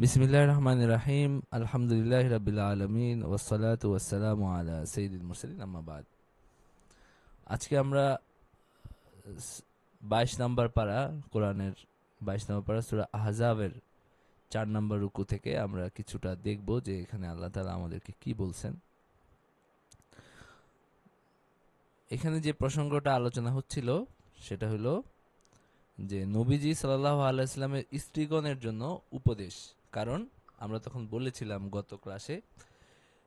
বিসমিল্লাহির রহমানির রহিম। আলহামদুলিল্লাহি রাব্বিল আলামিন ওয়াসসালাতু ওয়াসসালামু আলা সাইয়্যিদিল মুরসালিন আম্মা বাদ। আজকে আমরা 22 নম্বর পারা, কোরআনের 22 নম্বর পারা সূরা আহজাবের 4 নম্বর রুকু থেকে আমরা কিছুটা দেখব যে এখানে আল্লাহ তাআলা আমাদেরকে কি বলছেন। এখানে যে প্রসঙ্গটা আলোচনা হচ্ছিল সেটা হলো যে নবীজি সাল্লাল্লাহু আলাইহি ওয়াসাল্লামের স্ত্রীগণের জন্য উপদেশ। কারণ আমরা তখন বলেছিলাম গত ক্লাসে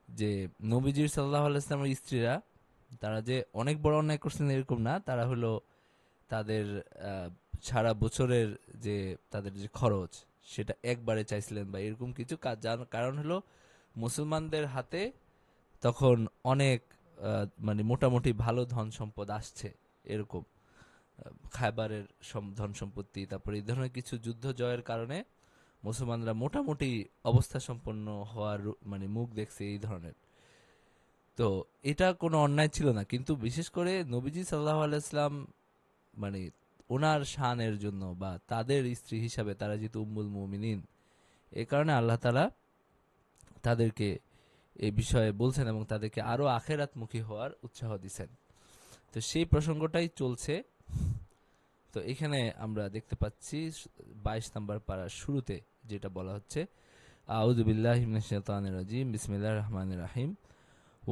যে নবীজির সাল্লাল্লাহু আলাইহি ওয়াসাল্লামের স্ত্রীরা তারা যে অনেক বড় অন্যায় করছেন এরকম না, তারা হলো তাদের সারা বছরের যে তাদের যে খরচ সেটা একবারে চাইছিলেন বা এরকম কিছু কাজ, যার কারণ হলো মুসলমানদের হাতে তখন অনেক মানে মোটামুটি ভালো ধন সম্পদ আসছে, এরকম খায়বারের ধন সম্পত্তি, তারপরে এই ধরনের কিছু যুদ্ধ জয়ের কারণে মুসলমানরা মোটামুটি অবস্থা সম্পন্ন হওয়ার মানে মুখ দেখছে এই ধরনের। তো এটা কোনো অন্যায় ছিল না, কিন্তু বিশেষ করে নবীজি সাল্লাহ আলাইসলাম মানে ওনার শানের জন্য বা তাদের স্ত্রী হিসাবে তারা যেহেতু উম্মুল মুমিনিন, এ কারণে আল্লাহ তাআলা তাদেরকে এই বিষয়ে বলছেন এবং তাদেরকে আরো আখেরাতমুখী হওয়ার উৎসাহ দিচ্ছেন। তো সেই প্রসঙ্গটাই চলছে। তো এখানে আমরা দেখতে পাচ্ছি 22 নম্বর পারার শুরুতে যেটা বলা হচ্ছে, আউযু বিল্লাহি মিনাশ শাইতানির রাজিম, বিসমিল্লাহির রহমানির রহিম।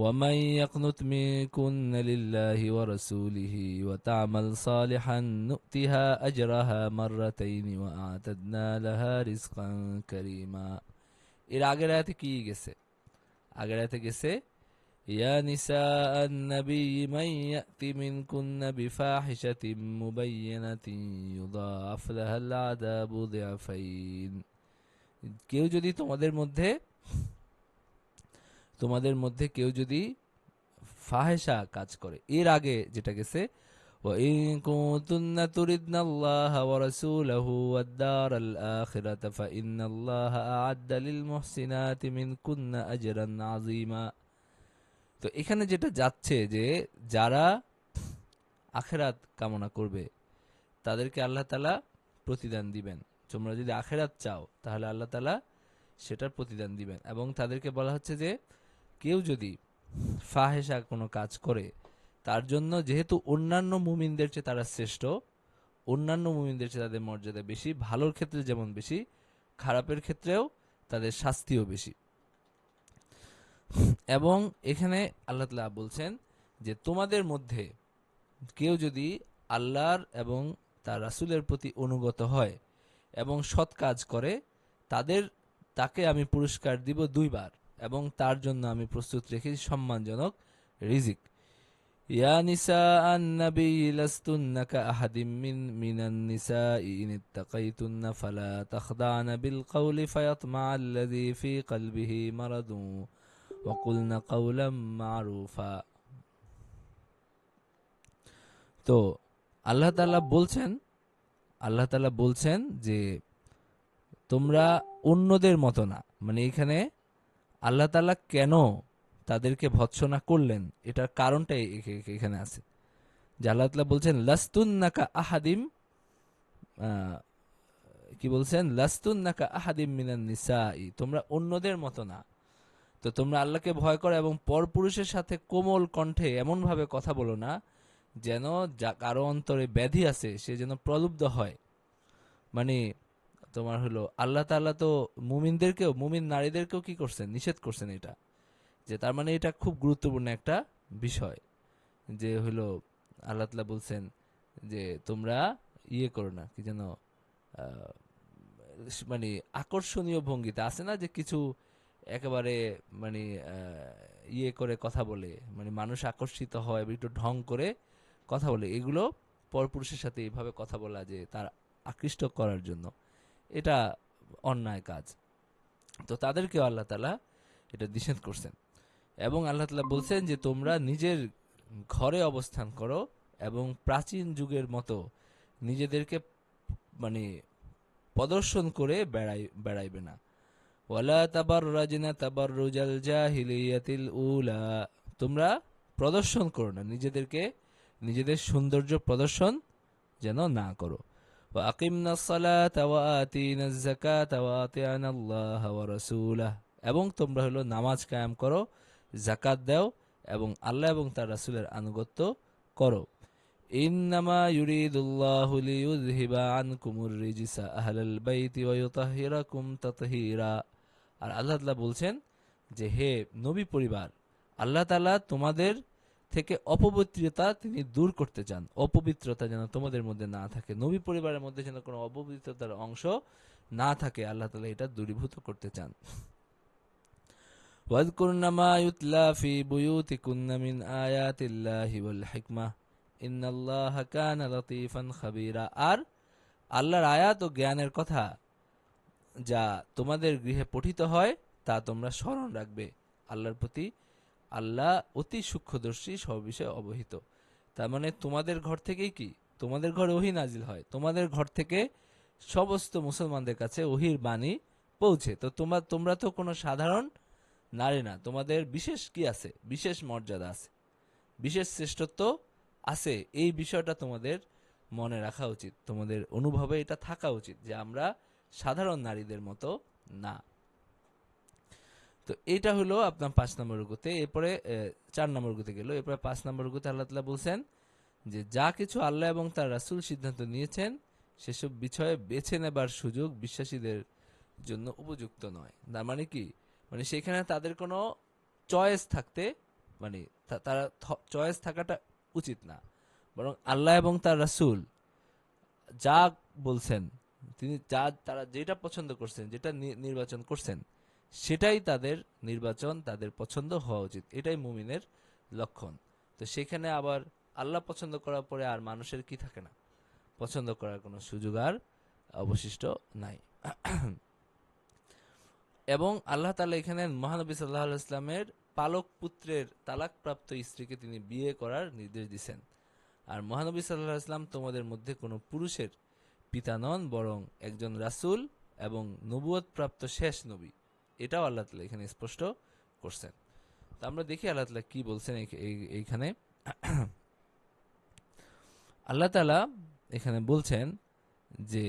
ومن يقنت منكن لله ورسوله وتعمل صالحا نؤتها أجرها مرتين وأعتدنا لها رزقا كريما। এর আগের আয়াতে কি গেছে? আগের আয়াতে গেছে ইয়া নিসা النبي من يأت منكن بفاحشة مبينة يضاعف لها العذاب ضعفين। কেউ যদি তোমাদের মধ্যে কেউ যদি ফাহেসা কাজ করে, এর আগে যেটা গেছে وإن كنتن تردن الله ورسوله والدار الآخرة فإن الله أعد للمحسنات منكن أجرا عظيما। তো এখানে যেটা যাচ্ছে যে যারা আখেরাত কামনা করবে তাদেরকে আল্লাহ তাআলা প্রতিদান দিবেন। তোমরা যদি আখেরাত চাও তাহলে আল্লাহ তাআলা সেটার প্রতিদান দিবেন। এবং তাদেরকে বলা হচ্ছে যে কেউ যদি ফাহেসা কোনো কাজ করে তার জন্য, যেহেতু অন্যান্য মুমিনদের চেয়ে তারা শ্রেষ্ঠ, অন্যান্য মুমিনদের চেয়ে তাদের মর্যাদা বেশি, ভালোর ক্ষেত্রে যেমন বেশি, খারাপের ক্ষেত্রেও তাদের শাস্তিও বেশি। এবং এখানে আল্লাহ তাআলা বলছেন যে তোমাদের মধ্যে কেউ যদি আল্লাহর এবং তার রাসূলের প্রতি অনুগত হয় এবং সৎ কাজ করে, তাকে আমি পুরস্কার দিব 2 বার এবং তার জন্য আমি প্রস্তুত রেখেছি সম্মানজনক রিজিক। ইয়া নিসা আন-নবী লাস্তুন্না কাআহাদিম মিনান নিসাই ইন ইত্তাকাইতুন্না ফালা তাখদা'না বিল কওলি ফায়াতমা'আল্লাযী ফী কলবিহি মারাদুন ওয়া কুলনা কাওলাম মা'রুফা। তো আল্লাহ তাআলা বলছেন যে তোমরা অন্যদের মতো না। মানে এখানে আল্লাহ তাআলা কেন তাদেরকে ভৎসনা করলেন এটার কারণটাই এখানে আছে। যে আল্লাহ তাআলা বলছেন লাস্তুন্নাকা আহাদিম, কি বলছেন, লাস্তুন্নাকা আহাদিম মিনান নিসাই, তোমরা অন্যদের মতো না। তো তোমরা আল্লাহকে ভয় করো এবং পরপুরুষের সাথে কোমল কণ্ঠে এমন ভাবে কথা বলো না যেন কারো অন্তরে ব্যাধি আছে সে যেন প্রলুব্ধ হয়। মানে তোমার হলো আল্লাহ তাআলা তো মুমিন নারীদেরকেও কি করছেন, নিষেধ করছেন এটা। যে তার মানে এটা খুব গুরুত্বপূর্ণ একটা বিষয় যে হলো আল্লাহ তাআলা বলছেন যে তোমরা করো না, কি যেন মানে আকর্ষণীয় ভঙ্গিতে আছে না যে কিছু একেবারে মানে করে কথা বলে, মানে মানুষ আকর্ষিত হয়, একটু ঢং করে কথা বলে, এগুলো পরপুরুষের সাথে এইভাবে কথা বলা যে তার আকৃষ্ট করার জন্য, এটা অন্যায় কাজ। তো তাদেরকেও আল্লাহ তাআলা এটা নিষেধ করছেন। এবং আল্লাহ তাআলা বলছেন যে তোমরা নিজের ঘরে অবস্থান করো এবং প্রাচীন যুগের মতো নিজেদেরকে মানে প্রদর্শন করে বেড়াইবে না। ওয়ালা তাবাররাজনা তাবাররুজাল জাহিলিয়াতিল উলা, তোমরা প্রদর্শন করো না নিজেদের সৌন্দর্য প্রদর্শন যেন না করো। ওয়া আকিমনাস সালাতা ওয়া আতিনাজ যাকাতা ওয়া আতিআনাল্লাহা ওয়া রাসূলাহ, এবং তোমরা হলো নামাজ কায়েম করো, যাকাত দাও, এবং আল্লাহ এবং তার রাসূলের আনুগত্য করো। ইন্নামা ইউরিদুল্লাহু লিইয়ুযহিবা আনকুমুর রিজসা আহলাল বাইতি ওয়া ইউতাহহিরাকুম তাতহীরা। আর আল্লাহ তাআলা বলছেন যে হে নবী পরিবার, আল্লাহ তাআলা তোমাদের থেকে অপবিত্রতা তিনি দূর করতে চান, অপবিত্রতা যেন তোমাদের মধ্যে না থাকে, নবী পরিবারের মধ্যে যেন কোনো অপবিত্রতার অংশ না থাকে, আল্লাহ তাআলা এটা দূরীভূত করতে চান। ওয়াযকুরনা মা ইউতলা ফি বুয়ুতিকুন্না মিন আয়াতিল্লাহি ওয়াল হিকমাহ ইন্নাল্লাহা কানা লাতীফান খাবীরা। আর আল্লাহর আয়াত ও জ্ঞানের কথা যা তোমাদের গৃহে পঠিত হয় তা তোমরা স্মরণ রাখবে। আল্লাহর প্রতি আল্লাহ অতি সূক্ষ্মদর্শী, সর্ববিষয়ে অবহিত। তার মানে তোমাদের ঘর থেকেই কি, তোমাদের ঘরে ওহী নাজিল হয়, তোমাদের ঘর থেকে সমস্ত মুসলমানদের কাছে ওহীর বাণী পৌঁছে। তো তোমরা তো কোনো সাধারণ নারী না, তোমাদের বিশেষ কি আছে, বিশেষ মর্যাদা আছে, বিশেষ শ্রেষ্ঠত্ব আছে। এই বিষয়টা তোমাদের মনে রাখা উচিত, তোমাদের অনুভবে এটা থাকা উচিত যে আমরা সাধারণ নারীদের মতো না। তো এটা হলো আপনার 5 নম্বর রুকুতে। এরপরে 4 নম্বর রুকুতে গেল। এরপরে 5 নম্বর রুকুতে আল্লাহ তাআলা বলছেন যে যা কিছু আল্লাহ এবং তার রাসূল সিদ্ধান্ত নিয়েছেন সেসব বিষয়ে বেছে নেবার সুযোগ বিশ্বাসীদের জন্য উপযুক্ত নয়। তার মানে কি, মানে সেখানে তাদের কোনো চয়েস থাকতে, মানে তারা চয়েস থাকাটা উচিত না, বরং আল্লাহ এবং তার রাসূল যা বলছেন, তিনি যা তারা যেটা পছন্দ করছেন, যেটা নির্বাচন করছেন, সেটাই তাদের নির্বাচন, তাদের পছন্দ হওয়া উচিত। এটাই মুমিনের লক্ষণ। তো সেখানে আবার আল্লাহ পছন্দ করার পরে আর মানুষের কি থাকে না, পছন্দ করার কোনো সুযোগ আর অবশিষ্ট নাই। এবং আল্লাহ তাআলা এখানে মহানবী সাল্লাল্লাহু আলাইহি ওয়াসাল্লামের পালক পুত্রের তালাকপ্রাপ্ত স্ত্রীকে তিনি বিয়ে করার নির্দেশ দিয়েছেন। আর মহানবী সাল্লাল্লাহু আলাইহি ওয়াসাল্লাম তোমাদের মধ্যে কোনো পুরুষের পিতা নন, বরং একজন রাসূল এবং নবুয়ত প্রাপ্ত শেষ নবী। এটাও আল্লাহ তাআলা এখানে স্পষ্ট করছেন। তো আমরা দেখি আল্লাহ তাআলা কি বলছেন এইখানে। আল্লাহ তাআলা এখানে বলছেন যে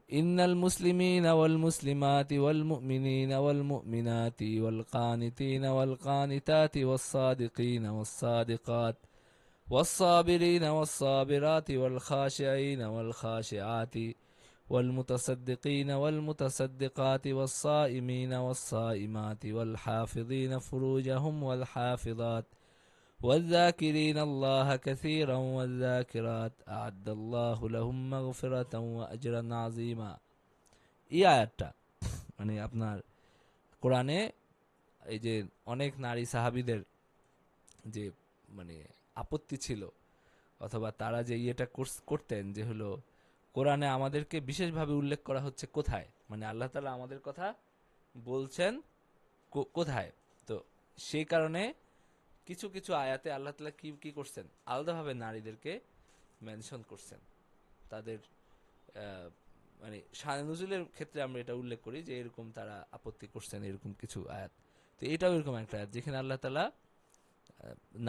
ইন্নাল মুসলিমিনা ওয়াল মুসলিমাতি ওয়াল মুমিনিনা ওয়াল মুমিনাতি ওয়াল কানিতিনা ওয়াল কানিতাতি ওয়াস সাদিকিনা ওয়াস সাদিকাত والصابرين والصابرات والخاشعين والخاشعات والمتصدقين والمتصدقات والصائمين والصائمات والحافظين فروجهم والحافظات والذاكرين الله كثيرا والذاكرات أعد الله لهم مغفرة وأجرا عظيما। এই আয়াতটা মানে আপনার কোরআনে এই যে অনেক নারী সাহাবীদের যে মানে আপত্তি ছিল, অথবা তারা যে ইয়েটা করতেন যে হলো কোরআনে আমাদেরকে বিশেষভাবে উল্লেখ করা হচ্ছে কোথায়, মানে আল্লাহ তাআলা আমাদের কথা বলছেন কোথায়। তো সেই কারণে কিছু কিছু আয়াতে আল্লাহ তাআলা কি কি করছেন, আলাদাভাবে নারীদেরকে মেনশন করছেন। তাদের মানে শানে নুজুলের ক্ষেত্রে আমরা এটা উল্লেখ করি যে এরকম তারা আপত্তি করছেন, এরকম কিছু আয়াত। তো এটাও এরকম একটা আয়াত যেখানে আল্লাহ তাআলা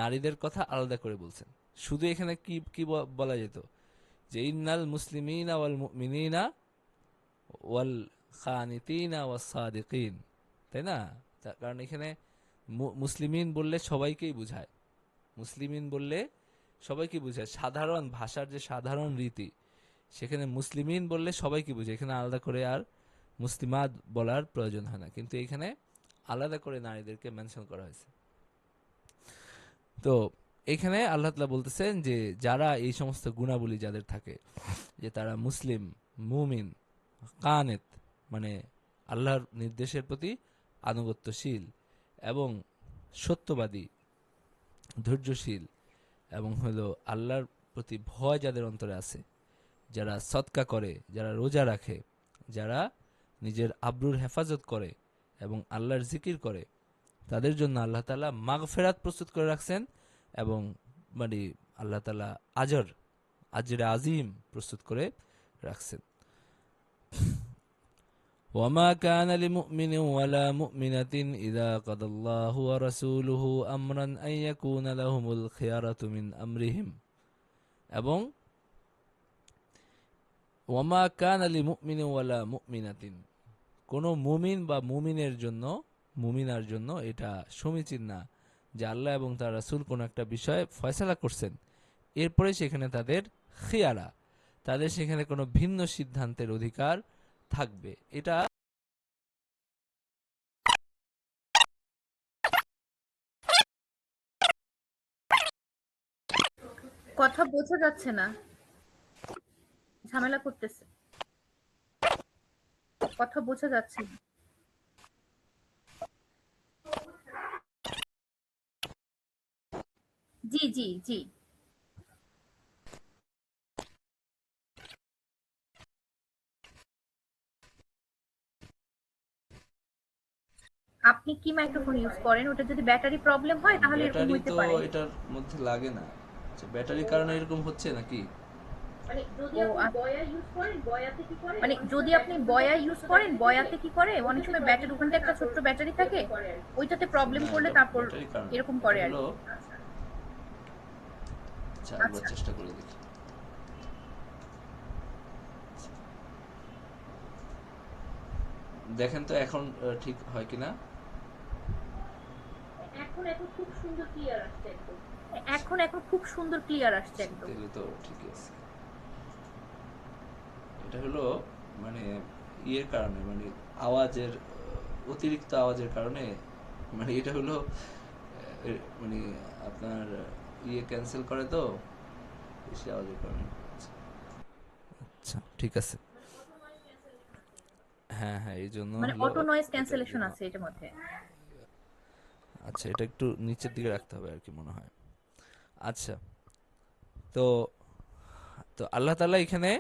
নারীদের কথা আলাদা করে বলছেন। শুধু এখানে কি কি বলা যেত যে ইন্নাল মুসলিমিনা ওয়াল মুমিনিনা ওয়াল খানিতিনা ওয়াস সাদিকিন, তাই না? কারণ এখানে মুসলিমিন বললে সবাইকেই বুঝায়, মুসলিমিন বললে সবাইকে বুঝায়, সাধারণ ভাষার যে সাধারণ রীতি, সেখানে মুসলিমিন বললে সবাইকে বুঝায়, এখানে আলাদা করে আর মুসলিমাত বলার প্রয়োজন হয় না। কিন্তু এখানে আলাদা করে নারীদেরকে মেনশন করা হয়েছে। তো এখানে আল্লাহ তাআলা বলতেছেন যে যারা এই সমস্ত গুণাবলী যাদের থাকে, যে তারা মুসলিম, মুমিন, কানেত মানে আল্লাহর নির্দেশের প্রতি আনুগত্যশীল এবং সত্যবাদী, ধৈর্যশীল, এবং হলো আল্লাহর প্রতি ভয় যাদের অন্তরে আছে, যারা সদকা করে, যারা রোজা রাখে, যারা নিজের আব্রুর হেফাজত করে এবং আল্লাহর জিকির করে, তাদের জন্য আল্লাহ তাআলা মাগফিরাত প্রস্তুত করে রাখছেন এবং মানে আল্লাহ তাআলা আজরে আজিম প্রস্তুত করে রাখছেন। ওয়ামা কানা লিমুমিনিন ওয়ালা মুমিনাতিন ইযা কাদাল্লাহু ওয়া রাসূলুহু আমরান আন ইয়াকুনা লাহুমুল খিয়ারাতু মিন আমরিহিম, এবং ওয়ামা কান আলী মুমিন ওয়ালা মুমিনাতিন, কোনো মুমিন বা মুমিনের জন্য, মুমিনার জন্য এটা সমীচীন না যে আল্লাহ এবং তার রাসূল কোনো একটা বিষয়ে ফয়সালা করছেন, এরপরে সেখানে তাদের খিয়ারা, তাদের সেখানে কোনো ভিন্ন সিদ্ধান্তের অধিকার থাকবে। এটা কথা বোঝা যাচ্ছে না, ঝামেলা করতেছে, কথা বোঝা যাচ্ছে না। জি জি জি। আপনি কি মাইক্রোফোন ইউজ করেন? ওটা যদি ব্যাটারি প্রবলেম হয় তাহলে এরকম ব্যাটারি হইতে তো পারে। এটার মধ্যে লাগে না। আচ্ছা, ব্যাটারির কারণে এরকম হচ্ছে নাকি? মানে যদি আপনি বয়া ইউজ করেন, বয়াতে কি করে? মানে যদি আপনি বয়া ইউজ করেন, বয়াতে কি করে? অনেক সময় ব্যাটারি, ওখানে একটা ছোট্ট ব্যাটারি থাকে, ওইটাতে প্রবলেম না, করলে এটা তারপর ব্যাটারির কারণে এরকম এটা করে হলো। আরকি। আচ্ছা, একবার আচ্ছা। চেষ্টা করে দেখি। দেখেন তো এখন ঠিক হয় কিনা। এখন এখন খুব সুন্দর ক্লিয়ার আসছে একদম। আচ্ছা, এখন খুব সুন্দর ক্লিয়ার আসছে আচ্ছা, একদম। তাহলে তো ঠিকই আছে। এটা হলো মানে ইয়ের কারণে, মানে আওয়াজের অতিরিক্ত আওয়াজের কারণে, মানে এটা হলো মানে আপনার ইয়ে ক্যান্সেল করে তো, বেশি আওয়াজের কারণে। আচ্ছা, ঠিক আছে। হ্যাঁ হ্যাঁ, এই জন্য মানে হলো, অটো নয়েজ এটার ক্যান্সেলেশন জন্য। আছে এটার মধ্যে। আচ্ছা, এটা একটু নিচের দিকে রাখতে হবে আর কি মনে হয়। আচ্ছা, তো তো আল্লাহ তাআলা এখানে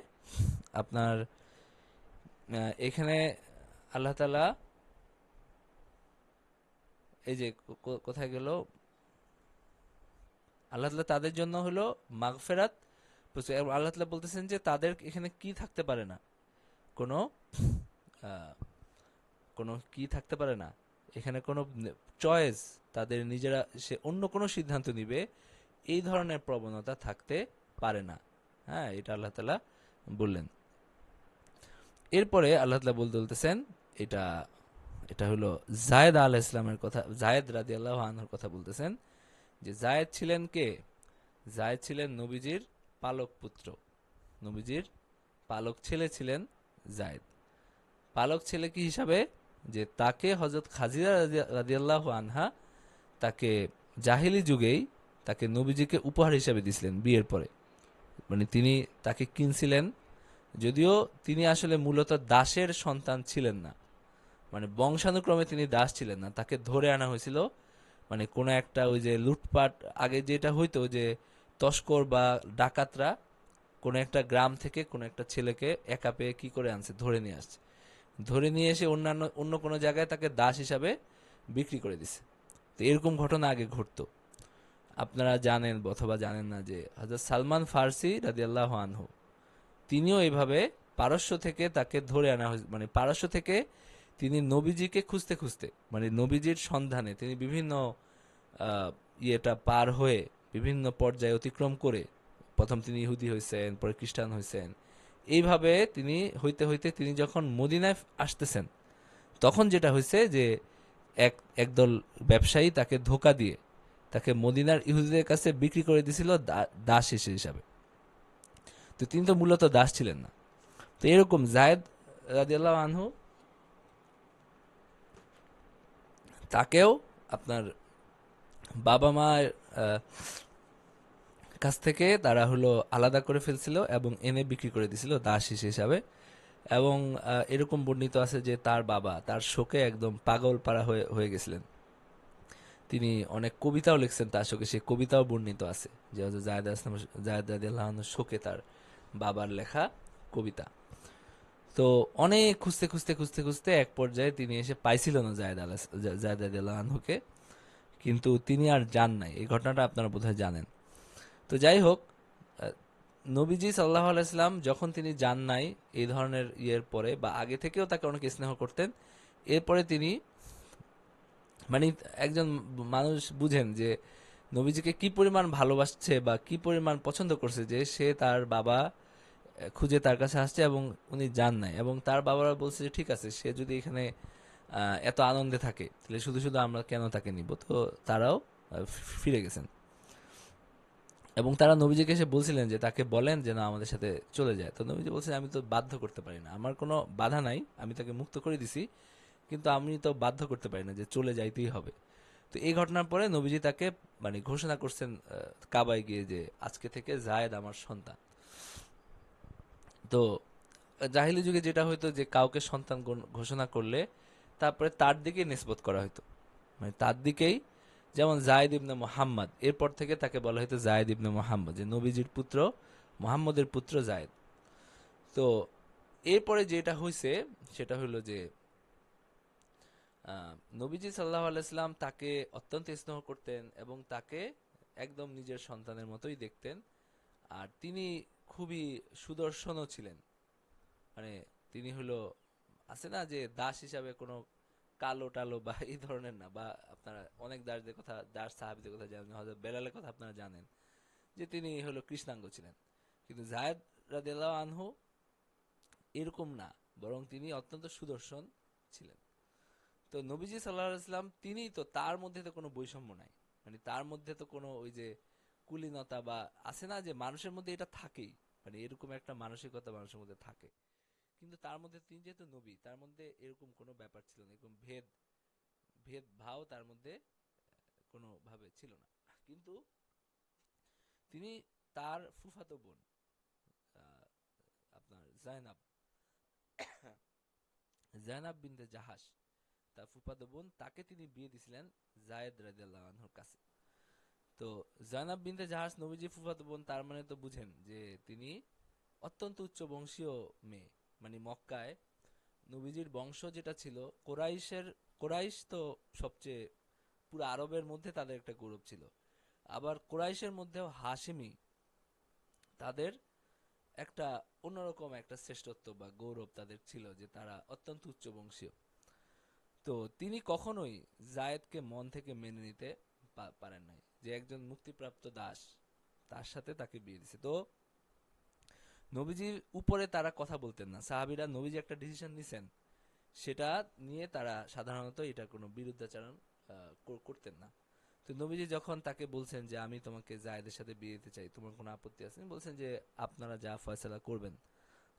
আপনার এখানে আল্লাহ তাআলা এই যে কোথায় গেল, আল্লাহ তাআলা তাদের জন্য হলো মাগফিরাত, এবং আল্লাহ তাআলা বলতেছেন যে তাদের এখানে কি থাকতে পারে না, কোনো আহ, কোনো কি থাকতে পারে না, এখানে কোনো চয়েস, তাদের নিজেরা সে অন্য কোনো সিদ্ধান্ত নিবে এই ধরনের প্রবণতা থাকতে পারে না। হ্যাঁ, এটা আল্লাহ তাআলা বললেন। এরপরে আল্লাহ তাআলা বলতেছেন, এটা এটা হলো জায়েদ আলাইহিস ইসলামের কথা, জায়েদ রাদিয়াল্লাহু আনহুর কথা বলতেছেন, যে জায়েদ ছিলেন কে? জায়েদ ছিলেন নবীজির পালক পুত্র, নবীজির পালক ছেলে ছিলেন জায়েদ। পালক ছেলে কি হিসাবে? যে তাকে হযরত খাদিজা রাদিয়াল্লাহু আনহা তাকে জাহিলি যুগেই তাকে নবীজিকে উপহার হিসাবে দিছিলেন বিয়ের পরে। মানে তিনি তাকে কিনছিলেন, যদিও তিনি আসলে মূলত দাসের সন্তান ছিলেন না, মানে বংশানুক্রমে তিনি দাস ছিলেন না, তাকে ধরে আনা হয়েছিল। মানে কোনো একটা ওই যে লুটপাট, আগে যেটা হইতো যে তস্কর বা ডাকাতরা কোনো একটা গ্রাম থেকে কোনো একটা ছেলেকে একা পেয়ে কি করে আনছে, ধরে নিয়ে আসছে, ধরে নিয়ে এসে অন্য কোনো জায়গায় তাকে দাস হিসাবে বিক্রি করে দিছে। তো এরকম ঘটনা আগে ঘটতো। আপনারা জানেন অথবা জানেন না যে হযরত সালমান ফার্সি রাদিয়াল্লাহু আনহু, তিনিও এইভাবে পারস্য থেকে তাকে ধরে আনা হয়েছে, মানে পারস্য থেকে তিনি নবীজিকে খুঁজতে খুঁজতে, মানে নবীজির সন্ধানে তিনি বিভিন্ন আহ, ইয়েটা পার হয়ে, বিভিন্ন পর্যায়ে অতিক্রম করে, প্রথম তিনি ইহুদি হয়েছেন, পরে খ্রিস্টান হয়েছেন, এইভাবে তিনি হইতে হইতে তিনি যখন মদিনায় আসতেছেন, তখন যেটা হয়েছে যে এক একদল ব্যবসায়ী তাকে ধোকা দিয়ে তাকে মদিনার ইহুদিদের কাছে বিক্রি করে দিছিল দাস হিসেবে। তো তিনি তো মূলত দাস ছিলেন না। তো এরকম জায়েদ রাদিয়াল্লাহু আনহু, তাকেও আপনার বাবা মায়ের কাছ থেকে তারা হলো আলাদা করে ফেলছিল এবং এনে বিক্রি করে দিছিল দাস হিসেবে। এবং এরকম বর্ণিত আছে যে তার বাবা তার শোকে একদম পাগল পাড়া হয়ে হয়ে গেছিলেন। তিনি অনেক কবিতাও লিখছেন তার শোকে, সেই কবিতাও বর্ণিত আছে যে হযরত জায়েদ রাদিয়াল্লাহু আনহু শোকে তার বাবার লেখা কবিতা। তো অনেক খুঁজতে খুঁজতে খুঁজতে খুঁজতে এক পর্যায়ে তিনি এসে পাইছিল না জায়েদ রাদিয়াল্লাহু আনহুকে, কিন্তু তিনি আর যান নাই। এই ঘটনাটা আপনারা বোধহয় জানেন। তো যাই হোক, আহ, নবীজি সাল্লাহ আলাইসাল্লাম যখন তিনি যান নাই এই ধরনের ইয়ের পরে, বা আগে থেকেও তাকে অনেক স্নেহ করতেন, এরপরে তিনি মানে একজন মানুষ বুঝেন যে নবীজিকে কি পরিমাণ ভালোবাসছে বা কি পরিমাণ পছন্দ করছে, যে সে তার বাবা খুঁজে তার কাছে আসছে এবং উনি যান নাই, এবং তার বাবারা বলছে যে ঠিক আছে, সে যদি এখানে এত আনন্দে থাকে তাহলে শুধু শুধু আমরা কেন তাকে নিব। তো তারাও ফিরে গেছেন, এবং তারা নবীজিকে এসে বলছিলেন যে তাকে বলেন যে না আমাদের সাথে চলে যায়। তো নবীজি বলছেন আমি তো বাধ্য করতে পারি না, আমার কোনো বাধা নাই, আমি তাকে মুক্ত করে দিছি, কিন্তু আমি তো বাধ্য করতে পারি না যে চলে যাইতেই হবে। তো এই ঘটনার পরে নবীজি তাকে মানে ঘোষণা করছেন কাবায় গিয়ে যে আজকে থেকে জায়েদ আমার সন্তান। তো জাহিলি যুগে যেটা হইতো যে কাউকে সন্তান ঘোষণা করলে তারপরে তার দিকেই নিসবত করা হতো, মানে তার দিকেই, যেমন জায়েদ ইবনে মুহাম্মদ, এরপর থেকে তাকে বলা হতো জায়েদ ইবনে মুহাম্মদ, যে নবীজির পুত্র, মুহাম্মদের পুত্র জায়েদ। তো এরপরে যেটা হয়েছে সেটা হলো যে নবীজি সাল্লাহ আলাইসাল্লাম তাকে অত্যন্ত স্নেহ করতেন এবং তাকে একদম নিজের সন্তানের মতোই দেখতেন। আর তিনি খুবই সুদর্শনও ছিলেন, মানে তিনি হলো, আছে না যে দাস হিসাবে কোনো কালো টালো বা এই ধরনের না, বা আপনারা অনেক দাসদের কথা, দাস সাহাবীদের কথা জানেন, হযরত বেলালের কথা আপনারা জানেন যে তিনি হলো কৃষ্ণাঙ্গ ছিলেন, কিন্তু জায়েদ রাদিয়াল্লাহু আনহু এরকম না, বরং তিনি অত্যন্ত সুদর্শন ছিলেন। তো নবীজি সাল্লাল্লাহু আলাইহি ওয়াসাল্লাম তিনি তো, তার মধ্যে তো কোনো বৈষম্য নাই, মানে তার মধ্যে তো কোনো ওই যে কুলীনতা বা আছে না যে মানুষের মধ্যে এটা থাকেই, মানে এরকম একটা মানসিকতা মানুষের মধ্যে থাকে, কিন্তু তার মধ্যে তিনি যেহেতু নবী, তার মধ্যে এরকম কোনো ব্যাপার ছিল না, এরকম ভেদ ভাও তার মধ্যে কোনো ভাবে ছিল না। কিন্তু তিনি তার ফুফাতো বোন আহ, আপনার জায়নাব বিনতে জাহাস, তার ফুফাতো বোন, তাকে তিনি বিয়ে দিছিলেন জায়েদ রাদিয়াল্লাহু আনহুর কাছে। তো জায়নাব বিনতে জাহাস নবীজি ফুফাতো বোন, তার মানে তো বুঝেন যে তিনি অত্যন্ত উচ্চ বংশীয় মেয়ে, মানে মক্কায় নবীজির বংশ যেটা ছিল, কোরাইশের, কোরাইশ তো সবচেয়ে, পুরো আরবের মধ্যে তাদের একটা গৌরব ছিল, আবার কোরাইশের মধ্যেও হাশেমি, তাদের একটা অন্যরকম একটা শ্রেষ্ঠত্ব বা গৌরব তাদের ছিল, যে তারা অত্যন্ত উচ্চ বংশীয়। তো তিনি কখনোই জায়েদকে মন থেকে মেনে নিতে পারেন নাই, যে একজন মুক্তিপ্রাপ্ত দাস তার সাথে তাকে বিয়ে দিছে। তো নবীজির উপরে তারা কথা বলতেন না, সাহাবীরা নবীজি একটা ডিসিশন নিছেন সেটা নিয়ে তারা সাধারণত এটা কোনো বিরুদ্ধাচরণ করতেন না। তো নবীজি যখন তাকে বলছেন যে আমি তোমাকে জায়েদের সাথে বিয়ে দিতে চাই, তোমার কোনো আপত্তি আছে? তিনি বলছেন যে আপনারা যা ফয়সালা করবেন,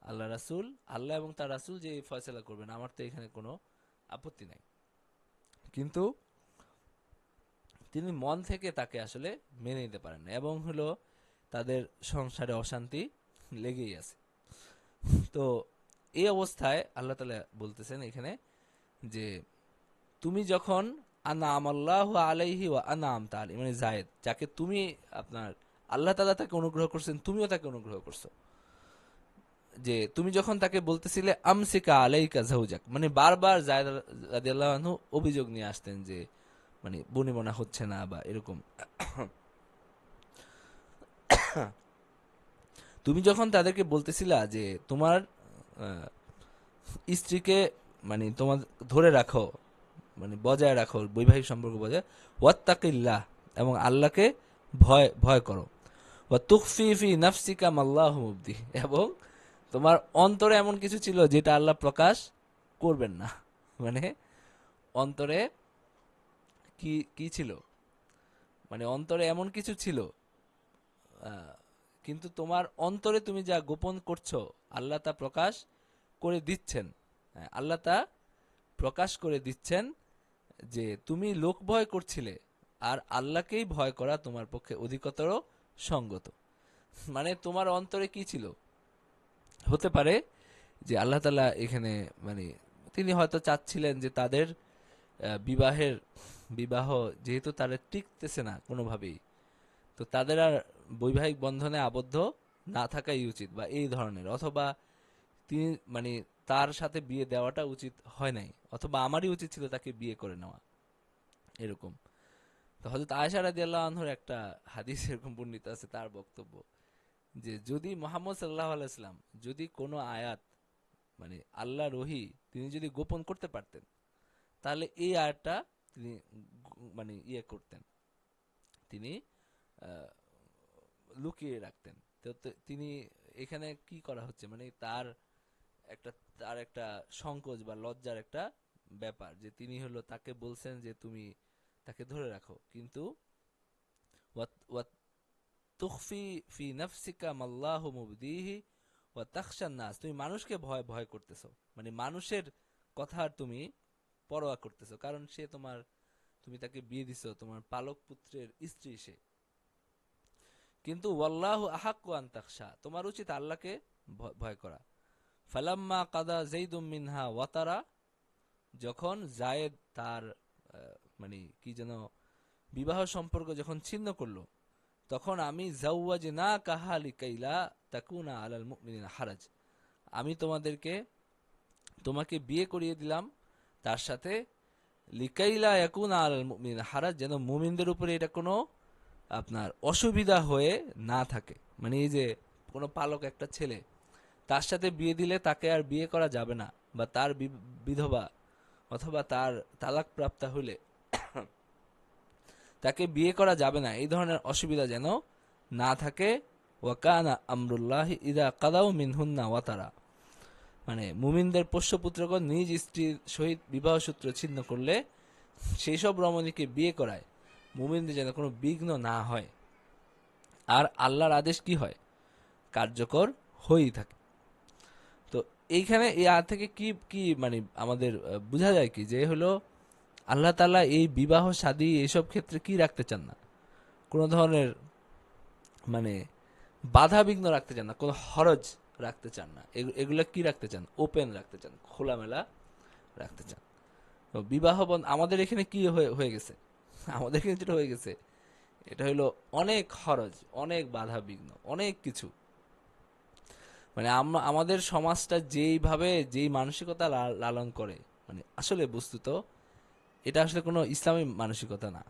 আল্লাহ রাসূল, আল্লাহ এবং তার রাসূল যে ফয়সালা করবেন, আমার তো এখানে কোনো আপত্তি নাই। কিন্তু তিনি মন থেকে তাকে আসলে মেনে নিতে পারেন না, এবং হলো তাদের সংসারে অশান্তি লেগেই আছে। তো এই অবস্থায় আল্লাহ তাআলা বলতেছেন এখানে যে তুমি যখন আনাম আল্লাহু আলাইহি ওয়া আনআমতা আলাইহি, মানে জায়েদ, যাকে তুমি আপনার আল্লাহ তাআলা তাকে অনুগ্রহ করছেন, তুমিও তাকে অনুগ্রহ করছো, যে তুমি যখন তাকে বলতেছিলে আমসিকা আলাইকা যাওজাক, মানে বারবার জায়েদ রাদিয়াল্লাহু আনহু অভিযোগ নিয়ে আসতেন যে মানে বনিবনা হচ্ছে না বা এরকম। তুমি যখন তাদেরকে বলতেছিলা যে তোমার আহ, স্ত্রীকে মানে তোমার ধরে রাখো, মানে বজায় রাখো, বৈবাহিক সম্পর্ক বজায়, ওয়াত্তাকিল্লাহ, এবং আল্লাহকে ভয় ভয় করো, ওয়া তুখফি ফি নাফসিকা মাল্লাহু মুবদি, এবং তোমার অন্তরে এমন কিছু ছিল যেটা আল্লাহ প্রকাশ করবেন না, মানে অন্তরে কি কি ছিল, মানে অন্তরে এমন কিছু ছিল, আহ, কিন্তু তোমার অন্তরে তুমি যা গোপন করছো আল্লাহ তা প্রকাশ করে দিচ্ছেন। হ্যাঁ, আল্লাহ তা প্রকাশ করে দিচ্ছেন যে তুমি লোক ভয় করছিলে, আর আল্লাহকেই ভয় করা তোমার পক্ষে অধিকতর সঙ্গত। মানে তোমার অন্তরে কি ছিল, হতে পারে যে আল্লাহ তাআলা এখানে মানে তিনি হয়তো চাচ্ছিলেন যে তাদের বিবাহের বিবাহ যেহেতু তারা টিকতেছে না কোনোভাবেই, তো তাদের আর বৈবাহিক বন্ধনে আবদ্ধ না থাকাই উচিত, বা এই ধরনের, অথবা তিনি মানে তার সাথে বিয়ে দেওয়াটা উচিত হয় নাই, অথবা আমারই উচিত ছিল তাকে বিয়ে করে নেওয়া, এরকম। তো হযরত আয়েশা রাদিয়াল্লাহু আনহার একটা হাদিস এরকম বর্ণিত আছে, তার বক্তব্য যে যদি মুহাম্মদ সাল্লাল্লাহু আলাইহি ওয়াসাল্লাম যদি কোনো আয়াত, মানে আল্লাহর ওহী তিনি যদি গোপন করতে পারতেন, তাহলে এই আয়াতটা তিনি মানে ইয়ে করতেন, তিনি আহ, লুকিয়ে রাখতেন। তো তিনি এখানে কি করা হচ্ছে, মানে একটা তার একটা সংকোচ বা লজ্জার একটা ব্যাপার, যে তিনি হলো তাকে বলছেন যে তুমি তাকে ধরে রাখো, কিন্তু তুখফি ফি নাফসিকা মাল্লাহু মুবদিহি ওয়া তাখশান নাস, তুমি মানুষকে ভয় ভয় করতেছো, মানে মানুষের কথার তুমি পরোয়া করতেছো, কারণ সে তুমি তাকে বিয়ে দিছো, তোমার পালক পুত্রের স্ত্রী সে। কিন্তু ওয়াল্লাহু আহাক্কু আন তাখশা, তোমার উচিত আল্লাহকে ভয় করা। ফালাম্মা কাদা যাইদুম মিনহা ওয়াতারা, যখন জায়েদ তার মানে কি যেন বিবাহ সম্পর্ক যখন ছিন্ন করলো, তখন আমি জাওয়াজনা কাহা লিকাইলা তাকুনা আলাল মুমিনিনা হারাজ, আমি তোমাকে বিয়ে করিয়ে দিলাম তার সাথে, লিকাইলা ইয়াকুনা আলাল মুমিনিনা হারাজ, যেন মুমিনদের উপরে এটা কোনো আপনার অসুবিধা হয়ে না থাকে। মানে এই যে কোনো পালক একটা ছেলে, তার সাথে বিয়ে দিলে তাকে আর বিয়ে করা যাবে না, বা তার বিধবা অথবা তার তালাক প্রাপ্তা হলে তাকে বিয়ে করা যাবে না, এই ধরনের অসুবিধা যেন না থাকে। ওয়াকানা আমরুল্লাহি ইদা কাদাও মিনহুন্না ওয়াতারা, মানে মুমিনদের পোষ্যপুত্রগণ নিজ স্ত্রীর সহিত বিবাহ সূত্র ছিন্ন করলে সেই সব রমণীকে বিয়ে করায় মুমিনদের যেন কোনো বিঘ্ন না হয়। আর আল্লাহর আদেশ কি হয়, কার্যকর হয়েই থাকে। তো এইখানে এই আয়াত থেকে কি কি মানে আমাদের বোঝা যায় কি, যে হলো আল্লাহ তাআলা এই বিবাহ শাদী এইসব ক্ষেত্রে কি রাখতে চান না, কোনো ধরনের মানে বাধা বিঘ্ন রাখতে চান না, কোনো হরজ রাখতে চান না, এগুলো কি রাখতে চান, ওপেন রাখতে চান, খোলামেলা রাখতে চান। তো বিবাহ আমাদের এখানে কি হয়ে গেছে, আমাদের এখানে যেটা হয়ে গেছে এটা হলো অনেক খরচ, অনেক বাধা বিঘ্ন, অনেক কিছু। মানে আমাদের সমাজটা যেই মানসিকতা লালন করে, মানে আসলে বস্তুত এটা আসলে কোনো ইসলামী মানসিকতা না।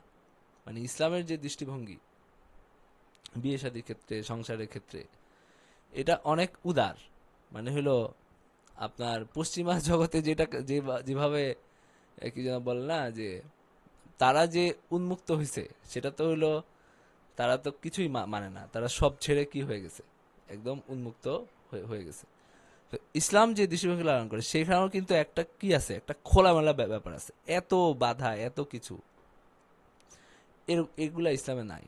মানে ইসলামের যে দৃষ্টিভঙ্গি বিয়ে শাদীর ক্ষেত্রে, সংসারের ক্ষেত্রে, এটা অনেক উদার। মানে হলো আপনার পশ্চিমা জগতে যেভাবে কি যেন বলে না, যে তারা যে উন্মুক্ত হয়েছে, সেটা তো হলো তারা তো কিছুই মানে না, তারা সব ছেড়ে কি হয়ে গেছে, একদম উন্মুক্ত হয়ে গেছে। তো ইসলাম যে দৃষ্টিভঙ্গি লালন করে সেখানেও কিন্তু একটা কি আছে, একটা খোলামেলা ব্যাপার আছে, এত বাধা এত কিছু এগুলা ইসলামে নাই।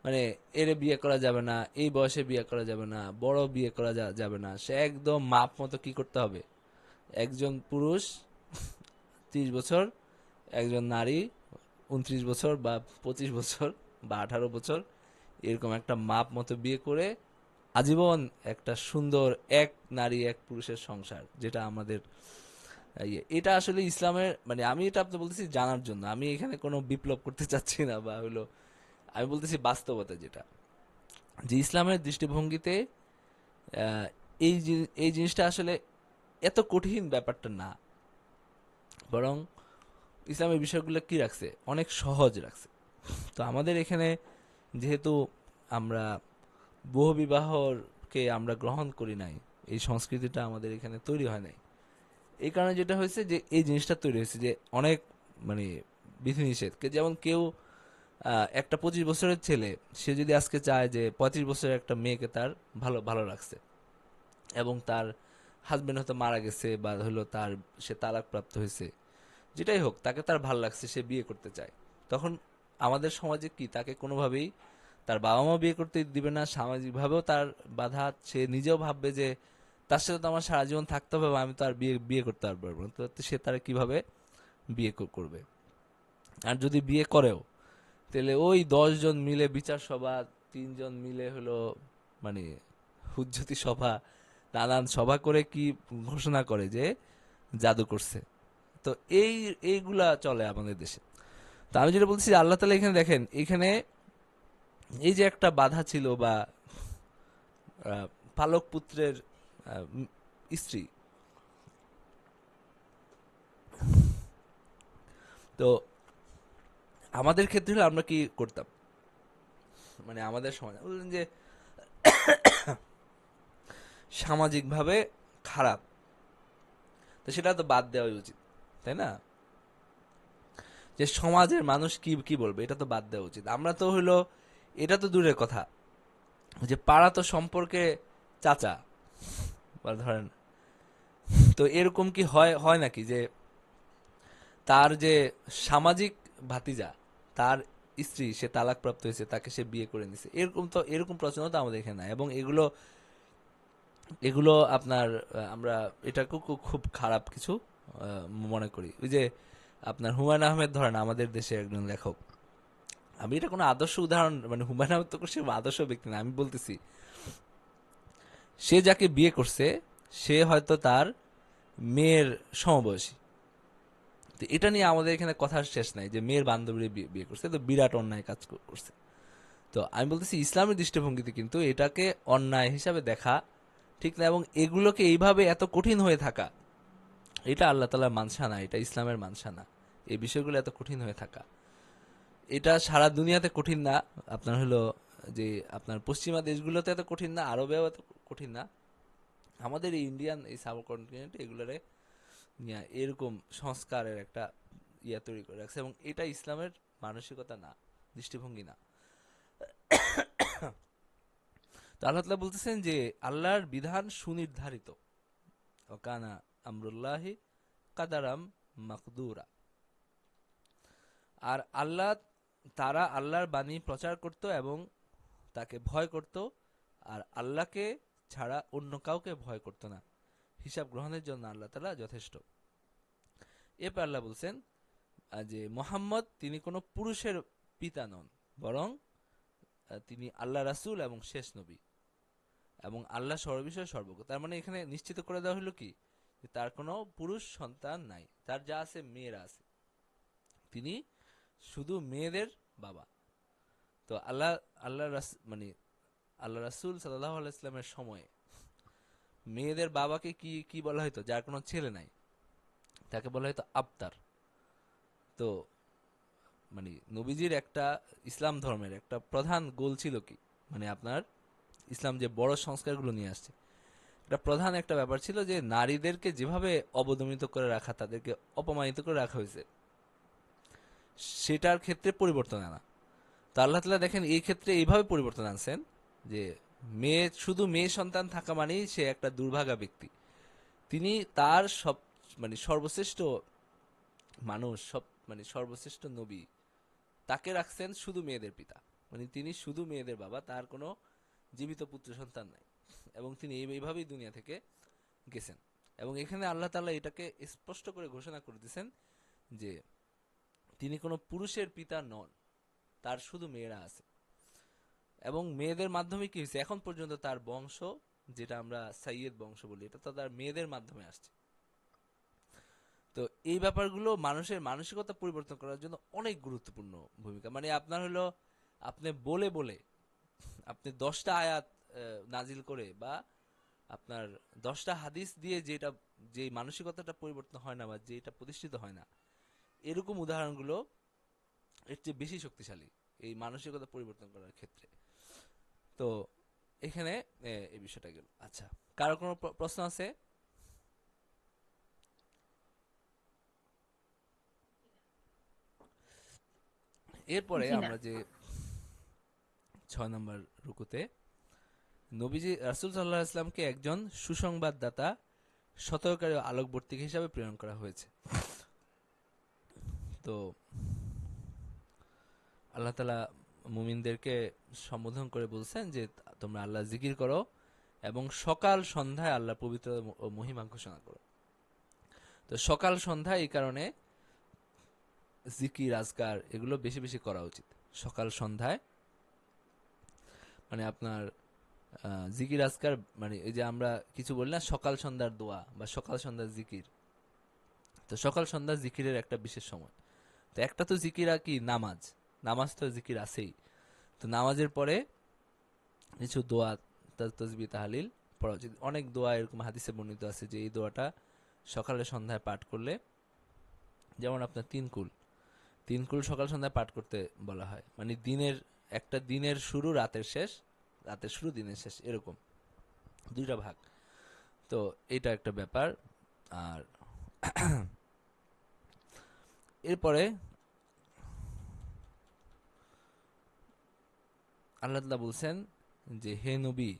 মানে এর বিয়ে করা যাবে না, এই বয়সে বিয়ে করা যাবে না, বড় বিয়ে করা যাবে না, সে একদম মাপ মতো কি করতে হবে, একজন পুরুষ 30 বছর, একজন নারী 29 বছর বা 25 বছর বা 18 বছর, এরকম একটা মাপ মতো বিয়ে করে আজীবন একটা সুন্দর এক নারী এক পুরুষের সংসার, যেটা আমাদের এটা আসলে ইসলামের, মানে আমি এটা আপনি বলতেছি জানার জন্য, আমি এখানে কোনো বিপ্লব করতে চাচ্ছি না, বা হলো আমি বলতেছি বাস্তবতা যেটা, যে ইসলামের দৃষ্টিভঙ্গিতে আহ, এই জিনিসটা আসলে এত কঠিন ব্যাপারটা না, বরং ইসলামের বিষয়গুলো কি রাখছে, অনেক সহজ রাখছে। তো আমাদের এখানে যেহেতু আমরা বহু বিবাহকে আমরা গ্রহণ করি নাই, এই সংস্কৃতিটা আমাদের এখানে তৈরি হয় নাই, এই কারণে যেটা হয়েছে যে এই জিনিসটা তৈরি হয়েছে যে অনেক মানে বিধিনিষেধ, যেমন কেউ একটা 25 বছরের ছেলে, সে যদি আজকে চায় যে 35 বছরের একটা মেয়েকে তার ভালো ভালো লাগছে, এবং তার হাজবেন্ড হয়তো মারা গেছে বা হলো সে তালাক প্রাপ্ত হয়েছে, যেটাই হোক, তাকে তার ভালো লাগছে, সে বিয়ে করতে চায়, তখন আমাদের সমাজে কি তাকে কোনোভাবেই তার বাবা মা বিয়ে করতে দিবে না, সামাজিকভাবেও তার বাধা, সে নিজেও ভাববে যে তার সাথে তো আমার সারা জীবন থাকতে হবে, বা আমি তো আর বিয়ে বিয়ে করতে পারবো না, তো সে তারা কিভাবে বিয়ে করবে। আর যদি বিয়ে করেও, তাহলে ওই 10 জন মিলে বিচার সভা, 3 জন মিলে হলো মানে হুজ্জতি সভা, নানান সভা করে কি ঘোষণা করে যে জাদু করছে। তো এইগুলা চলে আমাদের দেশে। তো আমি যেটা বলছি, আল্লাহ তালা এখানে দেখেন, এখানে এই যে একটা বাধা ছিল, বা পালক পুত্রের স্ত্রী, তো আমাদের ক্ষেত্রে হলে আমরা কি করতাম, মানে আমাদের সমাজ বললেন যে সামাজিকভাবে খারাপ, তো সেটা তো বাদ দেওয়াই উচিত, তাই না? যে সমাজের মানুষ কি কি বলবে, এটা তো বাদ দেওয়া উচিত। আমরা তো হইলো, এটা তো দূরের কথা, যে পাড়া তো সম্পর্কে চাচা বা ধরেন, তো এরকম কি হয় হয় নাকি যে তার যে সামাজিক ভাতিজা, তার স্ত্রী, সে তালাকপ্রাপ্ত হয়েছে, তাকে সে বিয়ে করে নিছে, এরকম তো এরকম প্রচলন তো আমাদের এখানে নাই। এবং এগুলো এগুলো আপনার আমরা এটা খুব খুব খুব খারাপ কিছু মনে করি। ওই যে আপনার হুমায়ুন আহমেদ ধরেন আমাদের দেশে একজন লেখক, আমি এটা কোনো আদর্শ উদাহরণ, মানে হুমায়ুন আহমেদ তো সে আদর্শ ব্যক্তি না, আমি বলতেছি সে যাকে বিয়ে করছে সে হয়তো তার মেয়ের সমবয়সী। তো এটা নিয়ে আমাদের এখানে কথার শেষ নাই যে মেয়ের বান্ধবী বিয়ে করছে, তো বিরাট অন্যায় কাজ করছে। তো আমি বলতেছি ইসলামের দৃষ্টিভঙ্গিতে কিন্তু এটাকে অন্যায় হিসাবে দেখা ঠিক না, এবং এগুলোকে এইভাবে এত কঠিন হয়ে থাকা, এটা আল্লাহ তাআলার মানসা না, এটা ইসলামের মানসা না। এই বিষয়গুলো এত কঠিন হয়ে থাকা, এটা সারা দুনিয়াতে কঠিন না। আপনার হলো যে আপনার পশ্চিমা দেশগুলোতে এত কঠিন না, আরবেও এত কঠিন না, আমাদের এই ইন্ডিয়ান এই সাবকন্টিনেন্ট এগুলোরে নিয়ে এরকম সংস্কারের একটা তৈরি করে রাখছে, এবং এটা ইসলামের মানসিকতা না, দৃষ্টিভঙ্গি না। তো আল্লাহ তাআলা বলতেছেন যে আল্লাহর বিধান সুনির্ধারিত, ওয়াকানা আমরুল্লাহি কাদারাম মাকদুরা। আর তারা আল্লাহর বাণী প্রচার করত এবং তাকে ভয় করত, আর আল্লাহকে ছাড়া অন্য কাউকে ভয় করত না। হিসাব গ্রহণের জন্য আল্লাহ তাআলা যথেষ্ট। এরপর আল্লাহ বলছেন যে মোহাম্মদ তিনি কোনো পুরুষের পিতা নন, বরং তিনি আল্লাহ রাসূল এবং শেষ নবী, এবং আল্লাহ সর্ববিষয়ে সর্বজ্ঞ। তার মানে এখানে নিশ্চিত করে দেওয়া হলো কি, যে তার কোনো পুরুষ সন্তান নাই, তার যা আছে মেয়েরা আছে, তিনি শুধু মেয়েদের বাবা। তো মানে আল্লাহ রাসূল সাল্লাল্লাহু আলাইহি ওয়াসাল্লামের সময়ে মেয়েদের বাবাকে কি কি বলা হতো, যার কোনো ছেলে নাই, তাকে বলা হতো আবতার। তো মানে নবীজির একটা, ইসলাম ধর্মের একটা প্রধান গোল ছিল কি, মানে আপনার ইসলাম যে বড় সংস্কারগুলো নিয়ে আসছে, এটা প্রধান একটা ব্যাপার ছিল যে নারীদেরকে যেভাবে অবদমিত করে রাখা, তাদেরকে অপমানিত করে রাখা হয়েছে, সেটার ক্ষেত্রে পরিবর্তন আনা। তো আল্লাহ তাআলা দেখেন এই ক্ষেত্রে এইভাবে পরিবর্তন আনছেন যে শুধু মেয়ে সন্তান থাকা মানেই সে একটা দুর্ভাগা ব্যক্তি। তিনি তার মানে সর্বশ্রেষ্ঠ মানুষ, মানে সর্বশ্রেষ্ঠ নবী, তাকে রাখছেন শুধু মেয়েদের পিতা, মানে তিনি শুধু মেয়েদের বাবা, তার কোনো জীবিত পুত্র সন্তান নাই, এবং তিনি এইভাবেই দুনিয়া থেকে গেছেন। এবং এখানে আল্লাহ তাআলা এটাকে স্পষ্ট করে ঘোষণা করে দিয়েছেন যে তিনি কোনো পুরুষের পিতা নন, তার শুধু মেয়েরা আছে। এবং মেয়েদের মাধ্যমে কি হয়েছে, এখন পর্যন্ত তার বংশ, যেটা আমরা সাইয়েদ বংশ বলি, এটা তো তার মেয়েদের মাধ্যমে আসছে। তো এই ব্যাপারগুলো মানুষের মানসিকতা পরিবর্তন করার জন্য অনেক গুরুত্বপূর্ণ ভূমিকা। মানে আপনার হলো আপনি বলে বলে আপনি 10টা আয়াত নাজিল করে, বা আপনার 10টা হাদিস দিয়ে যেটা, যে মানসিকতাটা পরিবর্তন হয় না বা যেটা প্রতিষ্ঠিত হয় না, এরকম উদাহরণগুলো এর চেয়ে বেশি শক্তিশালী এই মানসিকতা পরিবর্তন করার ক্ষেত্রে। তো এখানে এই বিষয়টা গেল। আচ্ছা, কারো কোনো প্রশ্ন আছে? এরপরে জি না। আমরা যে 6 নম্বর রুকুতে নবীজি রাসূল সাল্লাল্লাহু আলাইহি ইসলামকে একজন সুসংবাদদাতা, সতর্ককারী ও আলোকবর্তিক হিসাবে প্রেরণ করা হয়েছে। তো আল্লাহ তাআলা মুমিনদেরকে সম্বোধন করে বলছেন যে তোমরা আল্লাহ জিকির করো এবং সকাল সন্ধ্যায় আল্লাহ পবিত্র ও মহিমা ঘোষণা করো। তো সকাল সন্ধ্যায় এই কারণে জিকির আজকার এগুলো বেশি বেশি করা উচিত। সকাল সন্ধ্যায় মানে আপনার জিকির আজকার, মানে এই যে আমরা কিছু বলি না সকাল সন্ধ্যার দোয়া বা সকাল সন্ধ্যার জিকির, তো সকাল সন্ধ্যা জিকিরের একটা বিশেষ সময়। তো একটা তো জিকির আর কি নামাজ, নামাজ তো জিকির আছেই। তো নামাজের পরে কিছু দোয়া, তসবিহ তাহলিল পড়া উচিত। অনেক দোয়া এরকম হাদিসে বর্ণিত আছে যে এই দোয়াটা সকালে সন্ধ্যায় পাঠ করলে, যেমন আপনার তিন কুল সকাল সন্ধ্যায় পাঠ করতে বলা হয়, মানে একটা দিনের শুরু রাতের শেষ, রাতের শুরু দিনের শেষ, এরকম দুইটা ভাগ। তো এটা একটা ব্যাপার। আর এরপরে আল্লাহ তাআলা বলছেন যে হে নবী,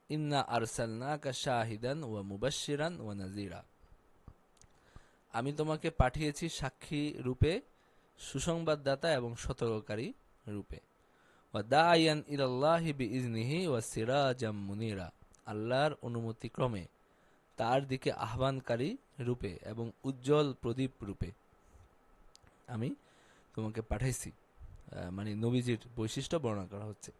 ইন্না আরসালনাকা শাহিদান ওয়া মুবাশশিরান ওয়া নাযীরা, আমি তোমাকে পাঠিয়েছি সাক্ষী রূপে, সুসংবাদদাতা এবং সতর্ককারী রূপে। ওয়া দাইয়ান ইলাল্লাহি বিইজনিহি ওয়া সিরাজাম মুনিরা, আল্লাহর অনুমতি ক্রমে তার দিকে আহ্বানকারী রূপে এবং উজ্জ্বল প্রদীপ রূপে আমি তোমাকে পাঠাইছি। মানে নবীজির বৈশিষ্ট্য বর্ণনা করা হচ্ছে।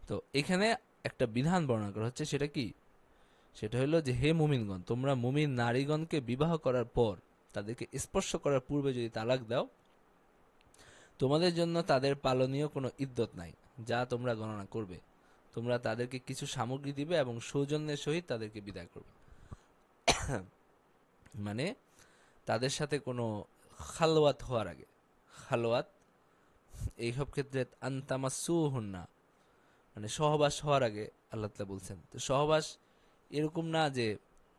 তো এখানে একটা বিধান বর্ণনা করা হচ্ছে, সেটা কি? সেটা হলো যে হে মুমিনগণ, তোমরা মুমিন নারীগণকে বিবাহ করার পর তাদেরকে স্পর্শ করার পূর্বে যদি তালাক দাও, তোমাদের জন্য তাদের পালনীয় কোনো ইদ্যত নাই যা তোমরা গণনা করবে। তোমরা তাদেরকে কিছু সামগ্রী দিবে এবং সৌজন্যের সহিত তাদেরকে বিদায় করবে। মানে তাদের সাথে কোনো খালওয়াত হওয়ার আগে, খালওয়াত এইসব ক্ষেত্রে আনতামাসুহুন্না মানে সহবাস হওয়ার আগে আল্লাহ তাআলা বলছেন। তো সহবাস এরকম না যে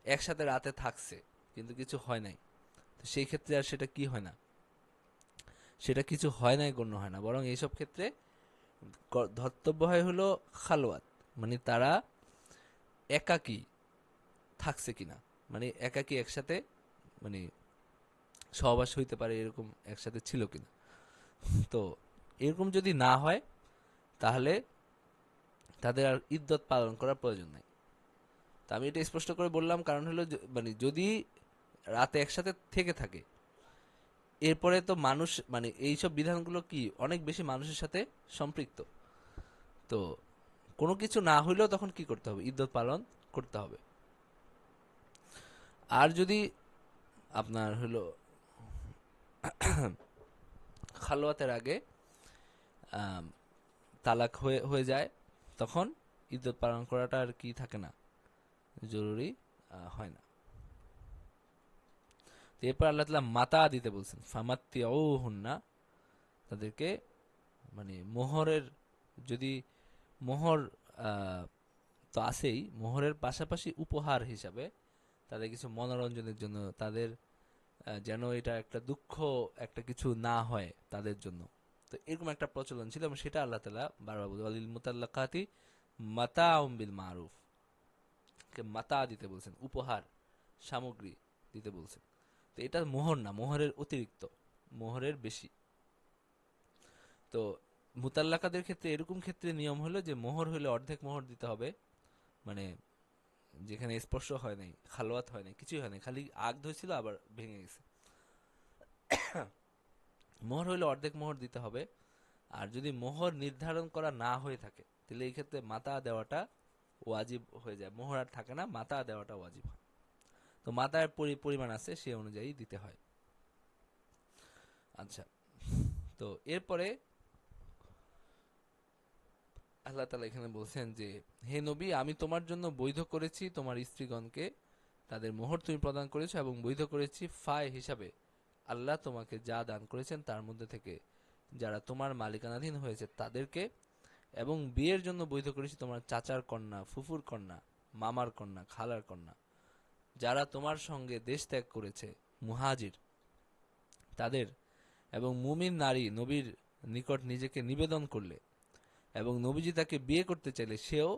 একসাথে রাতে থাকছে কিন্তু কিছু হয় নাই, তো সেই ক্ষেত্রে আর সেটা কি হয় না, সেটা কিছু হয় নাই গণ্য হয় না, বরং এইসব ক্ষেত্রে ধর্তব্য হয় হলো খালওয়াত, মানে তারা একাকী থাকছে কিনা, মানে একাকী একসাথে মানে সহবাস হইতে পারে এরকম একসাথে ছিল কিনা। তো এরকম যদি না হয় তাহলে তাদের আর ইদ্যত পালন করার প্রয়োজন নাই। তো আমি এটা স্পষ্ট করে বললাম কারণ হলো মানে যদি রাতে একসাথে থেকে থাকে, এরপরে তো মানুষ মানে এইসব বিধানগুলো কি অনেক বেশি মানুষের সাথে সম্পৃক্ত। তো কোনো কিছু না হইলেও তখন কি করতে হবে? ইদ্যত পালন করতে হবে। আর যদি আপনার হলো খালওয়াতের আগে আম, তালাক হয়ে হয়ে যায়, তখন ইদ্যত পালন করাটা আর কি থাকে না, জরুরি হয় না। তো এরপর আল্লাহ তাআলা মাতা দিতে বলছেন, ফামাত্তিউহুন্না, তাদেরকে মানে মোহরের, যদি মোহর তো আছেই, মোহরের পাশাপাশি উপহার হিসাবে তাদের কিছু মনোরঞ্জনের জন্য, তাদের যেন এটা একটা দুঃখ একটা কিছু না হয় তাদের জন্য, তো এরকম একটা প্রচলন ছিল এবং সেটা আল্লাহ তাআলা বারবার বলে ওয়ালিল মুতাল্লাকাতি মাতাউম বিল মারুফ, কে মাতা দিতে বলছেন, উপহার সামগ্রী দিতে বলছেন। তো এটা মোহর না, মোহরের অতিরিক্ত, মোহরের বেশি। তো মুতাল্লাকাদের ক্ষেত্রে এরকম ক্ষেত্রে নিয়ম হলো যে মোহর হলে অর্ধেক মোহর দিতে হবে, মানে যেখানে স্পর্শ হয় নাই, খালোয়াত হয় নাই, কিছুই হয় নাই, খালি আগ ধরেছিল আবার ভেঙে গেছে, মোহর হইলে অর্ধেক মোহর দিতে হবে। আর যদি মোহর নির্ধারণ করা না হয়ে থাকে তাহলে এই ক্ষেত্রে মাতা দেওয়াটা ওয়াজিব হয়ে যায়, মোহর আর থাকে না, মাতা দেওয়াটা ওয়াজিব হয়। তো মাতার পরিমাণ আছে সে অনুযায়ী দিতে হয়। আচ্ছা, তো এরপরে আল্লাহ তাআলা এখানে বলছেন যে হে নবী, আমি তোমার জন্য বৈধ করেছি তোমার স্ত্রীগণকে, তাদের মোহর তুমি প্রদান করেছো এবং বৈধ করেছি ফায় হিসাবে আল্লাহ তোমাকে যা দান করেছেন তার মধ্যে থেকে যারা তোমার মালিকানাধীন হয়েছে তাদেরকে, এবং বিয়ের জন্য বৈধ করেছি তোমার চাচার কন্যা, ফুফুর কন্যা, মামার কন্যা, খালার কন্যা, যারা তোমার সঙ্গে দেশ ত্যাগ করেছে, মুহাজির তাদের, এবং মুমিন নারী নবীর নিকট নিজেকে নিবেদন করলে এবং নবীজি তাকে বিয়ে করতে চাইলে সেও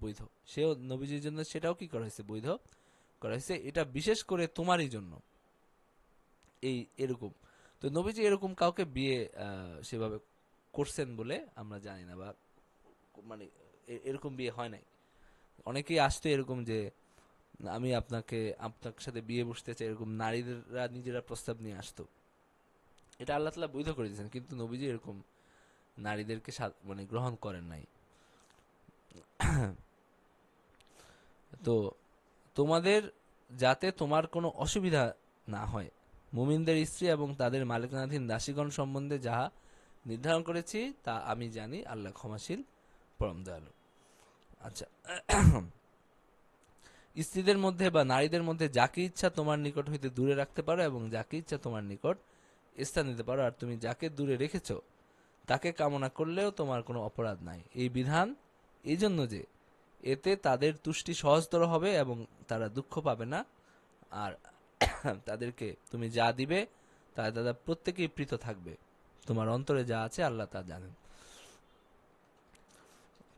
বৈধ, সেও নবীজির জন্য সেটাও কি করা হয়েছে? বৈধ করা হয়েছে। এটা বিশেষ করে তোমারই জন্য এই এরকম। তো নবীজি এরকম কাউকে বিয়ে সেভাবে করছেন বলে আমরা জানি না, বা মানে এরকম বিয়ে হয় নাই। অনেকেই আসতো এরকম যে আমি আপনার সাথে বিয়ে বসতে চাই, এরকম নারীরা নিজেরা প্রস্তাব নিয়ে আসতো, এটা আল্লাহ তাআলা বৈধ করে দিয়েছেন, কিন্তু নবীজি এরকম নারীদেরকে মানে গ্রহণ করেন নাই। তো তোমাদের যাতে তোমার কোনো অসুবিধা না হয়, মুমিনদের স্ত্রী এবং তাদের মালিকানাধীন দাসীগণ সম্বন্ধে যাহা নির্ধারণ করেছি তা আমি জানি, আল্লাহ ক্ষমাশীল পরম দয়ালু। আচ্ছা, স্ত্রীদের মধ্যে বা নারীদের মধ্যে যাকে ইচ্ছা তোমার নিকট হইতে দূরে রাখতে পারো এবং যাকে ইচ্ছা তোমার নিকট স্থান দিতে পারো, আর তুমি যাকে দূরে রেখেছো তাকে কামনা করলেও তোমার কোনো অপরাধ নাই। এই বিধান এই জন্য যে এতে তাদের তুষ্টি সহজতর হবে এবং তারা দুঃখ পাবে না, আর তাদেরকে তুমি যা দিবে তারা প্রত্যেকেই প্রীত থাকবে। তোমার অন্তরে যা আছে আল্লাহ তা জানেন।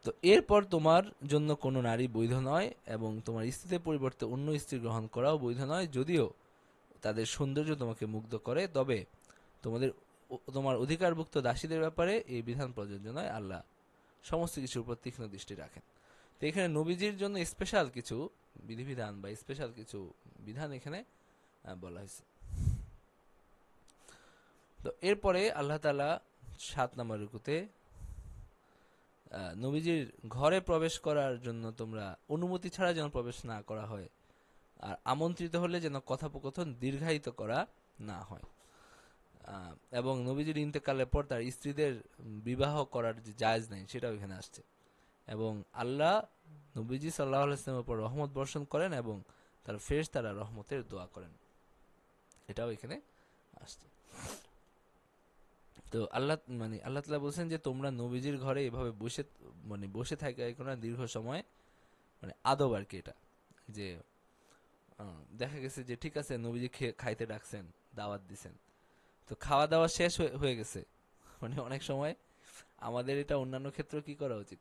তো এরপর তোমার জন্য কোনো নারী বৈধ নয় এবং তোমার স্ত্রীদের পরিবর্তে অন্য স্ত্রী গ্রহণ করাও বৈধ নয়, যদিও তাদের সৌন্দর্য তোমাকে মুগ্ধ করে। তবে তোমার অধিকারভুক্ত দাসীদের ব্যাপারে এই বিধান প্রযোজ্য নয়। আল্লাহ সমস্ত কিছুর উপর তীক্ষ্ণ দৃষ্টি রাখেন। তো এখানে নবীজির জন্য স্পেশাল কিছু বিধিবিধান বা স্পেশাল কিছু বিধান এখানে বলা হয়েছে। তো এরপরে আল্লাহ তাআলা 7 নম্বর রুকুতে নবীজির ঘরে প্রবেশ করার জন্য তোমরা অনুমতি ছাড়া যেন প্রবেশ না করা হয়, আর আমন্ত্রিত হলে যেন কথোপকথন দীর্ঘায়িত করা না হয়, এবং নবীজির ইন্তেকালের পর তার স্ত্রীদের বিবাহ করার যে জায়েজ নেই সেটাও এখানে আসছে। এবং আল্লাহ নবীজি সাল্লাল্লাহু আলাইহি ওয়াসাল্লামের উপর রহমত বর্ষণ করেন এবং তার ফেরেশতারা রহমতের দোয়া করেন, এটাও এখানে আসছে। তো আল্লাহ তাআলা বলছেন যে তোমরা নবীজির ঘরে এভাবে বসে থাকা কোনো দীর্ঘ সময়, আদব আর কি এটা, যে দেখা গেছে যে ঠিক আছে নবীজি খাইতে ডাকছেন, দাওয়াত দিছেন, তো খাওয়া দাওয়া শেষ হয়ে গেছে, অনেক সময় আমাদের এটা অন্যান্য ক্ষেত্রে কি করা উচিত,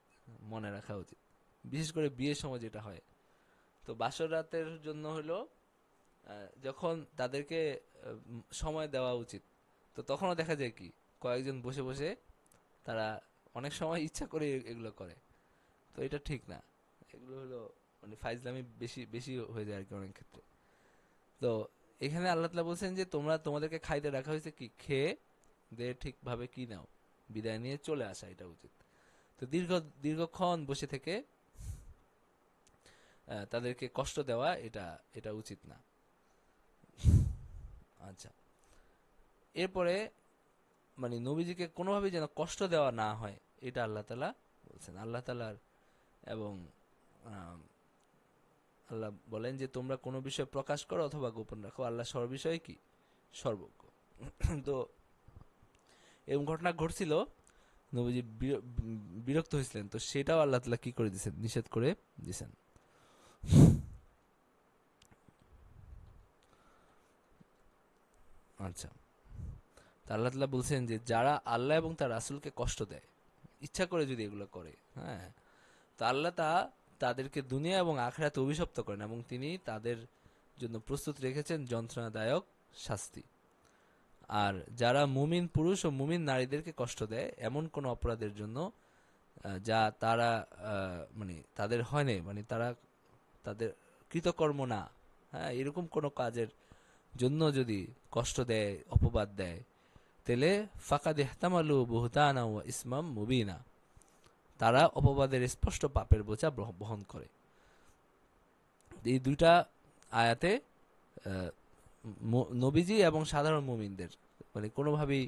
মনে রাখা উচিত, বিশেষ করে বিয়ের সময় যেটা হয়। তো বাসর রাতের জন্য হলো যখন তাদেরকে সময় দেওয়া উচিত, তো তখনও দেখা যায় কি কয়েকজন বসে বসে তারা অনেক সময় ইচ্ছা করে এগুলো করে। তো এটা ঠিক না, এগুলো হলো ফাইজলামি বেশি বেশি হয়ে যায় আর কি অনেক ক্ষেত্রে। তো এখানে আল্লাহ তাআলা বলছেন যে তোমাদেরকে খাইতে রাখা হয়েছে, কি খেয়ে ঠিকভাবে কি নাও, বিদায় নিয়ে চলে আসা, এটা উচিত। তো দীর্ঘক্ষণ বসে থেকে তাদেরকে কষ্ট দেওয়া এটা উচিত না। আচ্ছা, এরপরে নবীজিকে কোনোভাবে যেন কষ্ট দেওয়া না হয়, এটা আল্লাহ তাআলা বলছেন। আল্লাহ তাআলার এবং আল্লাহ বলেন যে তোমরা কোনো বিষয় প্রকাশ করো অথবা গোপন রাখো, আল্লাহ সর্ববিষয়ে কি সর্বজ্ঞ। তো এরকম ঘটনা ঘটছিল, নবীজি বিরক্ত হয়েছিলেন, তো সেটাও আল্লাহ তাআলা কি করে দিয়েছেন, নিষেধ করে দিয়েছেন। আচ্ছা, তা আল্লাহ তাআলা বলছেন যে যারা আল্লাহ এবং তার রাসূলকে কষ্ট দেয়, ইচ্ছা করে যদি এগুলো করে, হ্যাঁ, তো আল্লাহ তাদেরকে দুনিয়া এবং আখিরাতে অভিশপ্ত করেন এবং তিনি তাদের জন্য প্রস্তুত রেখেছেন যন্ত্রণাদায়ক শাস্তি। আর যারা মুমিন পুরুষ ও মুমিন নারীদেরকে কষ্ট দেয় এমন কোন অপরাধের জন্য যা তারা তাদের হয় না, তারা তাদের কৃতকর্ম না, হ্যাঁ, এরকম কোনো কাজের জন্য যদি কষ্ট দেয়, অপবাদ দেয়, তাহলে ফাকাদ ইহতামালু বুহতানা ওয়া ইসমাম মুবিনা, তারা অপবাদের স্পষ্ট পাপের বোঝা বহন করে। এই দুইটা আয়াতে নবীজি এবং সাধারণ মুমিনদের কোনোভাবেই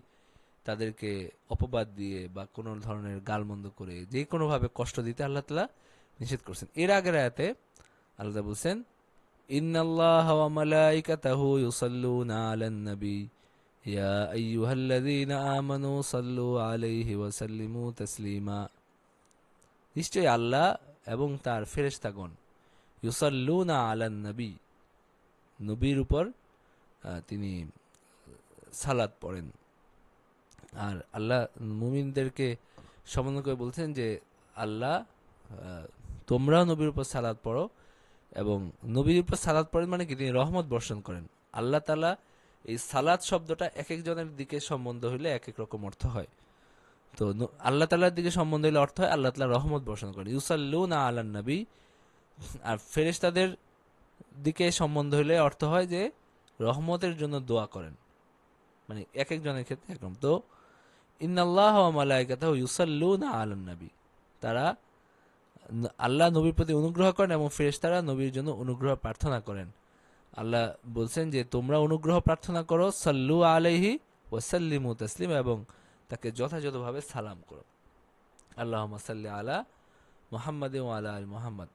তাদেরকে অপবাদ দিয়ে বা কোনো ধরনের গালমন্দ করে যে কোনোভাবে কষ্ট দিতে আল্লাহ তাআলা নিষেধ করছেন। এর আগের আয়াতে আল্লাহ বলছেন ইন্নাল্লাহা ওয়া মালাইকাতাহু ইউসাল্লুনা আলান নবী ইয়া আইয়ুহাল্লাযীনা আমানু সাল্লু আলাইহি ওয়া সাল্লিমু তাসলিমা, নিশ্চয়ই আল্লাহ এবং তার ফেরেশতাগণ ইউসাল্লুনা আলান নবী, নবীর উপর তিনি সালাত পড়েন। আর আল্লাহ মুমিনদেরকে সম্বোধন করে বলছেন যে আল্লাহ তোমরাও নবীর উপর সালাত পড়ো, এবং নবীর উপর সালাত পড়েন মানে কি তিনি রহমত বর্ষণ করেন। আল্লাহ তাআলা এই সালাত শব্দটা এক একজনের দিকে সম্বন্ধ হইলে এক এক রকম অর্থ হয়। তো আল্লাহ তাআলার দিকে সম্বন্ধ হইলে অর্থ হয় আল্লাহ তাআলা রহমত বর্ষণ করেন, ইউসাল্লুনা আলান নবী। আর ফেরেশতাদের দিকে সম্বন্ধ হইলে অর্থ হয় যে রহমতের জন্য দোয়া করেন, এক একজনের ক্ষেত্রে একরকম। তো ইন্নাল্লাহা ওয়া মালাইকাতাহু ইউসাল্লুনা আলান নবী, তারা আল্লাহ নবীর প্রতি অনুগ্রহ করেন এবং ফেরেশতারা নবীর জন্য অনুগ্রহ প্রার্থনা করেন। আল্লাহ বলছেন যে তোমরা অনুগ্রহ প্রার্থনা করো, সাল্লু আলাইহি ওয়া সাল্লিমু তাসলিমা, এবং তাকে যথাযথভাবে সালাম করো। আল্লাহুম্মা সাল্লি আলা মুহাম্মাদ ওয়া আলা আলি মুহাম্মাদ,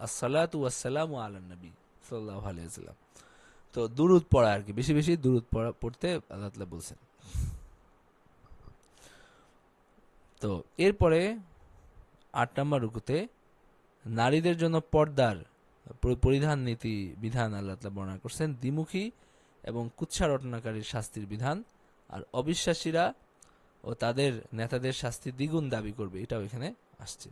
আসসালাতু ওয়াসসালামু আলান নবী সাল্লাল্লাহু আলাইহি ওয়াসাল্লাম। তো দুরূদ পড়া আর কি, বেশি বেশি দুরূদ পড়তে আল্লাহ তাআলা বলছেন। তো এরপরে 8 নম্বর রুকুতে নারীদের জন্য পর্দার পরিধান নীতি বিধান আল্লাহ তাআলা বর্ণনা করছেন, দ্বিমুখী এবং কুৎসা রটনাকারীর শাস্তির বিধান, আর অবিশ্বাসীরা ও তাদের নেতাদের শাস্তি দ্বিগুণ দাবি করবে, এটাও এখানে আসছে।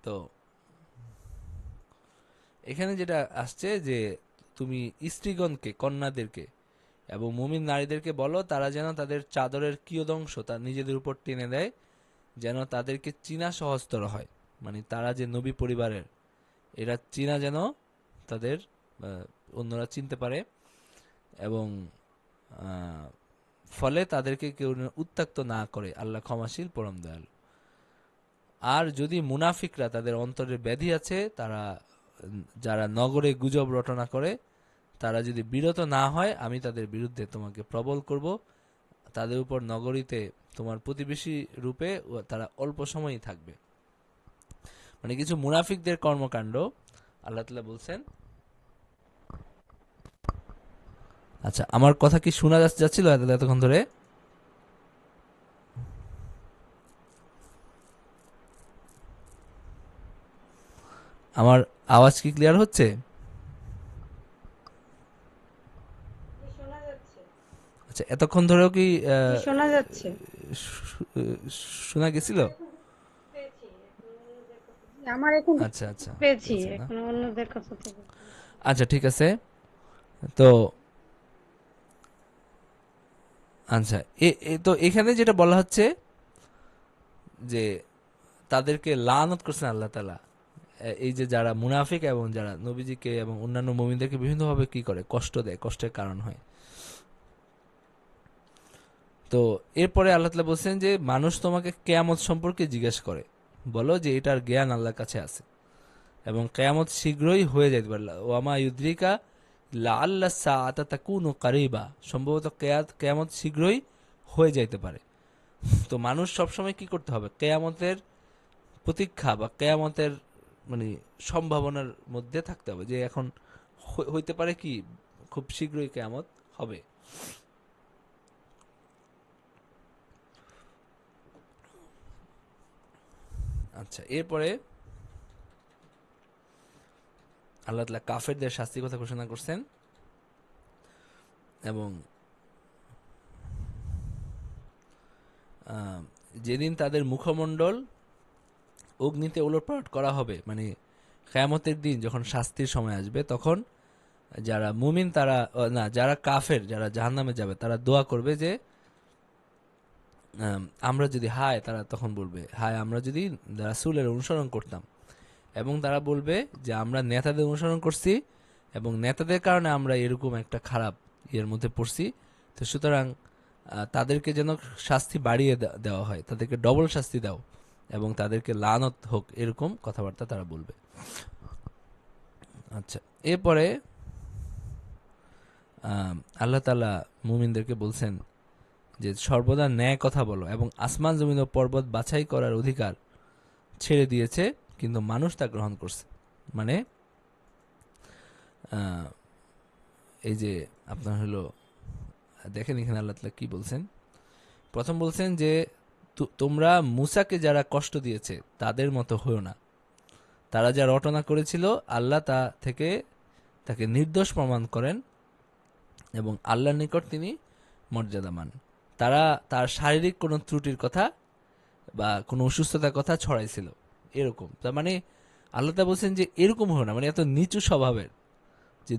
তো এখানে যেটা আসছে যে তুমি স্ত্রীগণকে, কন্যাদেরকে এবং মুমিন নারীদেরকে বলো তারা যেন তাদের চাদরের কিয়দংশ তা নিজেদের উপর টেনে দেয়, যেন তাদেরকে চিনা সহজতর হয়। মানে তারা যে নবী পরিবারের, এরা চিনা যেন তাদের অন্যরা চিনতে পারে, এবং ফলে তাদেরকে কেউ উত্ত্যক্ত না করে। আল্লাহ ক্ষমাশীল পরম দয়ালু। আর যদি মুনাফিকরা, তাদের অন্তরে ব্যাধি আছে, তারা যারা নগরে গুজব রটনা করে, তারা যদি বিরত না হয়, আমি তাদের বিরুদ্ধে তোমাকে প্রবল করব। তাদের উপর নগরীতে তোমার প্রতিবেশী রূপে তারা অল্প সময়ই থাকবে। মানে কিছু মুনাফিকদের কর্মকাণ্ড আল্লাহ তাআলা বলছেন। আচ্ছা, আমার কথা কি শোনা যাচ্ছিল এতক্ষণ ধরে? আমার আওয়াজ কি ক্লিয়ার হচ্ছে? আচ্ছা, এতক্ষণ ধরেও কি শোনা যাচ্ছে? শোনা গেছিল? আমার এখন আচ্ছা আচ্ছা, পেয়েছি, বলছেন না? এখন অন্যদের কথা থেকে। আচ্ছা, ঠিক আছে। তো আচ্ছা, তো এখানে যেটা বলা হচ্ছে যে তাদেরকে লানত করছেন আল্লাহ তাআলা, এই যে যারা মুনাফিক এবং যারা নবীজিকে এবং অন্যান্য মুমিনদেরকে বিভিন্নভাবে কি করে, কষ্ট দেয়, কষ্টের কারণ হয়। তো এরপরে আল্লাহ তাআলা বলছেন যে মানুষ তোমাকে কিয়ামত সম্পর্কে জিজ্ঞেস করে, বলো যে এটার জ্ঞান আল্লাহর কাছে আছে এবং কিয়ামত শীঘ্রই হয়ে যেতে পারে। ওয়ামা ইউদ্রিকা লাআল্লা সাআতা তাকুনু কারিবা, সম্ভবত কিয়ামত শীঘ্রই হয়ে যাইতে পারে। তো মানুষ সবসময় কি করতে হবে, কিয়ামতের প্রতীক্ষা বা কেয়ামতের মানে সম্ভাবনার মধ্যে থাকতে হবে, যে এখন হইতে পারে কি খুব শীঘ্রই কেয়ামত হবে। আচ্ছা, এরপরে আল্লাহ তাআলা কাফেরদের শাস্তির কথা ঘোষণা করছেন, এবং যেদিন তাদের মুখমণ্ডল অগ্নিতে ওলটপালট করা হবে, মানে কিয়ামতের দিন যখন শাস্তির সময় আসবে, তখন যারা মুমিন তারা না, যারা কাফের, যারা জাহান্নামে যাবে, তারা দোয়া করবে যে আমরা যদি, হায়, তারা তখন বলবে, হায় আমরা যদি রাসূলের অনুসরণ করতাম। এবং তারা বলবে যে আমরা নেতাদের অনুসরণ করছি এবং নেতাদের কারণে আমরা এরকম একটা খারাপ ইয়ের মধ্যে পড়ছি। তো সুতরাং তাদেরকে যেন শাস্তি বাড়িয়ে দেওয়া হয়, তাদেরকে ডবল শাস্তি দাও এবং তাদেরকে লানত হোক, এরকম কথাবার্তা তারা বলবে। আচ্ছা, এরপরে আল্লাহ তাআলা মুমিনদেরকে বলছেন যে সর্বদা ন্যায় কথা বলো, এবং আসমান জমিন ও পর্বত বাছাই করার অধিকার ছেড়ে দিয়েছে, কিন্তু মানুষ তা গ্রহণ করছে। মানে এই যে আপনার হলো, দেখেন এখানে আল্লাহ তাআলা কি বলছেন। প্রথম বলছেন যে তোমরা মূসাকে যারা কষ্ট দিয়েছে তাদের মতো হয়েও না। তারা যা রটনা করেছিল আল্লাহ তা থেকে তাকে নির্দোষ প্রমাণ করেন এবং আল্লাহর নিকট তিনি মর্যাদামান। তারা তার শারীরিক কোনো ত্রুটির কথা বা কোনো অসুস্থতার কথা ছড়াইছিল, এরকম। তার মানে আল্লাহ তা বলছেন যে এরকম হো না, মানে এত নিচু স্বভাবের, যে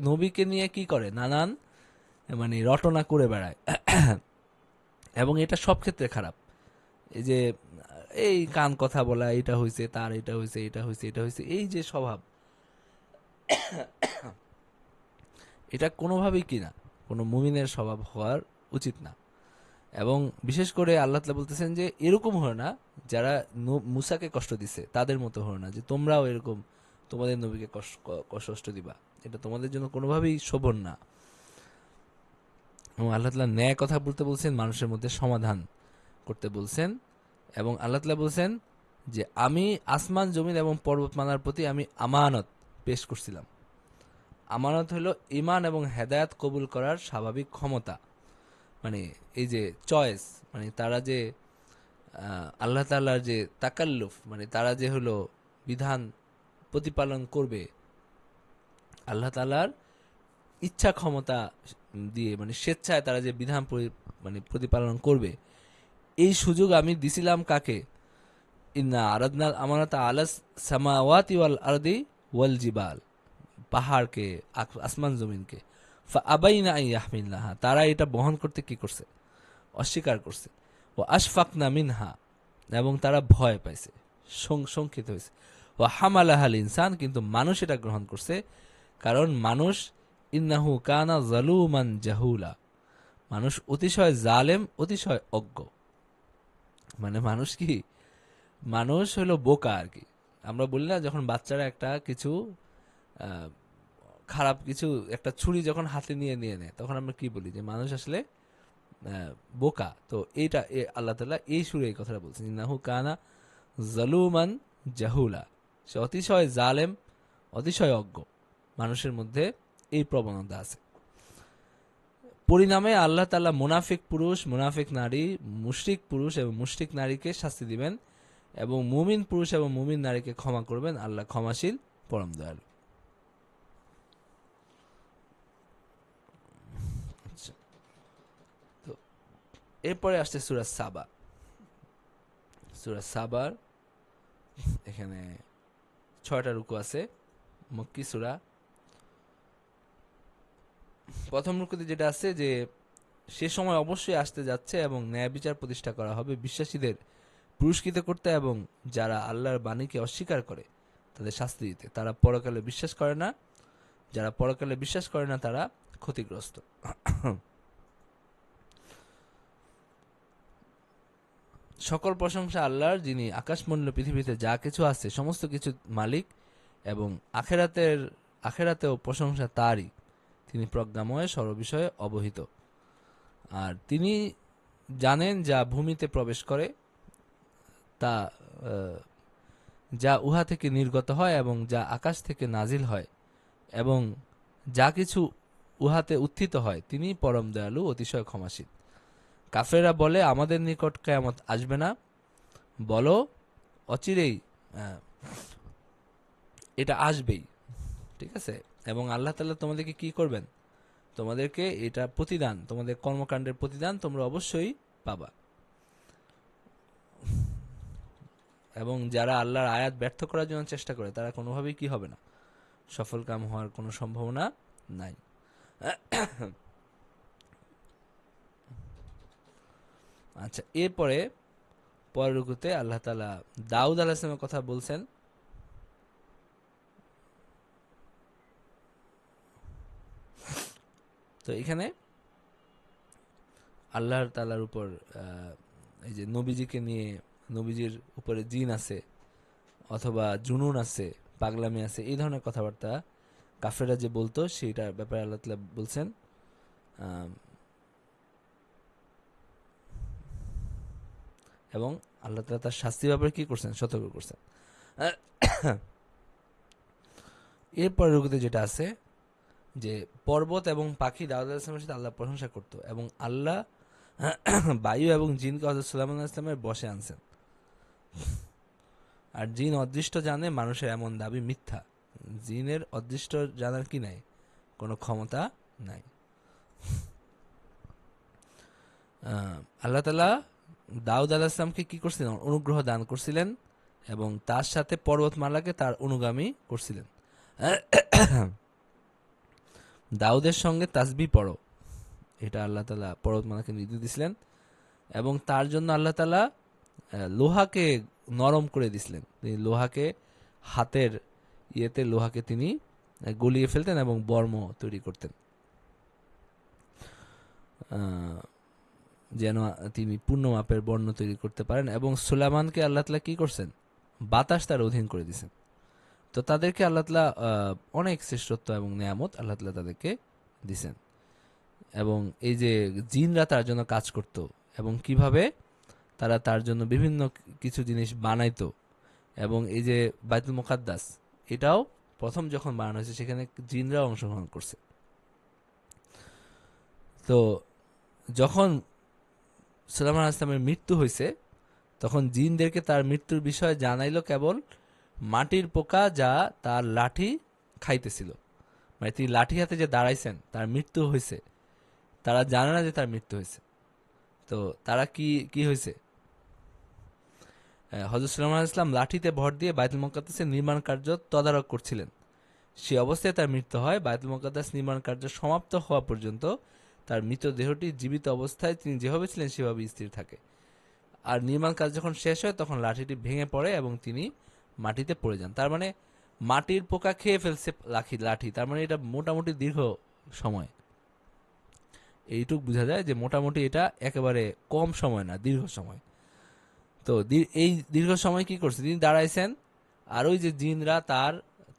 নবীকে নিয়ে কি করে, নানান মানে রটনা করে বেড়ায়। এবং এটা সব ক্ষেত্রে খারাপ। এই যে এই কান কথা বলা, এটা হয়েছে, তার এটা হয়েছে, এটা হয়েছে, এটা হয়েছে, এই যে স্বভাব, এটা কোনোভাবেই কিনা কোনো মুমিনের স্বভাব হওয়ার উচিত না। এবং বিশেষ করে আল্লাহ তাআলা বলতেছেন যে এরকম হয় না, যারা মুসাকে কষ্ট দিছে তাদের মতো হয় না, যে তোমরাও এরকম তোমাদের নবীকে কষ্ট দিবা, এটা তোমাদের জন্য কোনোভাবেই শোভন না। এবং আল্লাহ তাআলা ন্যায় কথা বলতে বলছেন, মানুষের মধ্যে সমাধান করতে বলছেন। এবং আল্লাহ তাআলা বলছেন যে আমি আসমান জমিন এবং পর্বতমালার প্রতি আমি আমানত পেশ করছিলাম। আমানত হলো ঈমান এবং হেদায়েত কবুল করার স্বাভাবিক ক্ষমতা, মানে এই যে চয়েস, মানে তারা যে আল্লাহ তাআলার যে তাকাল্লুফ, মানে তারা যে হলো বিধান প্রতিপালন করবে, আল্লাহ তাআলার ইচ্ছা ক্ষমতা দিয়ে মানে স্বেচ্ছায় তারা যে বিধান মানে প্রতিপালন করবে, এই সুযোগ আমি দিছিলাম কাকে? ইন্না আরাদনা আমানাতা আলাস সামাওয়াতি ওয়াল আরদি ওয়াল জিবাল, পাহাড়কে, আসমান জমিনকে। ফাআবাইনা আন ইয়াহমিলনাহা, তারা এটা বহন করতে কি করছে? অস্বীকার করছে। ওয়া আশফাকনা মিনহা, এবং তারা ভয় পাইছে, শঙ্কিত হয়েছে। ওয়া হামালাহাল ইনসান, কিন্তু মানুষ এটা গ্রহণ করছে, কারণ মানুষ ইন্নাহু কানা জালুমান জাহুলা, মানুষ অতিশয় জালেম, অতিশয় অজ্ঞ। মানে মানুষ কি, মানুষ হলো বোকা আর কি। আমরা বলি না, যখন বাচ্চারা একটা কিছু আহ, খারাপ কিছু, একটা ছুরি যখন হাতে নিয়ে নিয়ে নেয়, তখন আমরা কি বলি? যে মানুষ আসলে বোকা। তো এইটা আল্লাহ তাআলা এই সুরে এই কথাটা বলছেন, ইন্নাহু কানা জালুমান জাহুলা, সে অতিশয় জালেম, অতিশয় অজ্ঞ। মানুষের মধ্যে এই প্রবণতা আছে। পরিণামে আল্লাহ তাআলা মুনাফিক পুরুষ, মুনাফিক নারী, মুশরিক পুরুষ এবং মুশরিক নারীকে শাস্তি দিবেন, এবং মুমিন পুরুষ এবং মুমিন নারীকে ক্ষমা করবেন। আল্লাহ ক্ষমাশীল, পরম দয়ালু। আচ্ছা, তো এরপরে আসছে সূরা সাবা। সূরা সাবার এখানে 6টা রুকু আছে, মক্কি সূরা। প্রথম রুকুতে যেটা আছে যে সে সময় অবশ্যই আসতে যাচ্ছে এবং ন্যায় বিচার প্রতিষ্ঠা করা হবে বিশ্বাসীদের পুরস্কৃত করতে, এবং যারা আল্লাহর বাণীকে অস্বীকার করে তাদের শাস্তি দিতে। তারা পরকালে বিশ্বাস করে না, যারা পরকালে বিশ্বাস করে না তারা ক্ষতিগ্রস্ত। সকল প্রশংসা আল্লাহর, যিনি আকাশমণ্ডল পৃথিবীতে যা কিছু আছে সমস্ত কিছু মালিক, এবং আখেরাতেও প্রশংসা তারই। তিনি প্রজ্ঞাময়, সর্ববিষয়ে অবহিত। আর তিনি জানেন যা ভূমিতে প্রবেশ করে, তা যা উহা থেকে নির্গত হয়, এবং যা আকাশ থেকে নাজিল হয়, এবং যা কিছু উহাতে উত্থিত হয়। তিনি পরম দয়ালু, অতিশয় ক্ষমাশীল। কাফেররা বলে, আমাদের নিকট কিয়ামত আসবে না। বলো, অচিরেই এটা আসবেই। ঠিক আছে? এবং আল্লাহ তাআলা তোমাদেরকে কি করবেন? তোমাদেরকে এটা প্রতিদান, তোমাদের কর্মকাণ্ডের প্রতিদান তোমরা অবশ্যই পাবা। এবং যারা আল্লাহর আয়াত ব্যর্থ করার জন্য চেষ্টা করে, তারা কোনোভাবেই কি হবে না? সফল কাম হওয়ার কোনো সম্ভাবনা নাই। আচ্ছা, এরপরে পরের রুকুতে আল্লাহ তাআলা দাউদ আলাইহিস সালামের কথা বলছেন। তো এখানে আল্লাহর তাআলার উপর এই যে নবীজিকে নিয়ে, নবীজির উপরে জিন আছে অথবা জুনুন আছে, পাগলামি আছে, এই ধরনের কথাবার্তা কাফেররা যে বলতো, সেইটার ব্যাপারে আল্লাহ তাআলা বলছেন। এবং আল্লাহ তাআলা তার শাস্তির ব্যাপারে কি করছেন? সতর্ক করছেন। এরপর রুকুতে যেটা আছে যে পর্বত এবং পাখি দাউদ আলাইহিস সালামের সাথে আল্লাহ প্রশংসা করত, এবং আল্লাহ বায়ু এবং জিনকে হযরত সুলাইমান আলাইহিস সালামের বশে আনছেন। আর জিন অদৃষ্ট জানে, মানুষের এমন দাবি মিথ্যা। জিনের অদৃষ্ট জানার কি নাই? কোনো ক্ষমতা নাই। আল্লাহ তাআলা দাউদ আলাইহিস সালামকে কি করছিলেন? অনুগ্রহ দান করছিলেন, এবং তার সাথে পর্বতমালাকে তার অনুগামী করছিলেন। দাউদের সঙ্গে তাসবিহ পড়ো, এটা আল্লাহ তাআলা পর্বতমালাকে নির্দেশ দিয়েছিলেন, এবং তার জন্য আল্লাহ তাআলা লোহাকে নরম করে দিয়েছিলেন। তিনি লোহাকে হাতের ইয়েতে লোহাকে তিনি গলিয়ে ফেলতেন এবং বর্ম তৈরি করতেন, যেন তিনি পূর্ণ মাপের বর্ণ তৈরি করতে পারেন। এবং সুলাইমানকে আল্লাহ তাআলা কি করছেন? বাতাস তার অধীন করে দিয়েছেন। তো তাদেরকে আল্লাহ তাআলা অনেক শ্রেষ্ঠত্ব এবং নিয়ামত আল্লাহ তাআলা তাদেরকে দিয়েছেন। এবং এই যে জিনরা তার জন্য কাজ করত, এবং কিভাবে তারা তার জন্য বিভিন্ন কিছু জিনিস বানাইতো, এবং এই যে বাইতুল মুকাদ্দাস, এটাও প্রথম যখন বানানো হয়েছে সেখানে জিনরাও অংশগ্রহণ করছে। তো যখন সুলাইমান আলাইহিস সালামের মৃত্যু হয়েছে, তখন জিনদেরকে তার মৃত্যুর বিষয়ে জানাইলো কেবল মাটির পোকা যা তার লাঠি খাইতেছিল। মানে তিনি লাঠি হাতে যে দাঁড়াইছেন তার মৃত্যু হয়েছে, তারা জানে না যে তার মৃত্যু হয়েছে। তো তারা কি কি হয়েছে, হযরত সুলাইমান আলাইহিস সালাম লাঠিতে ভর দিয়ে বাইতুল মুকাদ্দাসের নির্মাণ কার্য তদারক করছিলেন। সে অবস্থায় তার মৃত্যু হয়। বাইতুল মুকাদ্দাস নির্মাণ কার্য সমাপ্ত হওয়া পর্যন্ত তার মৃতদেহটি জীবিত অবস্থায় তিনি যেভাবে ছিলেন সেভাবে স্থির থাকে। আর নির্মাণ কাজ যখন শেষ হয় তখন লাঠিটি ভেঙে পড়ে এবং তিনি মাটিতে পড়ে যান। তার মানে মাটির পোকা খেয়ে ফেলছে লাঠি, তার মানে এটা মোটামুটি দীর্ঘ সময়। এইটুক বোঝা যায় যে মোটামুটি এটা একেবারে কম সময় না, দীর্ঘ সময়। তো এই দীর্ঘ সময় কি করছে, তিনি দাঁড়াইছেন, আর ওই যে জিনরা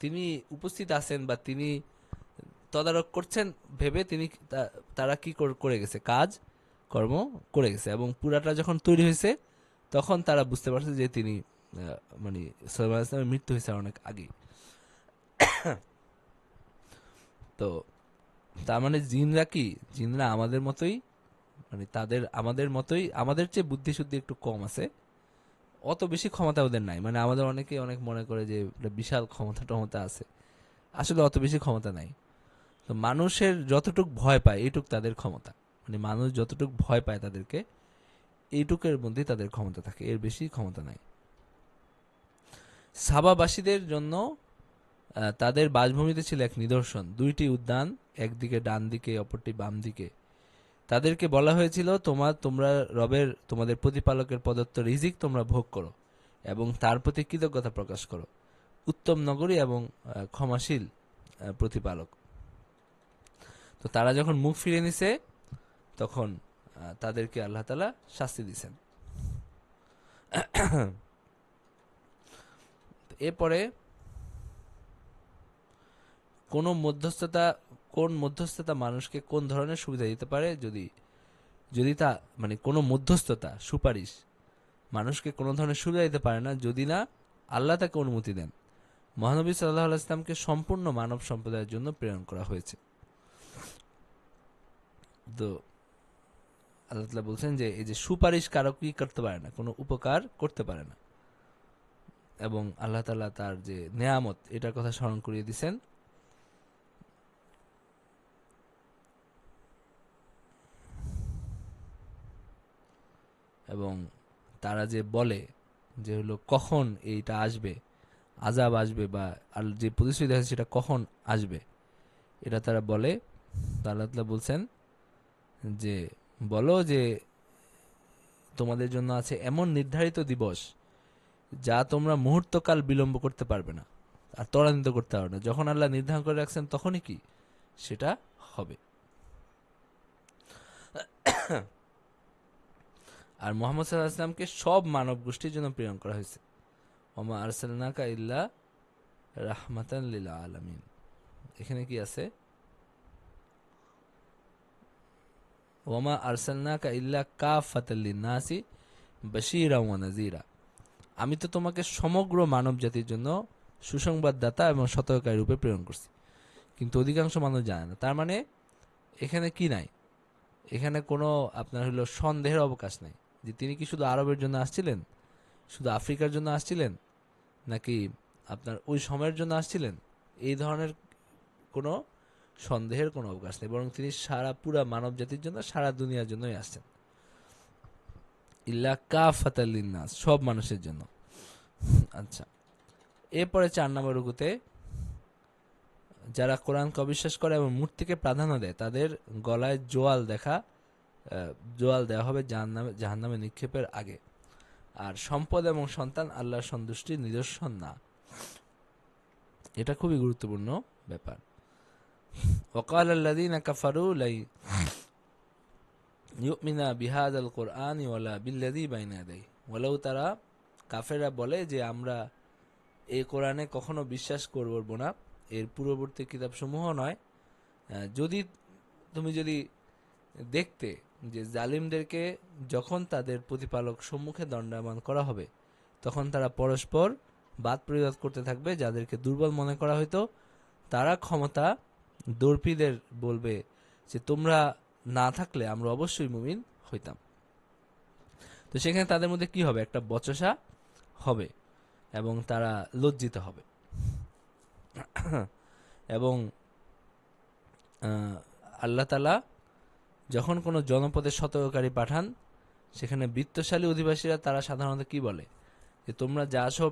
তিনি উপস্থিত আছেন বা তিনি তদারক করছেন ভেবে তারা কি করে গেছে, কাজ কর্ম করে গেছে। এবং পুরাটা যখন তৈরি হয়েছে তখন তারা বুঝতে পারছে যে তিনি মানে সুলাইমান আলাইহিস সালামের মৃত্যু হয়েছে অনেক আগে। তো তার মানে জিনরা আমাদের মতোই, মানে আমাদের মতোই, আমাদের চেয়ে বুদ্ধি শুদ্ধি একটু কম আছে, অত বেশি ক্ষমতা ওদের নাই। মানে আমাদের অনেকে অনেক মনে করে যে বিশাল ক্ষমতা আছে, আসলে অত বেশি ক্ষমতা নাই। তো মানুষের যতটুক ভয় পায় এইটুক তাদের ক্ষমতা, মানে মানুষ যতটুক ভয় পায় তাদেরকে, এইটুকের মধ্যেই তাদের ক্ষমতা থাকে, এর বেশি ক্ষমতা নাই। সাবাবাসীদের জন্য তাদের বাসভূমিতে ছিল এক নিদর্শন, 2টি উদ্যান, একদিকে ডান দিকে অপরটি বাম দিকে। তাদেরকে বলা হয়েছিল তোমরা তোমাদের প্রতিপালকের প্রদত্ত রিজিক তোমরা ভোগ করো এবং তার প্রতি কৃতজ্ঞতা প্রকাশ করো। উত্তম নগরী এবং ক্ষমাশীল প্রতিপালক। তো তারা যখন মুখ ফিরে নিছে তখন তাদেরকে আল্লাহ তাআলা শাস্তি দিয়েছেন। এরপরে কোন মধ্যস্থতা মানুষকে কোন ধরনের সুবিধা দিতে পারে, যদি তা মানে কোন মধ্যস্থতা সুপারিশ মানুষকে কোন ধরনের সুবিধা দিতে পারে না যদি না আল্লাহ তাকে অনুমতি দেন। মহানবী সাল্লাল্লাহু আলাইহি ওয়াসাল্লামকে সম্পূর্ণ মানব সম্প্রদায়ের জন্য প্রেরণ করা হয়েছে। তো আল্লাহ তাআলা বলছেন যে এই যে সুপারিশ কারো কি করতে পারে না, কোনো উপকার করতে পারে না। এবং আল্লাহ তাআলা তার যে নেয়ামত এটার কথা স্মরণ করিয়ে দিয়েছেন। এবং তারা যে বলে যে হলো কখন এইটা আসবে, আযাব আসবে, বা যে প্রতিশ্রুতি আছে সেটা কখন আসবে, এটা তারা বলে। তো আল্লাহ তাআলা বলছেন যে বলো যে তোমাদের জন্য আছে এমন নির্ধারিত দিবস যা তোমরা মুহূর্তকাল বিলম্ব করতে পারবে না আর ত্বরান্বিত করতে পারবে না। যখন আল্লাহ নির্ধারণ করে রাখছেন তখনই কি সেটা হবে। আর মুহাম্মদ সাল্লাল্লাহু আলাইহি ওয়াসাল্লামকে সব মানব গোষ্ঠীর জন্য প্রেরণ করা হয়েছে। ওমা আরসালনাকা ইল্লা রাহমাতান লিল আলামিন। এখানে কি আছে, ওমা আরসালনাকা ইল্লা কাফাতাল লিন্নাসি বাশীরা ওয়া নাযীরা। আমি তো তোমাকে সমগ্র মানব জাতির জন্য সুসংবাদদাতা এবং সতর্ককারী রূপে প্রেরণ করছি, কিন্তু অধিকাংশ মানুষ জানে না। তার মানে এখানে কি নাই, এখানে কোনো আপনার হলো সন্দেহের অবকাশ নাই যে তিনি কি শুধু আরবের জন্য আসছিলেন, শুধু আফ্রিকার জন্য আসছিলেন, নাকি আপনার ওই সময়ের জন্য আসছিলেন। এই ধরনের কোনো সন্দেহের কোনো অবকাশ নেই, বরং তিনি পুরা মানব জাতির জন্য, সারা দুনিয়ার জন্যই আসছেন। ইল্লা কাফাতাল লিন্নাস, সব মানুষের জন্য। আচ্ছা, এরপরে 4 নম্বর রুকুতে যারা কোরআনকে অবিশ্বাস করে এবং মূর্তিকে প্রাধান্য দেয় তাদের গলায় জোয়াল দেওয়া হবে জাহান্নামে নিক্ষেপের আগে। আর সম্পদ এবং সন্তান আল্লাহর সন্তুষ্টির নিদর্শন না। এটা খুবই গুরুত্বপূর্ণ ব্যাপার। ওয়াকাল আল্লাযীনা কাফারু লাই ইউমিনা বিহাযাল কুরআনি ওয়ালা বিল্লাযী বাইনা ইয়াদাইহি। ওয়ালাউ তারা কাফেররা বলে যে আমরা এই কোরআনে কখনো বিশ্বাস করব না, এর পূর্ববর্তী কিতাবসমূহ নয়। তুমি যদি দেখতে যে জালিমদেরকে যখন তাদের প্রতিপালক সম্মুখে দণ্ডায়মান করা হবে তখন তারা পরস্পর বাদ প্রতিবাদ করতে থাকবে। যাদেরকে দুর্বল মনে করা হইতো তারা ক্ষমতা দর্পীদের বলবে যে তোমরা না থাকলে আমরা অবশ্যই মুমিন হইতাম। তো সেখানে তাদের মধ্যে কি হবে, একটা বচসা হবে এবং তারা লজ্জিত হবে। এবং আল্লাহ তাআলা যখন কোনো জনপদে সতর্ককারী পাঠান, সেখানে বৃত্তশালী অধিবাসীরা তারা সাধারণত কি বলে, যে তোমরা যা সহ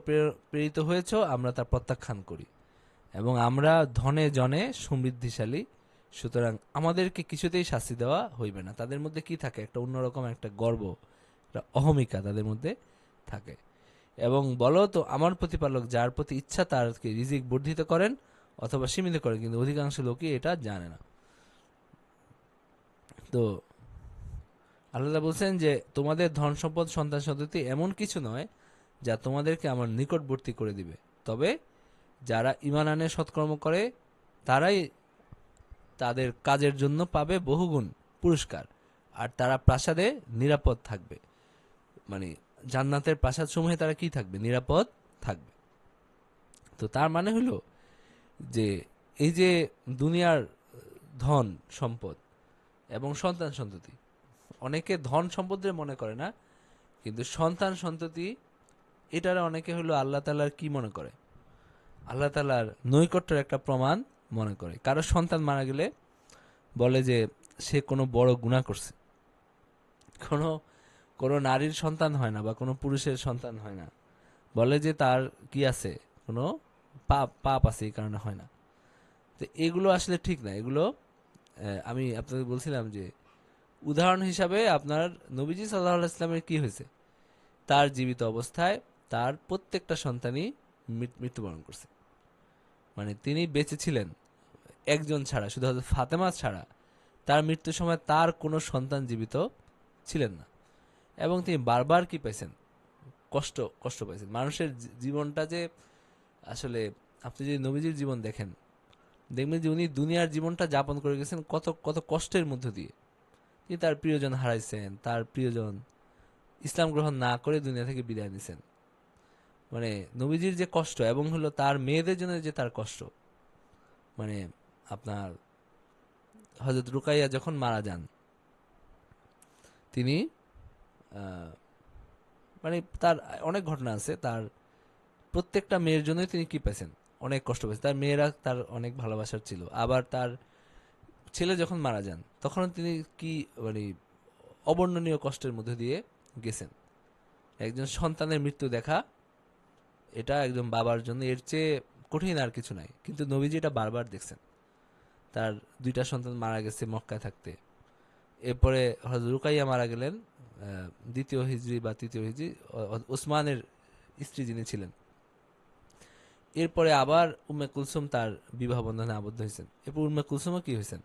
প্রেরিত হয়েছ আমরা তা প্রত্যাখ্যান করি, এবং আমরা ধনে জনে সমৃদ্ধিশালী, সুতরাং আমাদেরকে কিছুতেই শাস্তি দেওয়া হইবে না। তাদের মধ্যে কি থাকে, একটা অন্যরকম একটা গর্ব, একটা অহমিকা তাদের মধ্যে থাকে। এবং বলো তো আমার প্রতিপালক যার প্রতি ইচ্ছা তারকে রিজিক বর্ধিত করেন অথবা সীমিত করেন, কিন্তু অধিকাংশ লোকই এটা জানে না। তো আল্লাহ বলছেন যে তোমাদের ধন সম্পদ সন্তান সন্ততি এমন কিছু নয় যা তোমাদেরকে আমার নিকটবর্তী করে দিবে, তবে যারা ঈমান আনে সৎকর্ম করে তারাই তাদের কাজের জন্য পাবে বহুগুণ পুরস্কার, আর তারা প্রাসাদে নিরাপদ থাকবে। মানে জান্নাতের প্রাসাদ সমূহে তারা কি থাকবে, নিরাপদ থাকবে। তো তার মানে হলো যে এই যে দুনিয়ার ধন সম্পদ এবং সন্তান সন্ততি, অনেকে ধন সম্পদের মনে করে না, কিন্তু সন্তান সন্ততি এটারা অনেকে হলো আল্লাহ তাআলার কি মনে করে, আল্লাহ তাআলার নৈকট্যের একটা প্রমাণ মনে করে। কারো সন্তান মারা গেলে বলে যে সে কোনো বড় গুনাহ করছে। কোনো কোনো নারীর সন্তান হয় না বা কোনো পুরুষের সন্তান হয় না, বলে যে তার কি আছে, কোনো পাপ পাপ আছে, এই কারণে হয় না। তো এগুলো আসলে ঠিক না। এগুলো আমি আপনাদের বলছিলাম যে উদাহরণ হিসাবে আপনার নবীজি সাল্লাল্লাহু আলাইহি ওয়াসাল্লামের কি হয়েছে, তার জীবিত অবস্থায় তার প্রত্যেকটা সন্তানই মৃত্যুবরণ করছে। মানে তিনি বেঁচে ছিলেন একজন ছাড়া, শুধু হযরত ফাতেমা ছাড়া তার মৃত্যুর সময় তার কোনো সন্তান জীবিত ছিলেন না। এবং তিনি বারবার কি পাইছেন, কষ্ট কষ্ট পাইছেন। মানুষের জীবনটা যে আসলে, আপনি যদি নবীজির জীবন দেখেন, দেখবেন যে উনি দুনিয়ার জীবনটা যাপন করে গেছেন কত কত কষ্টের মধ্য দিয়ে। তিনি তার প্রিয়জন হারাইছেন, তার প্রিয়জন ইসলাম গ্রহণ না করে দুনিয়া থেকে বিদায় নিছেন। মানে নবীজির যে কষ্ট, এবং হলো তার মেয়েদের জন্য যে তার কষ্ট, মানে আপনার হযরত রুকাইয়া যখন মারা যান, তিনি মানে তার অনেক ঘটনা আছে, তার প্রত্যেকটা মেয়ের জন্যই তিনি কি পেয়েছেন, অনেক কষ্ট পেয়েছেন। তার মেয়েরা তার অনেক ভালোবাসার ছিল। আবার তার ছেলে যখন মারা যান তখন তিনি কি মানে অবর্ণনীয় কষ্টের মধ্যে দিয়ে গেছেন। একজন সন্তানের মৃত্যু দেখা, এটা একজন বাবার জন্য এর চেয়ে কঠিন আর কিছু নাই। কিন্তু নবীজি এটা বারবার দেখছেন। তার দুইটা সন্তান মারা গেছে মক্কায় থাকতে। এরপরে হযরত রুকাইয়া মারা গেলেন দ্বিতীয় হিজরি বা তৃতীয় হিজরি, ওসমানের স্ত্রী যিনি ছিলেন। এরপরে আবার উম্মে কুলসুম তার বিবাহ বন্ধনে আবদ্ধ হয়েছেন। এরপর উম্মে কুলসুমও কি হয়েছেন,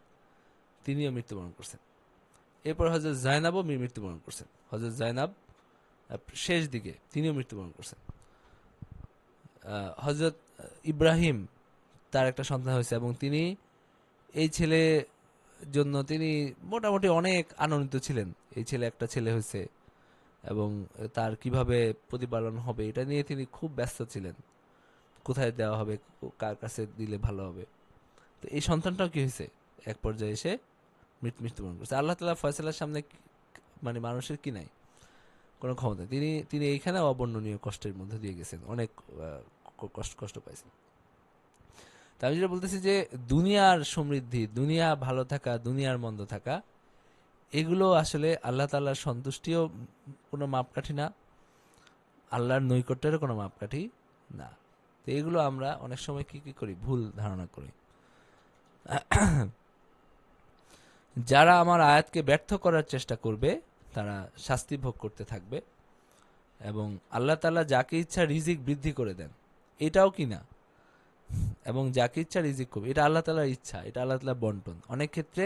তিনিও মৃত্যুবরণ করছেন। এরপর হযরত জায়নাবও মৃত্যুবরণ করছেন। হযরত জায়নাব শেষ দিকে তিনিও মৃত্যুবরণ করছেন। হযরত ইব্রাহিম তার একটা সন্তান হয়েছে, এবং তিনি এই ছেলে জন্য তিনি মোটামুটি অনেক আনন্দিত ছিলেন। এই ছেলে একটা ছেলে হয়েছে, এবং তার কিভাবে প্রতিপালন হবে এটা নিয়ে তিনি খুব ব্যস্ত ছিলেন। কোথায় দেওয়া হবে, কার কাছে দিলে ভালো হবে। তো এই সন্তানটাও কি হয়েছে, এক পর্যায়ে এসে মৃত্যুবরণ করছে। আল্লাহ তাআলা ফয়সালার সামনে মানে মানুষের কি নাই, কোনো ক্ষমতা। তিনি তিনি এইখানে অবর্ণনীয় কষ্টের মধ্যে দিয়ে গেছেন, অনেক কষ্ট কষ্ট পাইছেন। তা আমি যেটা বলতেছি যে দুনিয়ার সমৃদ্ধি, দুনিয়া ভালো থাকা, দুনিয়ার মন্দ থাকা, এগুলো আসলে আল্লাহ তাআলার সন্তুষ্টিও কোনো মাপকাঠি না, আল্লাহর নৈকট্যেরও কোনো মাপকাঠি না। তো এগুলো আমরা অনেক সময় কি কি করি, ভুল ধারণা করি। যারা আমার আয়াতকে ব্যর্থ করার চেষ্টা করবে তারা শাস্তি ভোগ করতে থাকবে, এবং আল্লাহ তাআলা যাকে ইচ্ছা রিজিক বৃদ্ধি করে দেন, এটাও কি না, এবং যাকে ইচ্ছা রিজিক করবে, এটা আল্লাহ তাআলার ইচ্ছা, এটা আল্লাহ তাআলার বন্টন। অনেক ক্ষেত্রে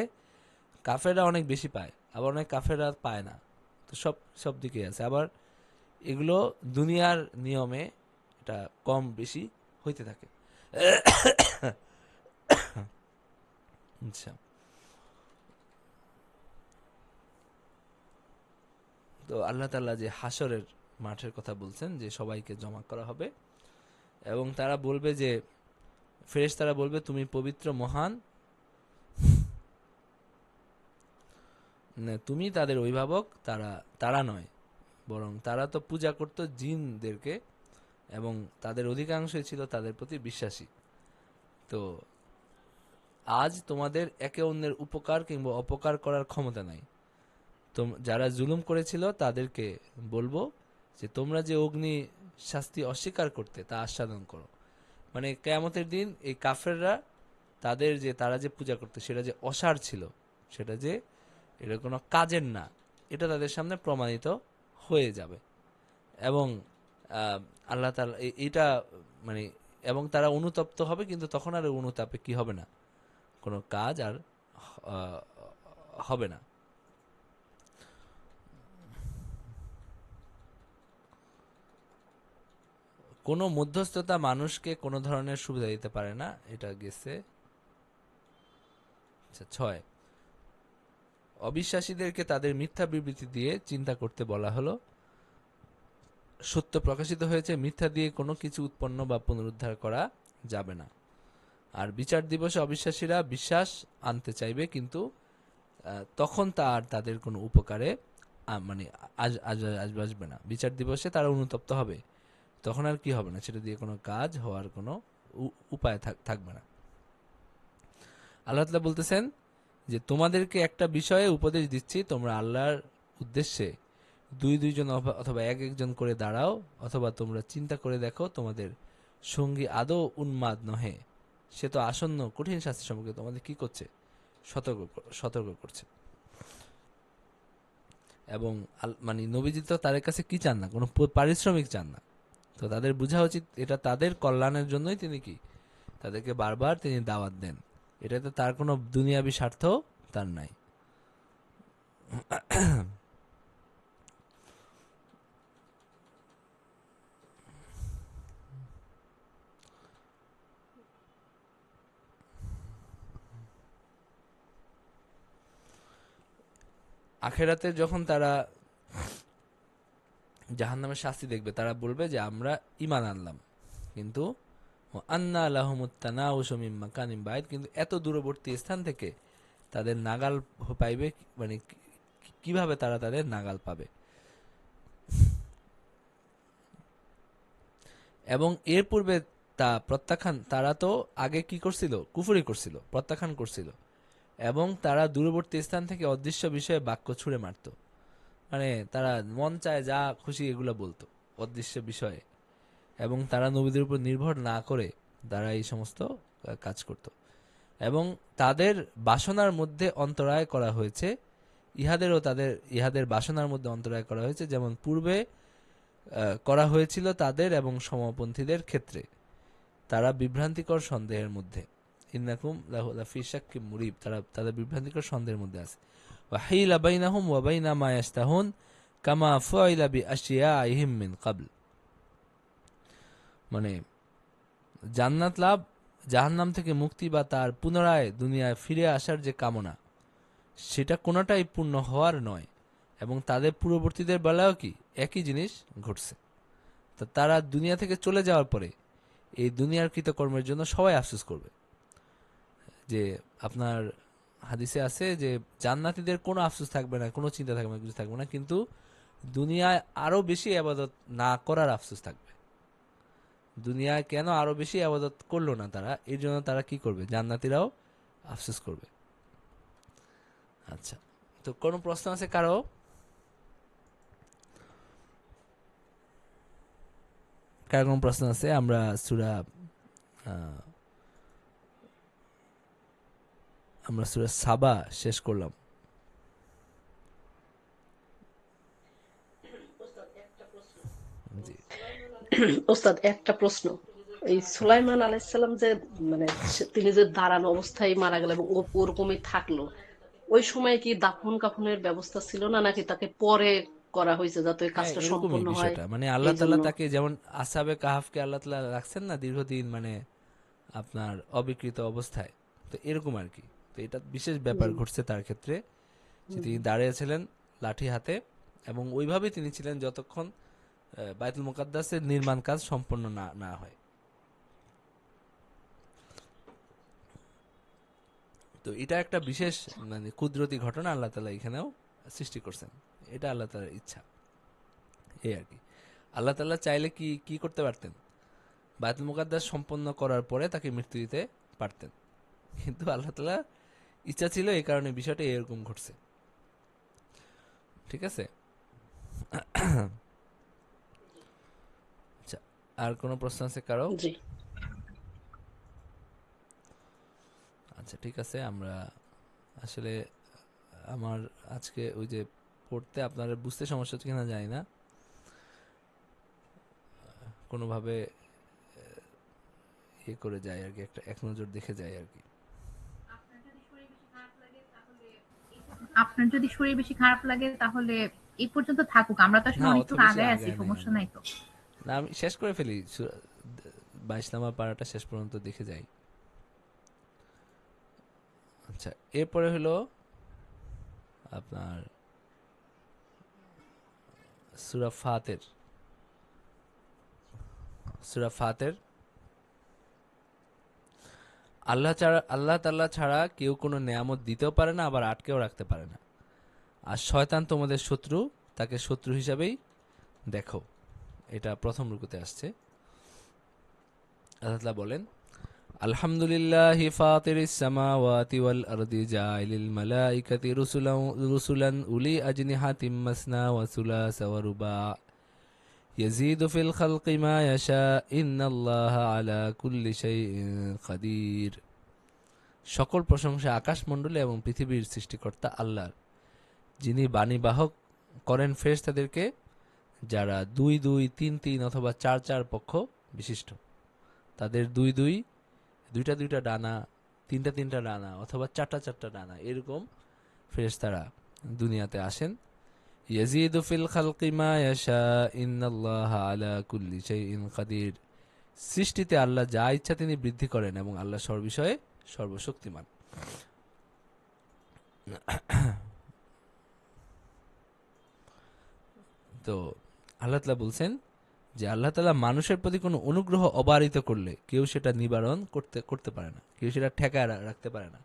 কাফেররা অনেক বেশি পায়, আবার অনেক কাফেররা পায় না। তো সব সব দিকে আছে। আবার এগুলো দুনিয়ার নিয়মে এটা কম বেশি হইতে থাকে। আচ্ছা, তো আল্লাহ তাআলা যে হাসরের মাঠের কথা বলছেন, যে সবাইকে জমা করা হবে, এবং তারা বলবে যে ফেরেশতারা বলবে তুমি পবিত্র মহান, না, তুমি তাদের অভিভাবক, তারা তারা নয়, বরং তারা তো পূজা করত জিনদেরকে, এবং তাদের অধিকাংশই ছিল তাদের প্রতি বিশ্বাসী। তো আজ তোমাদের একে অন্যের উপকার কিংবা অপকার করার ক্ষমতা নাই। যারা জুলুম করেছিল তাদেরকে বলবো যে তোমরা যে অগ্নি শাস্তি অস্বীকার করতে তা আস্বাদন করো। মানে কিয়ামতের দিন এই কাফেররা তারা যে পূজা করতে সেটা যে অসার ছিল, সেটা যে এটা কোনো কাজের না, এটা তাদের সামনে প্রমাণিত হয়ে যাবে। এবং আল্লাহ তাআলা এটা মানে এবং তারা অনুতপ্ত হবে, কিন্তু তখন আর অনুতাপে কি হবে না, কোনো কাজ আর আহ, হবে না। কোনো মধ্যস্থতা মানুষকে কোনো ধরনের সুবিধা দিতে পারে না। এটা গেছে। আচ্ছা, 6, অবিশ্বাসীদেরকে তাদের মিথ্যা বিবৃতি দিয়ে চিন্তা করতে বলা হলো। সত্য প্রকাশিত হয়েছে, মিথ্যা দিয়ে কোনো কিছু উৎপন্ন বা পুনরুদ্ধার করা যাবে না। আর বিচার দিবসে অবিশ্বাসীরা বিশ্বাস আনতে চাইবে, কিন্তু তখন তাদের কোনো উপকারে মানে আসবে না। বিচার দিবসে তারা অনুতপ্ত হবে, তখন আর কি হবে না, সেটা দিয়ে কোনো কাজ হওয়ার কোনো উপায় থাকবে না। আল্লাহ তাআলা বলতেছেন যে তোমাদেরকে একটা বিষয়ে উপদেশ দিচ্ছি, তোমরা আল্লাহর উদ্দেশ্যে দুইজন অথবা একজন করে দাঁড়াও, অথবা তোমরা চিন্তা করে দেখো তোমাদের সঙ্গী আদৌ উন্মাদ নহে, সে তো আসন্ন কঠিন শাস্তি সম্পর্কে তোমাদের কি করছে, সতর্ক করছে। এবং মানে নবীজি তো তাদের কাছে কি চান না, কোনো পারিশ্রমিক চান না। তো তাদের বোঝা উচিত এটা তাদের কল্যাণের জন্যই তিনি তাদেরকে বারবার তিনি দাওয়াত দেন। এটাতে তার কোনো দুনিয়াবি স্বার্থ তার নাই। আখেরাতে যখন তারা জাহান্নামের শাস্তি দেখবে, তারা বলবে যে আমরা ঈমান আনলাম, কিন্তু আন্না লাহুমুত তানাউশু মিন মাকানিন বাঈদ, কিন্তু এত দূরবর্তী স্থান থেকে তাদের নাগাল পাইবে, মানে কিভাবে তারা তাদের নাগাল পাবে। এবং এর পূর্বে তারা তো আগে কি করছিল, কুফরি করছিল, প্রত্যাখ্যান করছিল, এবং তারা দূরবর্তী স্থান থেকে অদৃশ্য বিষয়ে বাক্য ছুঁড়ে মারত। মানে তারা মন চায় যা খুশি এগুলো বলতো অদৃশ্য বিষয়ে, এবং তারা নবীদের উপর নির্ভর না করে তারা এই সমস্ত কাজ করত। এবং তাদের বাসনার মধ্যে অন্তরায় করা হয়েছে, ইহাদের বাসনার মধ্যে অন্তরায় করা হয়েছে, যেমন পূর্বে করা হয়েছিল তাদের এবং সমপন্থীদের ক্ষেত্রে। তারা বিভ্রান্তিকর সন্দেহের মধ্যে, ইন্নাকুম লাফি শাক্কিম মুরিব, তারা তাদের বিভ্রান্তিকর সন্দেহের মধ্যে আছে। ওয়াহিলা বাইনাহুম ওয়া বাইনা মা ইয়াশতাহুন কামা ফুইলা বিআশিয়াইহিম মিন ক্বাবল। মানে জান্নাত লাভ, জাহান্নাম থেকে মুক্তি বা তার পুনরায় দুনিয়ায় ফিরে আসার যে কামনা, সেটা কোনোটাই পূর্ণ হওয়ার নয়। এবং তাদের পূর্ববর্তীদের বেলায়ও কি একই জিনিস ঘটছে। তা তারা দুনিয়া থেকে চলে যাওয়ার পরে এই দুনিয়ার কৃতকর্মের জন্য সবাই আফসোস করবে। যে আপনার হাদিসে আছে যে জান্নাতীদের কোনো আফসোস থাকবে না, কোনো চিন্তা থাকবে না, কিছু থাকবে না, কিন্তু দুনিয়ায় আরো বেশি ইবাদত না করার আফসোস থাকবে। দুনিয়ায় কেন আরো বেশি ইবাদত করলো না তারা, এর জন্য তারা কি করবে, জান্নাতীরাও আফসোস করবে। আচ্ছা, তো কোনো প্রশ্ন আছে কারো? কার কোনো প্রশ্ন আছে? আমরা সূরা সাবা শেষ করলাম। জি, ওস্তাদ একটা প্রশ্ন, এই সুলাইমান আলাইহিসসালাম যে মানে তিনি যে দাঁড়ানো অবস্থায় মারা গেল এবং ওরকমই থাকলো, ওই সময় কি দাফন কাফনের ব্যবস্থা ছিল না, নাকি তাকে পরে করা হয়েছে যাতে ওই হ্যাঁ, কাজটা এরকমই সম্পন্ন হয়? বিষয়টা। মানে আল্লাহ এই তাআলা জন্য তাকে যেমন আসহাবে কাহাফকে আল্লাহ তাআলা রাখছেন না দীর্ঘদিন, মানে আপনার অবিকৃত অবস্থায়, তো এরকম আর কি। তো এটা বিশেষ ব্যাপার জি, ঘটছে তার ক্ষেত্রে, যে হুম, তিনি দাঁড়িয়েছিলেন লাঠি হাতে, এবং ওইভাবেই তিনি ছিলেন যতক্ষণ বাইতুল মুকাদ্দাসের নির্মাণ কাজ সম্পন্ন না হয়। তো এটা একটা বিশেষ মানে কুদরতি ঘটনা আল্লাহ তাআলা এখানেও সৃষ্টি করছেন। এটা আল্লাহ তাআলার ইচ্ছা, এই আর কি। আল্লাহ তাআলা চাইলে কি কি করতে পারতেন, বায়তুল মুকাদ্দাস সম্পন্ন করার পরে তাকে মৃত্যু দিতে পারতেন, কিন্তু আল্লাহ তাআলা ইচ্ছা ছিল, এই কারণে বিষয়টা এরকম ঘটছে। ঠিক আছে? আচ্ছা, আর কোনো প্রশ্ন আছে কারো? জি। আচ্ছা ঠিক আছে, আমরা আসলে আমার আজকে ওই যে পড়তে আপনারা বুঝতে সমস্যা হচ্ছে কিনা জানি না, কোনোভাবে ইয়ে করে যায় আর কি, একটা এক নজর দেখে যায় আর কি। আপনার যদি শরীর বেশি খারাপ লাগে তাহলে এই পর্যন্ত থাকুক, আমরা তো আসলে না, অত অনেকটুকু বেশি আগায় আছি, আগায় নাই সমস্যা আমি। নাই তো। না, আমি শেষ করে ফেলি, 22 নাম্বার পারাটা শেষ পর্যন্ত দেখে যাই। আচ্ছা, এরপরে হলো আপনার সূরা ফাতির। সূরা ফাতির, আল্লাহ তাআলা ছাড়া কেউ কোনো নেয়ামত দিতেও পারে না, আবার আটকেও রাখতে পারে না। আর শয়তান তোমাদের শত্রু, তাকে শত্রু হিসাবেই দেখো। এটা প্রথম রুকুতে আসছে। আল্লাহ তাআলা বলেন, আলহামদুলিল্লাহি ফাতিরিস সামাওয়াতি ওয়াল আরদি জাইলিল মালাইকাতি রুসুলান উলি আজনিহাতিম মাসনা ওয়া সুলাসা ওয়া রুবা ইয়াজিদু ফিল খালকি মা ইয়াশা ইন্নাল্লাহা আলা কুল্লি শাইইন কাদির। সকল প্রশংসা আকাশমণ্ডলী এবং পৃথিবীর সৃষ্টিকর্তা আল্লাহর, যিনি বাণীবাহক করেন ফেরেশতাদেরকে, যারা 2 2 3 3 অথবা 4 4 পক্ষ বিশিষ্ট। তাদের দুইটা দুইটা ডানা, তিনটা তিনটা ডানা অথবা চারটা চারটা ডানা, এরকম ফেরেশতারা দুনিয়াতে আসেন। ইয়াজিদু ফিল খালকি মা ইয়াশা ইন্নাল্লাহা আলা কুল্লি শাইইন কাদির। সৃষ্টিতে আল্লাহ যা ইচ্ছা তিনি বৃদ্ধি করেন এবং আল্লাহ সর্ববিষয়ে সর্বশক্তিমান। তো আল্লাহ তাআলা বলছেন যে আল্লাহ তাআলা মানুষের প্রতি কোনো অনুগ্রহ অবারিত করলে কেউ সেটা নিবারণ করতে পারে না, কেউ সেটা ঠেকায় রাখতে পারে না,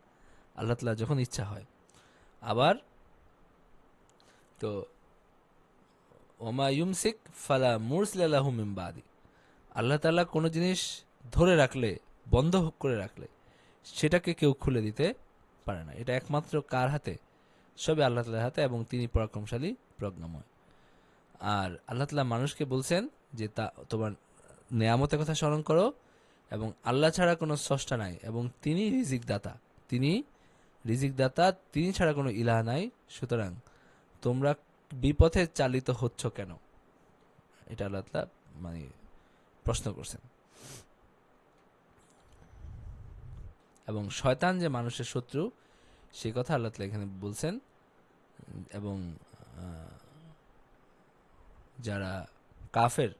আল্লাহ তাআলা যখন ইচ্ছা হয়। আবার তো ওমা ইউমসিক ফালা মুরসিলা লাহু মিন বাদি, আল্লাহ তাআলা কোনো জিনিস ধরে রাখলে, বন্ধ করে রাখলে সেটাকে কেউ খুলে দিতে পারে না। এটা একমাত্র কার হাতে? সবে আল্লাহ তাআলার হাতে, এবং তিনি পরাক্রমশালী, প্রজ্ঞাময়। আর আল্লাহ তাআলা মানুষকে বলছেন যে তা তোমার নেয়ামতের কথা স্মরণ করো, এবং আল্লাহ ছাড়া কোনো স্রষ্টা নাই, এবং তিনি রিজিক দাতা, তিনি ছাড়া কোনো ইলাহ নাই। সুতরাং তোমরা বিপথে চালিত হচ্ছ কেন? এটা আল্লাহ তাআলা মানে প্রশ্ন করছেন। এবং শয়তান যে মানুষের শত্রু, সে কথা আল্লাহ তাআলা এখানে বলছেন। এবং যারা কাফের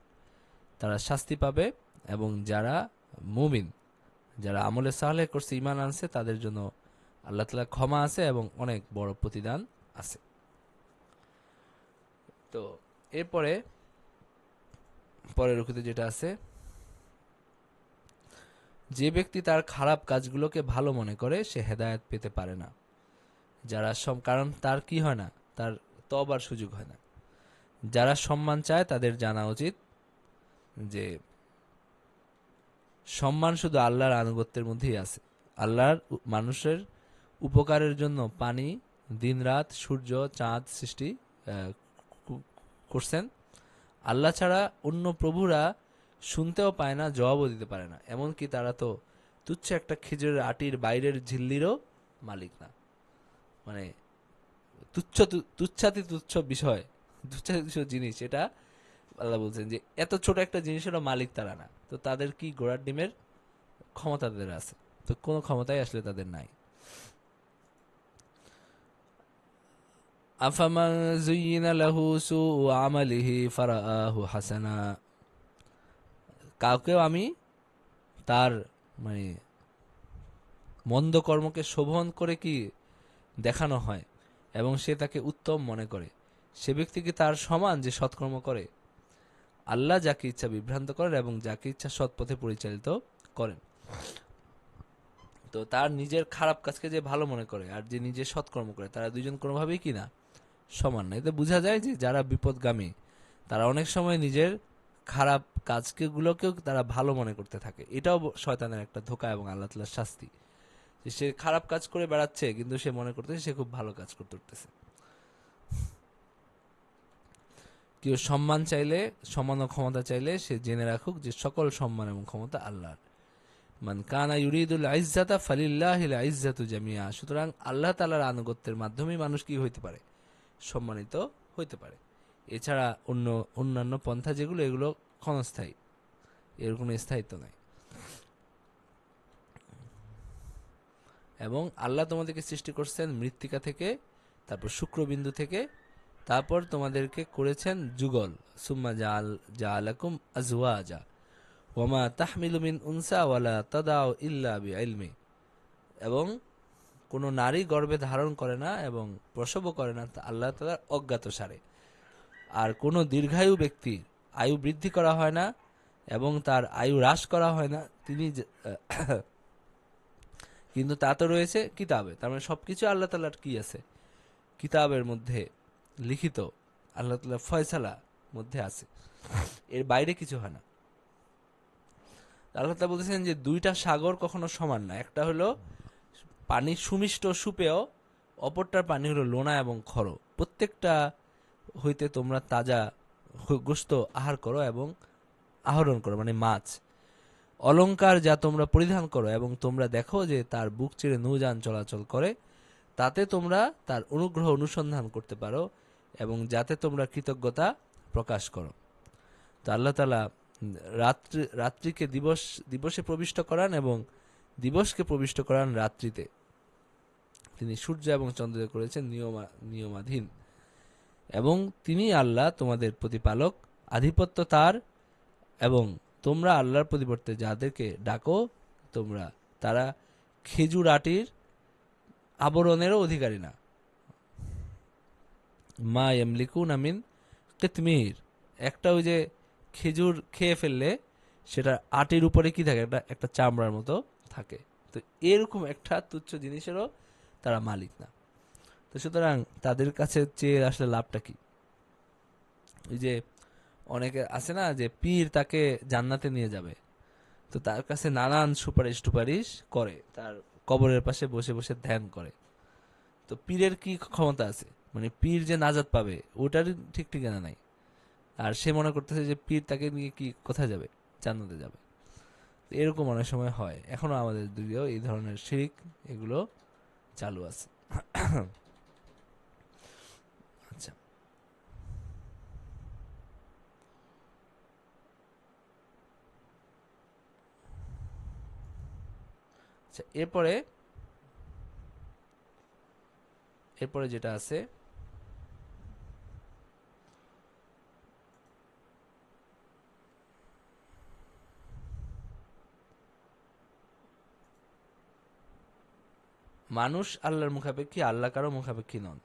তারা শাস্তি পাবে, এবং যারা মুমিন, যারা আমলে সালেহ করছে, ঈমান আনছে, তাদের জন্য আল্লাহ তাআলা ক্ষমা আছে এবং অনেক বড় প্রতিদান আছে। তো এরপরে পরের রুকুতে যেটা আছে, যে ব্যক্তি তার খারাপ কাজগুলোকে ভালো মনে করে সে হেদায়েত পেতে পারে না। যারা কারণ তার কি হয় না, তার তওবার সুযোগ হয় না। যারা সম্মান চায় তাদের জানা উচিত যে সম্মান শুধু আল্লাহর আনুগত্যের মধ্যেই আছে। আল্লাহর মানুষের উপকারের জন্য পানি, দিনরাত, সূর্য, চাঁদ সৃষ্টি করছেন। আল্লাহ ছাড়া অন্য প্রভুরা শুনতেও পায় না, জবাবও দিতে পারে না। এমনকি তারা তো তুচ্ছ একটা খেজুরের আটির বাইরের ঝিল্লিরও মালিক না। মানে তুচ্ছাতি তুচ্ছ বিষয়, তুচ্ছাতি তুচ্ছ জিনিস, এটা আল্লাহ বলছেন যে এত ছোট একটা জিনিসেরও মালিক তারা না। তো তাদের কি ঘোড়ার ডিমের ক্ষমতা তাদের আছে? তো কোনো ক্ষমতাই আসলে তাদের নাই। আফামান যুয়িনা লাহু সুউ আমালিহি ফারাআহু হাসানা, কাউকেও আমি তার মানে মন্দ কর্মকে শোভন করে কি দেখানো হয় এবং সে তাকে উত্তম মনে করে, সে ব্যক্তি কি তার সমান যে সৎকর্ম করে? আল্লাহ যাকে ইচ্ছা বিভ্রান্ত করেন এবং যাকে ইচ্ছা সৎ পথে পরিচালিত করেন। তো তার নিজের খারাপ কাজকে যে ভালো মনে করে আর যে নিজে সৎকর্ম করে, তারা দুইজন কোনোভাবেই কি না সমান না। এতে বোঝা যায় যে যারা বিপদগামী তারা অনেক সময় নিজের খারাপ কাজগুলোকেও তারা ভালো মনে করতে থাকে। এটাও শয়তানের একটা ধোঁকা এবং আল্লাহ তাআলার শাস্তি। যে সে খারাপ কাজ করে বেড়াচ্ছে কিন্তু সে মনে করতেছে সে খুব ভালো কাজ করতেছে। কেউ সম্মান চাইলে, সম্মান ও ক্ষমতা চাইলে সে জেনে রাখুক যে সকল সম্মান এবং ক্ষমতা আল্লাহর। মান কানা ইউরিদুল ইজ্জাতা ফালিল্লাহিল ইজ্জাতু জামিআ। সুতরাং আল্লাহ তাআলার আনুগত্যের মাধ্যমেই মানুষ কি হইতে পারে, সম্মানিত হইতে পারে। এছাড়া অন্যান্য পন্থা যেগুলো, এগুলো ক্ষণস্থায়ী, এর কোনো স্থায়িত্ব নাই। এবং আল্লাহ তোমাদেরকে সৃষ্টি করছেন মৃত্তিকা থেকে, তারপর শুক্রবিন্দু থেকে, তারপর তোমাদেরকে করেছেন যুগল। সুম্মা জাআলাকুম আজওয়াজা ওয়ামা তাহমিলু মিন উনসা ওয়ালা তাদাউ ইল্লা বিইলমি। এবং কোনো নারী গর্ভে ধারণ করে না এবং প্রসবও করে না আল্লাহ তাআলার অজ্ঞাতসারে। আর কোনো দীর্ঘায়ু ব্যক্তির আয়ু বৃদ্ধি করা হয় না এবং তার আয়ু হ্রাস করা হয় না, তিনি কিন্তু তা তো রয়েছে কিতাবে। তার মানে সবকিছু আল্লাহ তাআলার কি আছে, কিতাবের মধ্যে লিখিত, আল্লাহ তাআলার ফয়সালা মধ্যে আছে, এর বাইরে কিছু হয় না। আল্লাহ তাআলা বলতেছেন যে দুইটা সাগর কখনো সমান না, একটা হলো পানি সুমিষ্ট সুপেয়, অপরটার পানি হলো লোনা এবং খর। প্রত্যেকটা হইতে তোমরা তাজা গোশত আহার করো এবং আহরণ করো, মানে মাছ। অলংকার যা তোমরা পরিধান করো এবং তোমরা দেখো যে তার বুক চিরে নৌযান চলাচল করে, তাতে তোমরা তার অনুগ্রহ অনুসন্ধান করতে পারো এবং যাতে তোমরা কৃতজ্ঞতা প্রকাশ করো। তো আল্লাহ তাআলা রাত্রিকে দিবসে প্রবিষ্ট করান এবং দিবসকে প্রবিষ্ট করান রাত্রিতে। তিনি সূর্য এবং চন্দ্রকে করেছেন নিয়মাধীন এবং তিনি আল্লাহ তোমাদের প্রতিপালক, আধিপত্য তার। এবং তোমরা আল্লাহর পরিবর্তে যাদেরকে ডাকো তারা খেজুর আটির আবরণেরও অধিকারী না। মা ইয়ামলিকুনা মিন কিতমির, একটা ওই যে খেজুর খেয়ে ফেললে সেটা আটির উপরে কি থাকে, একটা চামড়ার মতো থাকে, তো এরকম একটা তুচ্ছ জিনিসেরও তারা মালিক না। তো সুতরাং তাদের কাছে চেয়ে আসলে লাভটা কি? ওই যে অনেকে আছে না যে পীর তাকে জান্নাতে নিয়ে যাবে, তো তার কাছে নানান সুপারিশ করে, তার কবরের পাশে বসে বসে ধ্যান করে। তো পীরের কি ক্ষমতা আছে, মানে পীর যে নাজাত পাবে ওটার ঠিক ঠিকানা নাই। আর সে মনে করতেছে যে পীর তাকে নিয়ে কি কোথায় যাবে, জান্নাতে যাবে। এরকম অনেক সময় হয়, এখনো আমাদের দিকেও এই ধরনের শিরক এগুলো চালু আছে। আচ্ছা, আচ্ছা, এরপরে যেটা আছে, মানুষ আল্লাহর মুখাপেক্ষী, আল্লাহ কারো মুখাপেক্ষী নন।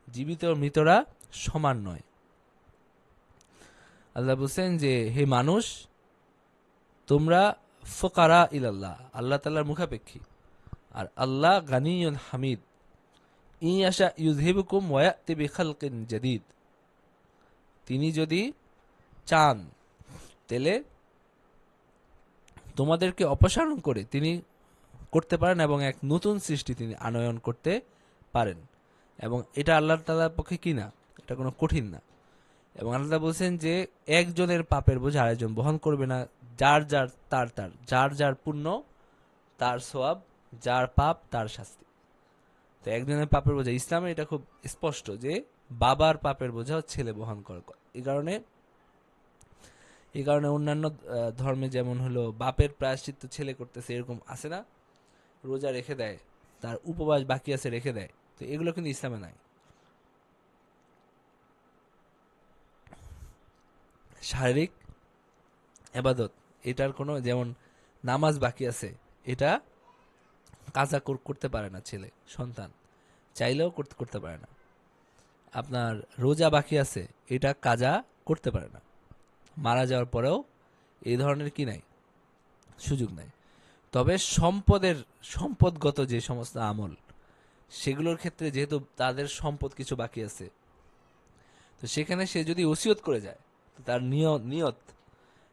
জীবিত ও মৃতরা সমান নয়। আল্লাহ বলছেন যে হে মানুষ, তোমরা ফুকারা ইলাল্লাহ, আল্লাহ তাআলার মুখাপেক্ষী, আর আল্লাহ গানিয়ুন হামিদ। ইয়াশা ইউযহিবুকুম ওয়া ইয়াতি বিখালকিন জাদীদ। তিনি যদি চান তাহলে তোমাদেরকে অপসারণ করে তিনি করতে পারেন এবং এক নতুন সৃষ্টি তিনি আনয়ন করতে পারেন। এবং এটা আল্লাহ তাআলার পক্ষে কি না, এটা কোনো কঠিন না। এবং আল্লাহ বলছেন যে একজনের পাপের বোঝা আরেকজন বহন করবে না, যার যার পুণ্য তার সওয়াব, যার পাপ তার শাস্তি। তো একজনের পাপের বোঝা, ইসলামে এটা খুব স্পষ্ট যে বাবার পাপের বোঝা ছেলে বহন করে। এই কারণে অন্যান্য ধর্মে যেমন হলো বাপের প্রায়শ্চিত্ত ছেলে করতেছে, এরকম আছে না, রোজা রেখে দেয়, তার উপবাস বাকি আছে রেখে দেয়, তো এগুলো কিন্তু ইসলামে নাই। শারীরিক ইবাদত, এটার কোনো, যেমন নামাজ বাকি আছে, এটা কাজা করতে পারে না ছেলে সন্তান, চাইলেও করতে পারে না। আপনার রোজা বাকি আছে, এটা কাজা করতে পারে না, মারা যাওয়ার পরেও এই ধরনের কি নাই, সুযোগ নাই। তবে সম্পদগত যে সমস্ত আমল, সেগুলোর ক্ষেত্রে যেহেতু তাদের সম্পদ কিছু বাকি আছে, তো সেখানে সে যদি ওসিয়ত করে যায়, তো তার নিয়ত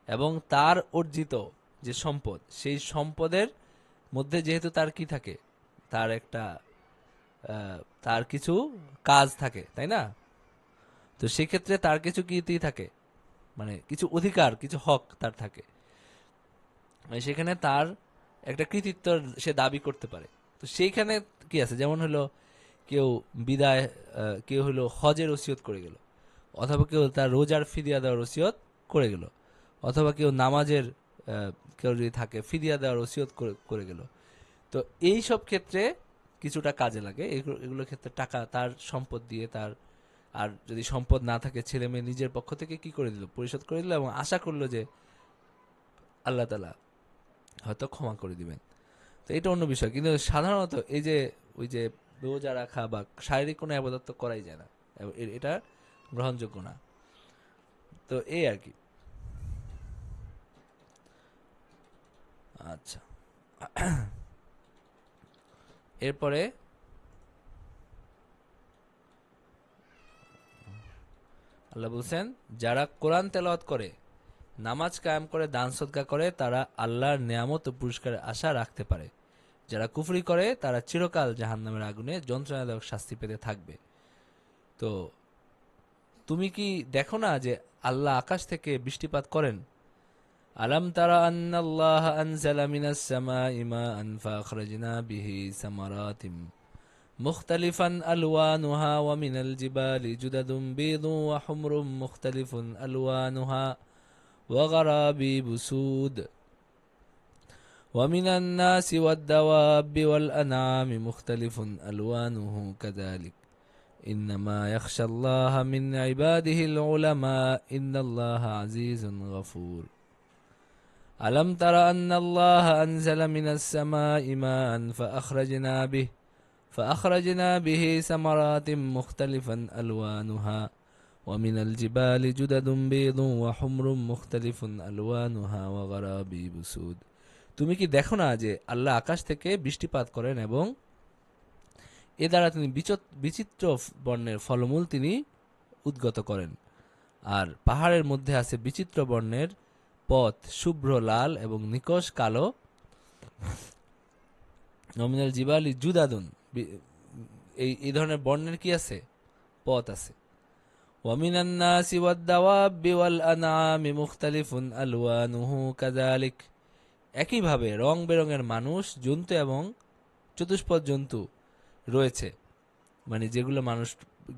এবং তার অর্জিত যে সম্পদ, সেই সম্পদের মধ্যে যেহেতু তার কি থাকে, তার একটা তার কিছু কাজ থাকে, তাই না? তো সেক্ষেত্রে তার কিছু কীর্তি থাকে, মানে কিছু অধিকার, কিছু হক তার থাকে, মানে সেখানে তার একটা কৃতিত্ব সে দাবি করতে পারে। তো সেইখানে কি আছে, যেমন হলো কেউ বিদায়, কেউ হলো হজের ওসিয়ত করে গেল, অথবা কেউ তার রোজার ফিদিয়া দেওয়ার ওসিয়ত করে গেল, অথবা কেউ নামাজের কেউ যদি থাকে ফিদিয়া দেওয়ার ওসিয়ত করে গেল। তো এই সব ক্ষেত্রে কিছুটা কাজে লাগে, এগুলোর ক্ষেত্রে টাকা, তার সম্পদ দিয়ে তার, আর যদি সম্পদ না থাকে ছেলে মেয়ে নিজের পক্ষ থেকে কি করে দিল, পরিশোধ করে দিল, এবং আশা করলো যে আল্লাহ তাআলা হয়তো ক্ষমা করে দিবেন। তো এটা অন্য বিষয়, কিন্তু সাধারণত এই যে ওই যে রোজা রাখা বা শারীরিক কোনো আবাদত তো করাই যায় না, এটা গ্রহণযোগ্য না। তো এই আর কি। আচ্ছা, এরপরে আল্লাহ বলছেন, যারা কোরআন তেলাওয়াত করে, নামাজ কায়েম করে, দান সদকা করে, তারা আল্লাহর নেয়ামত ও পুরস্কারের আশা রাখতে পারে। যারা কুফরি করে তারা চিরকাল জাহান্নামের আগুনে যন্ত্রণাদায়ক শাস্তি পেতে থাকবে। তো তুমি কি দেখো না যে আল্লাহ আকাশ থেকে বৃষ্টিপাত করেন? আলাম তারা আন্নাল্লাহ আনজালা মিনাস সামাই মাআন ফাখরাজনা বিহি সামারাতিম মুখতালিফান আলওয়ানুহা ওয়া মিনাল জিবালি জুদাদুম বীদুন ওয়া হুমরুম মুখতালিফুন আলওয়ানুহা ওয়া গারাবিবু সুদ ومن الناس والدواب والأنعام مختلف ألوانه كذلك إنما يخشى الله من عباده العلماء إن الله عزيز غفور ألم تر أن الله أنزل من السماء ماء فأخرجنا به ثمرات مختلفا ألوانها ومن الجبال جدد بيض وحمر مختلف ألوانها وغرابيب سود। তুমি কি দেখো না যে আল্লাহ আকাশ থেকে বৃষ্টিপাত করেন এবং এ দ্বারা তিনি বিচিত্র বর্ণের ফলমূল তিনি উদ্গত করেন, আর পাহাড়ের মধ্যে আছে বিচিত্র বর্ণের পথ, শুভ্র লাল এবং নিকষ কালো। নমিনাল জিবালি জুদাদুন, এই ধরনের বর্ণের কি আছে, পথ আছে। ওয়ামিনান নাসি ওয়াদ দাওয়াবি ওয়াল আনআমি মুখতালিফুন আলওয়ানুহু কাযালিক, একইভাবে রং বেরঙের মানুষ, জন্তু এবং চতুষ্পদ জন্তু রয়েছে, মানে যেগুলো মানুষ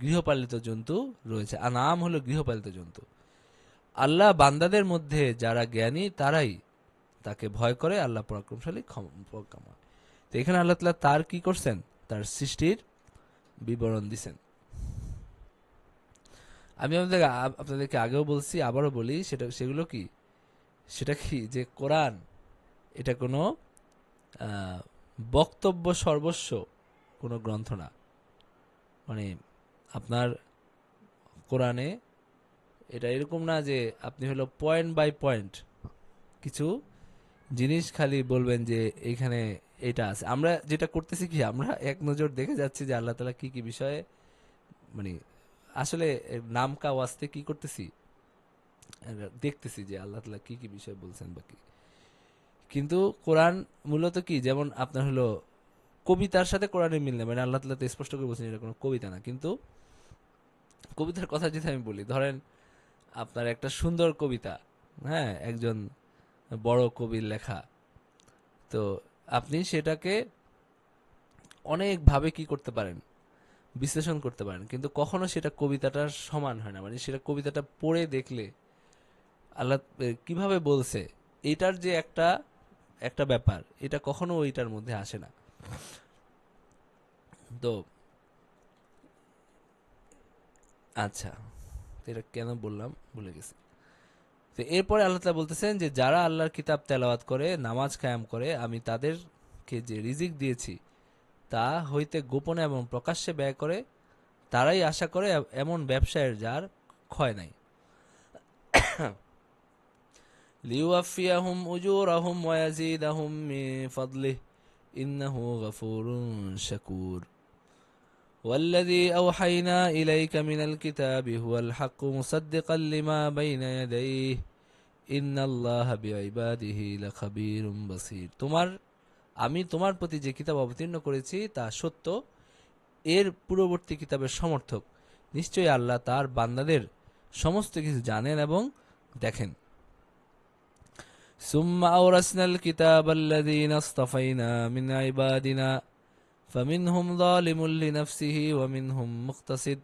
গৃহপালিত জন্তু রয়েছে। আনাম হলো গৃহপালিত জন্তু। আল্লাহ বান্দাদের মধ্যে যারা জ্ঞানী তারাই তাকে ভয় করে, আল্লাহ পরাক্রমশালী ক্ষমা। তো এখানে আল্লাহ তাআলা তার কি করছেন, তার সৃষ্টির বিবরণ দিছেন। আমি আপনাদেরকে আগেও বলছি, আবারও বলি, সেগুলো কি, সেটা কি যে কোরআন এটা কোনো বক্তব্য সর্বস্ব কোনো গ্রন্থ না। মানে আপনার কোরআনে এটা এরকম না যে আপনি হলো পয়েন্ট বাই পয়েন্ট কিছু জিনিস খালি বলবেন যে এইখানে এটা আছে। আমরা যেটা করতেছি কি, আমরা এক নজর দেখে যাচ্ছি যে আল্লাহ তাআলা কি কি বিষয়ে, মানে আসলে নামকা ওয়াস্তে কি করতেছি, দেখতেছি যে আল্লাহ তাআলা কি কি বিষয় বলছেন বাকি। কিন্তু কোরআন মূলত কি, যেমন আপনার হলো কবিতার সাথে কোরআনের মিল নেই, মানে আল্লাহ তাআলা তো স্পষ্ট করে বলছেন এটা কোনো কবিতা না। কিন্তু কবিতার কথা যদি আমি বলি, ধরেন আপনার একটা সুন্দর কবিতা, হ্যাঁ, একজন বড় কবির লেখা, তো আপনি সেটাকে অনেকভাবে কি করতে পারেন, বিশ্লেষণ করতে পারেন, কিন্তু কখনো সেটা কবিতাটার সমান হয় না। মানে সেটা কবিতাটা পড়ে দেখলে আল্লাহ কিভাবে বলছে এটার যে একটা একটা ব্যাপার, এটা কখনো ওইটার মধ্যে আসে না। তো আচ্ছা, এটা কেন বললাম ভুলে গেছি। তো এরপরে আল্লাহ তাআলা বলতেছেন যে যারা আল্লাহর কিতাব তেলাওয়াত করে, নামাজ কায়েম করে, আমি তাদেরকে যে রিজিক দিয়েছি তা হইতে গোপনে এবং প্রকাশ্যে ব্যয় করে, তারাই আশা করে এমন ব্যবসায়ের যার ক্ষয় নাই। লিওয়াফিয়াহুম উজুরাহুম ওয়া ইয়াজিদাহুম মিন ফাদলিহি ইন্নাহু গফুরুন শাকুর। والذي أوحينا إليك من الكتاب هو الحق مصدقا لما بين يديه إن الله بعباده لخبير بصير। তোমার আমি তোমার প্রতি যে কিতাব অবতীর্ণ করেছি তা সত্য, এর পূর্ববর্তী কিতাবের সমর্থক। নিশ্চয়ই আল্লাহ তার বান্দাদের সমস্ত কিছু জানেন এবং দেখেন। সুম্মা আওরাসনাল কিতাবাল্লাযীনা ইসতাফাইনা মিন ইবাদিনা ফামিনহুম যালিমুল লিনাফসিহি ওয়া মিনহুম মুকতাসিদ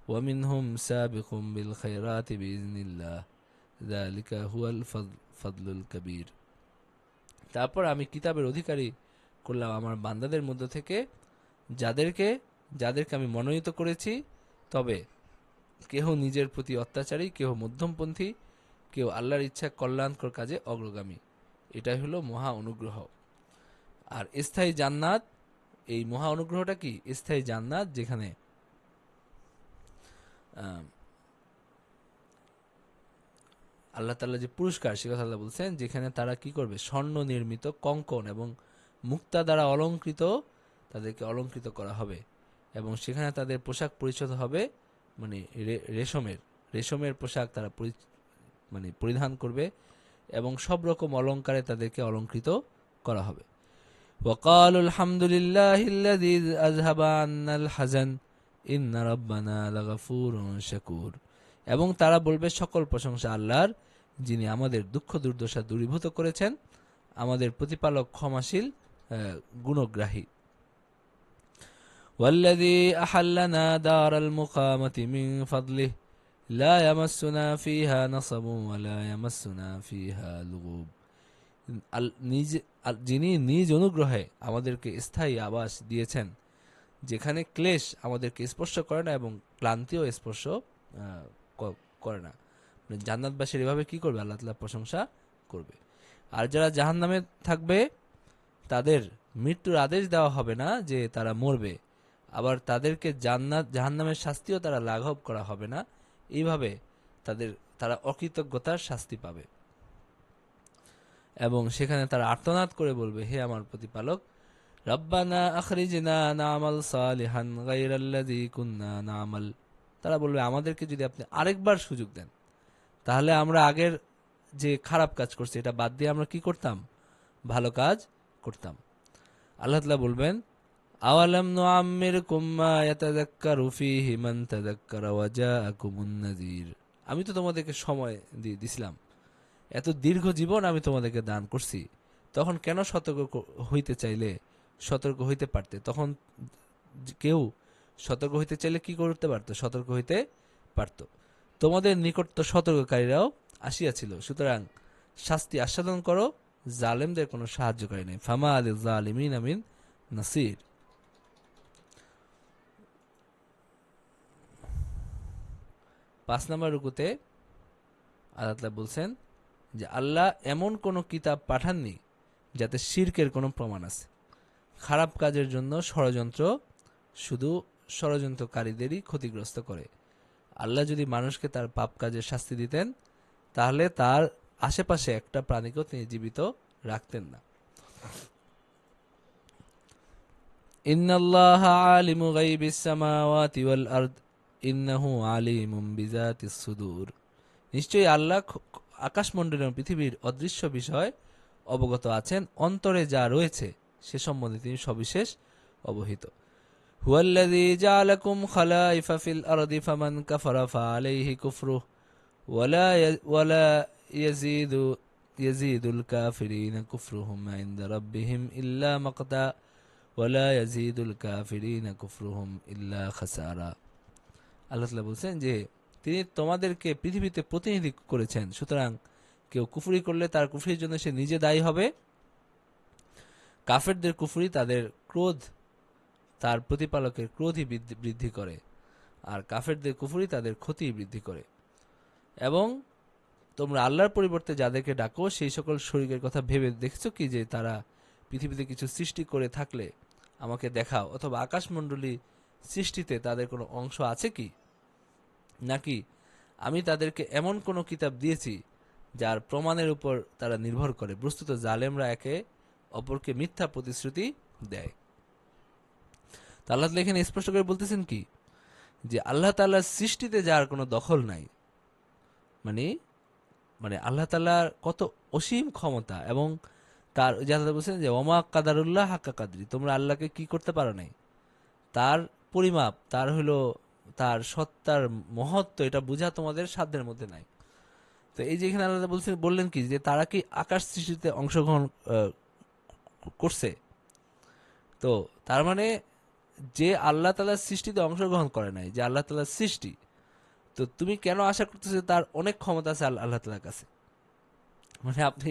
ওয়া মিনহুম সাবিকুম বিল খায়রাতি বিইজনিল্লাহ যালিকা হুয়াল ফাদলুল কাবীর। তারপর আমি কিতাবের অধিকারী করলাম আমার বান্দাদের মধ্য থেকে যাদেরকে যাদেরকে আমি মনোনীত করেছি, তবে কেহ নিজের প্রতি অত্যাচারী, কেহ মধ্যমপন্থী, কেউ আল্লাহর ইচ্ছা কল্যাণকর কাজে অগ্রগামী। এটাই হলো মহা অনুগ্রহ। আর স্থায়ী জান্নাত, এই মহা অনুগ্রহটা কি? স্থায়ী জান্নাত, যেখানে আল্লাহ তাআলা যে পুরস্কার, সে কথা আল্লাহ বলছেন, যেখানে তারা কি করবে? স্বর্ণ নির্মিত কঙ্কন এবং মুক্তা দ্বারা অলঙ্কৃত, তাদেরকে অলঙ্কৃত করা হবে এবং সেখানে তাদের পোশাক পরিচ্ছদ হবে মানে রেশমের পোশাক তারা পরিধান করবে এবং সব রকম অলঙ্কারে তাদেরকে অলঙ্কৃত করা হবে। وقالوا الحمد لله الذي أذهب عنا الحزن إن ربنا لغفور شكور। এবং তারা বলবে সকল প্রশংসা আল্লাহর, যিনি আমাদের দুঃখ দুর্দশা দূরীভূত করেছেন, আমাদের প্রতিপালক ক্ষমাশীল, গুণগ্রাহী। والذي أحلنا دار المقامة من فضله لا يمسنا فيها نصب ولا يمسنا فيها لغوب। যিনি নিজ অনুগ্রহে আমাদেরকে স্থায়ী আবাস দিয়েছেন, যেখানে ক্লেশ আমাদেরকে স্পর্শ করে না এবং ক্লান্তিও স্পর্শ করে না। জান্নাতবাসীর এভাবে কি করবে? আল্লাহ তাআলা প্রশংসা করবে। আর যারা জাহান্নামে থাকবে, তাদের মৃত্যুর আদেশ দেওয়া হবে না যে তারা মরবে, আবার তাদেরকে জাহান্নামের শাস্তিও তারা লাঘব করা হবে না। এইভাবে তারা অকৃতজ্ঞতার শাস্তি পাবে এবং সেখানে তারা আর্তনাদ করে বলবে, হে আমার প্রতিপালক, রব্বানা আখরিজনা না'মাল সালিহান গায়রাল্লাযী কুন্না না'মাল। তারা বলবে, আমাদেরকে যদি আপনি আরেকবার সুযোগ দেন, তাহলে আমরা আগের যে খারাপ কাজ করছি এটা বাদ দিয়ে আমরা কি করতাম? ভালো কাজ করতাম। আল্লাহ তাআলা বলবেন, আওয়ালাম নুআম্মিরকুম মা ইয়াতাযাক্কারু ফীহি মান তাযাক্কারা ওয়া জাআকুমুন নাযীর। আমি তো তোমাদেরকে সময় দিয়ে দিছিলাম, এত দীর্ঘ জীবন আমি তোমাদেরকে দান করছি, তখন কেন সতর্ক হইতে চাইলে সতর্ক হইতে পারতে? তখন কেউ সতর্ক হইতে চাইলে কি করতে পারত? সতর্ক হইতে পারত। তোমাদের নিকট তো সতর্ককারীরাও আসিয়াছিল, সুতরাং শাস্তি আস্বাদন করো, জালেমদের কোনো সাহায্যকারী নেই। ফামা লিল জালিমিনা মিন নাসির। 5 নম্বর রুকুতে আল্লাহ তাআলা বলছেন যে আল্লাহ এমন কোন কিতাব পাঠাননি যাতে শিরকের কোনো প্রমাণ আছে। খারাপ কাজের জন্য ষড়যন্ত্র শুধু ষড়যন্ত্রকারীদেরই ক্ষতিগ্রস্ত করে। আল্লাহ যদি মানুষকে তার পাপ কাজের শাস্তি দিতেন, তাহলে তার আশেপাশে একটা প্রাণীকেও তিনি জীবিত রাখতেন না। ইন্নাল্লাহা আলিমু গায়বিস সামাওয়াতি ওয়াল আরদ ইন্নাহু আলিমুম বিযাতিস সুদূর। নিশ্চয়ই আল্লাহ আকাশমণ্ডল এবং পৃথিবীর অদৃশ্য বিষয় অবগত আছেন, অন্তরে যা রয়েছে সে সম্বন্ধে তিনি সবিশেষ অবহিত। হুয়াল্লাযী জাআলাকুম খালাইফা ফিল আরদি ফামান কাফারা ফাআলাইহি কুফরুহু ওয়ালা ইয়াজিদুল কাফিরিনা কুফরুহুম ইনদা রাব্বিহিম ইল্লা মাকতা ওয়ালা ইয়াজিদুল কাফিরিনা কুফরুহুম ইল্লা খাসারা। আল্লাহ তাআলা বলছেন যে তিনি তোমাদেরকে পৃথিবীতে প্রতিনিধি করেছেন, সুতরাং কেউ কুফরি করলে তার কুফরির জন্য সে নিজে দায়ী হবে। কাফেরদের কুফরি তাদের ক্রোধ, তার প্রতিপালকের ক্রোধই বৃদ্ধি করে, আর কাফেরদের কুফরি তাদের ক্ষতি বৃদ্ধি করে। এবং তোমরা আল্লাহর পরিবর্তে যাদেরকে ডাকো, সেই সকল শরীকের কথা ভেবে দেখছো কি যে তারা পৃথিবীতে কিছু সৃষ্টি করে থাকলে আমাকে দেখাও, অথবা আকাশমণ্ডলী সৃষ্টিতে তাদের কোনো অংশ আছে কি? নাকি আমি তাদেরকে এমন কোনো কিতাব দিয়েছি যার প্রমাণের উপর তারা নির্ভর করে? বস্তুত জালেমরা একে অপরকে মিথ্যা প্রতিশ্রুতি দেয়। আল্লাহ তাআলা এখানে স্পষ্ট করে বলতেছেন কি, যে আল্লাহ তাআলার সৃষ্টিতে যার কোনো দখল নাই, মানে আল্লাহ তাআলার কত অসীম ক্ষমতা এবং তার ওই যে আল্লাহ বলছেন যে ওমা কাদারুল্লাহ হাক্কা কাদরি, তোমরা আল্লাহকে কি করতে পারো নাই, তার পরিমাপ, তার হলো তার সত্তার মহত্ব এটা বোঝা তোমাদের সাধ্যের মধ্যে নাই। তো এই যে এখানে আল্লাহ বললেন কি যে তারা কি আকাশ সৃষ্টিতে অংশগ্রহণ করছে, তো তার মানে যে আল্লাহ তাআলার সৃষ্টিতে অংশগ্রহণ করে নাই, যে আল্লাহ তাআলার সৃষ্টি, তো তুমি কেন আশা করতেছো তার অনেক ক্ষমতা আছে আল্লাহ তাআলার কাছে? মানে আপনি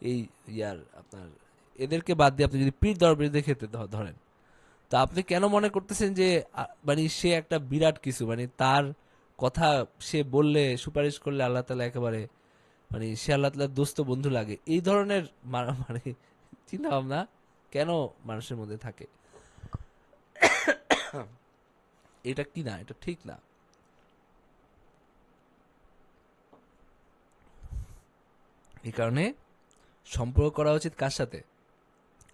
এই আপনার এদেরকে বাদ দিয়ে আপনি যদি পীর দরবেশদের ক্ষেত্রে ধরেন, তো আপনি কেন মনে করতেছেন যে মানে সে একটা বিরাট কিছু, মানে তার কথা সে বললে সুপারিশ করলে আল্লাহ তাআলা একেবারে মানে সে আল্লাহ তাআলার দোস্ত বন্ধু লাগে, এই ধরনের মানে চিন্তা ভাবনা কেন মানুষের মধ্যে থাকে? এটা কি না, এটা ঠিক না। এই কারণে সম্পর্ক করা উচিত কার সাথে?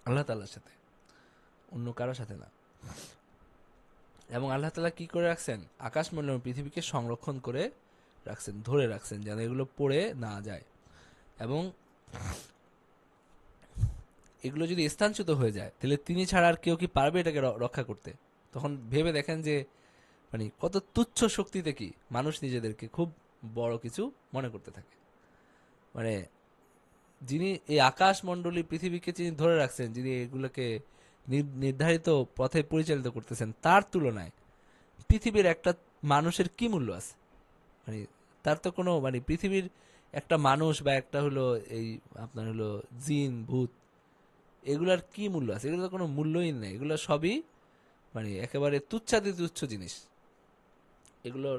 আল্লাহ তাআলার সাথে, অন্য কারোর সাথে না। এবং আল্লাহ তাআলা কি করে রাখছেন? আকাশমণ্ডল পৃথিবীকে সংরক্ষণ করে রাখছেন, ধরে রাখছেন যেন এগুলো পড়ে না যায়। এবং এগুলো যদি স্থানচ্যুত হয়ে যায় তাহলে তিনি ছাড়া আর কেউ কি পারবে এটাকে রক্ষা করতে? তখন ভেবে দেখেন যে মানে কত তুচ্ছ শক্তিতে কি মানুষ নিজেদেরকে খুব বড় কিছু মনে করতে থাকে। মানে যিনি এই আকাশমণ্ডলী পৃথিবীকে যিনি ধরে রাখছেন, যিনি এগুলোকে নির্ধারিত পথে পরিচালিত করতেছেন, তার তুলনায় পৃথিবীর একটা মানুষের কি মূল্য আছে? মানে তার তো কোনো মানে পৃথিবীর একটা মানুষ বা একটা হলো এই আপনার হলো জিন ভূত, এগুলার কি মূল্য আছে? এগুলো কোনো মূল্যই নেই, এগুলো সবই মানে একেবারে তুচ্ছাতি তুচ্ছ জিনিস। এগুলোর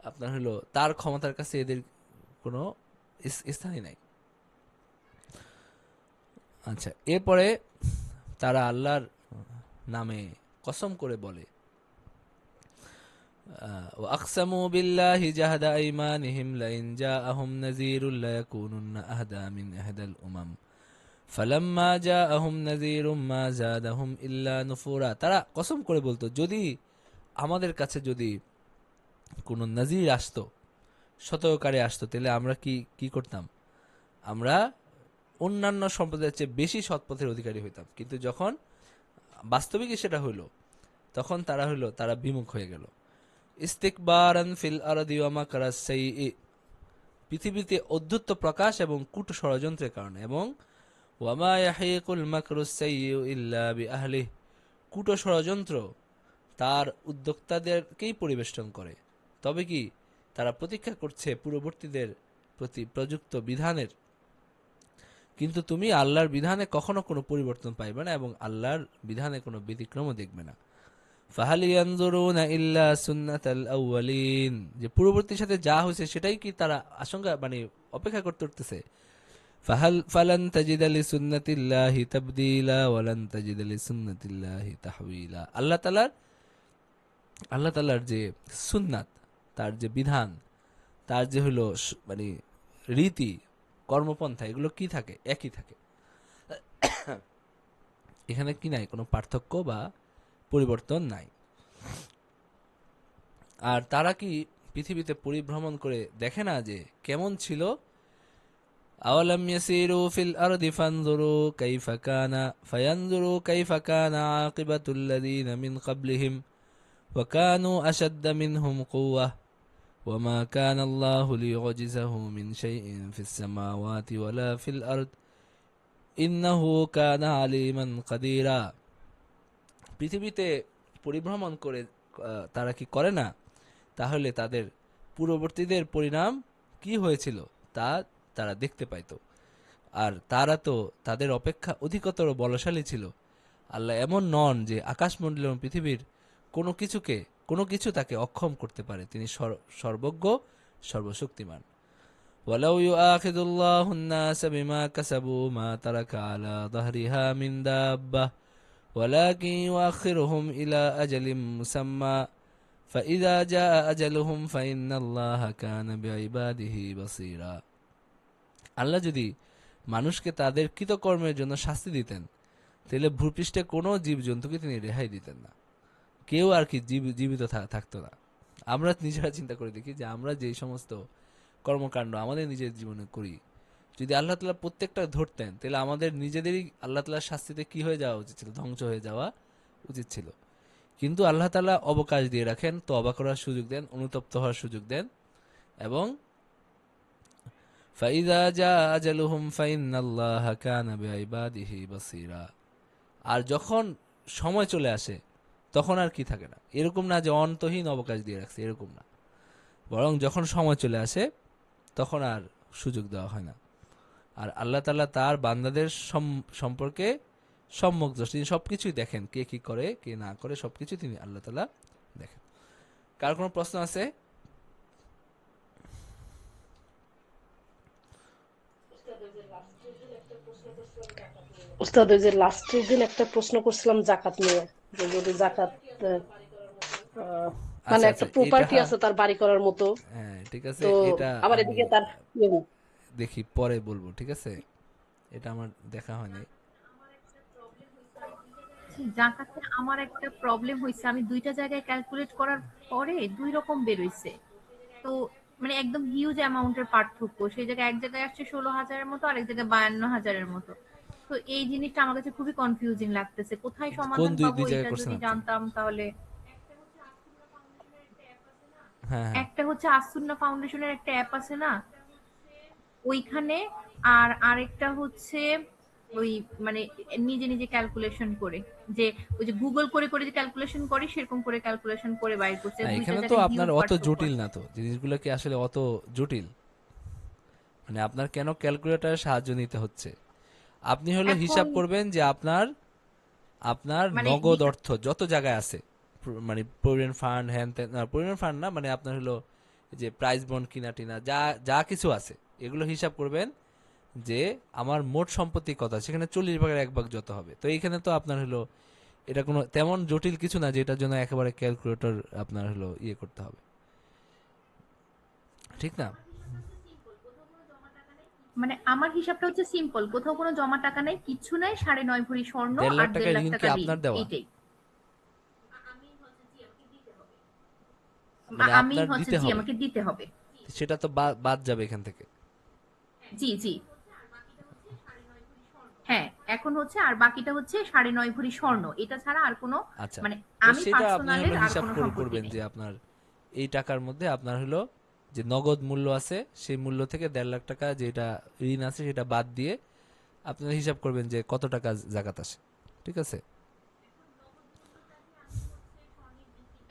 আপনার হলো তার ক্ষমতার কাছে এদের কোনো স্থানই নাই। আচ্ছা, এরপরে তারা আল্লাহর নামে কসম করে বলে وأقسموا بالله جهد أيمانهم لئن جاءهم نذير ليكونن أهدى من إحدى الأمم فلما جاءهم نذير ما زادهم إلا نفورا। তারা কসম করে বলতো যদি আমাদের কাছে যদি কোনো নজির আসতো, সতর্ককারী আসতো, তাহলে আমরা কি কি করতাম? আমরা অন্যান্য সম্প্রদায়ের চেয়ে বেশি সৎপথের অধিকারী হইতাম। কিন্তু যখন বাস্তবিকই সেটা হইল, তখন তারা বিমুখ হয়ে গেল। ইস্তিকবারান ফিল আরদি ওয়া মাকরাস সাইয়্যি, পৃথিবীতে অধ্যত্ব প্রকাশ এবং কূট ষড়যন্ত্রের কারণে। এবং ওয়া মা ইয়াহিকুল মাকরুস সাইয়্যিউ ইল্লা বিআহলিহি, কূট ষড়যন্ত্র তার উদ্যোক্তাদেরকেই পরিবেষ্টন করে, তবে কি তারা প্রতীক্ষা করছে পূর্ববর্তীদের প্রতি প্রযুক্ত বিধানের। কিন্তু তুমি আল্লাহর বিধানে কখনো কোনো পরিবর্তন পাইবে না এবং আল্লাহর বিধানে কোনো ব্যতিক্রমও দেখবে না। ফাহাল ইয়ানজুরুনা ইল্লা সুন্নাতাল আউয়ালিন, যে পূর্ববর্তীর সাথে যা হয়েছে সেটাই কি তারা আশঙ্কা মানে অপেক্ষা করতে উঠতেছে? ফালান তাজিদা লিসুন্নাতিল্লাহি তাবদীলা ওয়ালান তাজিদা লিসুন্নাতিল্লাহি তাহওয়িলা। আল্লাহ তাআলার যে সুন্নাত, তার যে বিধান, তার যে হলো মানে রীতি কর্মপন্থা, এগুলো কি থাকে? একই থাকে। এখানে কি নাই, কোনো পার্থক্য বা পরিবর্তন নাই। আর তারা কি পৃথিবীতে পরিভ্রমণ করে দেখে না যে কেমন ছিল? আওয়ালাম ইয়াসিরু ফিল আরদি ফানজুরু কাইফা কানা আকিবাতুল লাযিনা মিন ক্বাবলিহিম ওয়া কানু আশাদ্দা মিনহুম কুওয়াহ ওয়া মা কানা আল্লাহু লিইউজিজাহু মিন শাইইন ফিস সামাওয়াতি ওয়ালা ফিল আরদ ইন্নাহু কানা আলিমান কাদিরা। পৃথিবীতে পরিভ্রমণ করে তারা কি করে না? তাহলে তাদের পূর্ববর্তীদের পরিণাম কি হয়েছিল তা তারা দেখতে পাইত, আর তারা তো তাদের অপেক্ষা অধিকতর বলশালী ছিল। আল্লাহ এমন নন যে আকাশমণ্ডল এবং পৃথিবীর কোনো কিছু তাকে অক্ষম করতে পারে। তিনি সর্বজ্ঞ, সর্বশক্তিমান। ওয়ালাউ ইউআখিযুল্লাহু আন-নাসা বিমা কাসাবু মা তারাকা আলা যাহরিহা মিন দাব্বাহ ওয়ালাকিন ইউআখিরুহুম ইলা আজালিম মুসাম্মা ফাইযা জাআ আজালুহুম ফাইন্নাল্লাহা কানা বিইবাদিহি বাসীরা। আল্লাহ যদি মানুষকে তাদের কৃতকর্মের জন্য শাস্তি দিতেন, তাহলে ভূপৃষ্ঠে কোনো জীবজন্তুকে তিনি রেহাই দিতেন না, কেউ আর কি জীবিত থাকতো না। আমরা নিজেরা চিন্তা করে দেখি যে আমরা যে সমস্ত কর্মকাণ্ড আমাদের নিজের জীবনে করি, যদি আল্লাহ তাআলা প্রত্যেকটা ধরতেন তাহলে আমাদের নিজেদেরই আল্লাহ তাআলার শাস্তিতে কি হয়ে যাওয়া উচিত ছিল, ধ্বংস হয়ে যাওয়া উচিত ছিল। কিন্তু আল্লাহ তাআলা অবকাশ দিয়ে রাখেন, তওবা করার সুযোগ দেন, অনুতপ্ত হওয়ার সুযোগ দেন। এবং ফাইযা জা আজালুহুম ফাইন্নাল্লাহা কানা বিইবাদিহি বাসীরা। আর যখন সময় চলে আসে তখন আর কি থাকে না, এরকম না যে অন্তহীন অবকাশ দিয়ে রাখছে, এরকম না, বরং যখন সময় চলে আসে তখন আর সুযোগ দেওয়া হয় না। আর আল্লাহ তাআলা তার বান্দাদের সম্পর্কে সম্যক দৃষ্টি, তিনি সবকিছুই দেখেন, কে কি করে কে না করে সবকিছু তিনি আল্লাহ তাআলা দেখেন। কার কোনো প্রশ্ন আছে? উস্তাদ ওই যে লাস্টের দিন একটা প্রশ্ন করছিলাম জাকাত নিয়ে, যে যদি জাকাত আহ, মানে আচ্ছা একটা আচ্ছা, প্রপার্টি এটা আছে তার বাড়ি করার মতো, হ্যাঁ ঠিক আছে, তো এটা আবার আমি এদিকে তার ইয়ে নেই। দেখি পরে বলবো, ঠিক আছে, এটা আমার দেখা হয়নি। জাকাতে আমার একটা প্রবলেম হয়েছে, আমি দুইটা জায়গায় ক্যালকুলেট করার পরে দুই রকম বেরোইছে। তো মানে একদম হিউজ অ্যামাউন্টের পার্থক্য, সেই জায়গায় এক জায়গায় আসছে 16,000-এর মতো, আরেক জায়গায় 52,000-এর মতো। তো এই জিনিসটা আমার কাছে খুবই কনফিউজিং লাগতেছে, কোথায় কোন সমাধান দুই পাবো দুই জায়গায় এটা করছেন যদি আপনি? জানতাম তাহলে। হ্যাঁ হ্যাঁ। একটা হচ্ছে আসুন্না ফাউন্ডেশনের একটা অ্যাপ আছে না, ওইখানে। আর আরেকটা হচ্ছে ওই মানে নিজে নিজে ক্যালকুলেশন করে, যে ওই যে গুগল করে করে যে ক্যালকুলেশন করে সেরকম করে ক্যালকুলেশন করে বাইর করছে, না, দুইটা এখানে তো জায়গায় আপনার হিউজ অত পার্থক্য জটিল আছে। না, তো জিনিসগুলো কি আসলে অত জটিল? মানে আপনার কেন ক্যালকুলেটরের সাহায্য নিতে হচ্ছে? আপনি হলো এখন হিসাব করবেন যে আপনার আপনার মানে নগদ হিসাব অর্থ যত জায়গায় আছে, মানে প্রভিডেন্ট ফান্ড, হ্যান ত্যান, প্রভিডেন্ট ফান্ড না, মানে আপনার হলো যে প্রাইস বন্ড কিনা টিনা যা যা কিছু আছে এগুলো হিসাব করবেন, যে আমার মোট সম্পত্তি কত, সেখানে 40 ভাগের 1 ভাগ যত হবে। তো এইখানে তো আপনার হলো এটা কোনো তেমন জটিল কিছু না যেটার জন্য একেবারে ক্যালকুলেটর আপনার হলো ইয়ে করতে হবে, ঠিক না? মানে আমার হিসাবটা হচ্ছে সিম্পল, কোথাও কোনো জমা টাকা নাই, কিচ্ছু নাই, 9.5 ভরি স্বর্ণ 1.5 লাখ আর টাকা 1.5 লাখ ঋণ কি টাকা ঋণ, আপনার দেওয়া? এইটাই। মানে আমি আপনার হচ্ছে দিতে জি, হবে, আমাকে দিতে হবে। সেটা তো বাদ যাবে এখান থেকে। জি জি। হ্যাঁ, এখন হচ্ছে আর বাকিটা হচ্ছে 9.5 ভরি স্বর্ণ, এটা ছাড়া আর কোনো আচ্ছা, মানে তো আমি সেটা আপনি পার্সোনালের হলো আর হিসাব কোনো সম্পত্তি করবেন নেই। যে আপনার এই টাকার মধ্যে আপনার হলো যে নগদ মূল্য আছে সেই মূল্য থেকে 1.5 লাখ টাকা যেটা ঋণ আছে সেটা বাদ দিয়ে আপনার হিসাব করবেন যে কত টাকা জাকাত আসে, ঠিক আছে?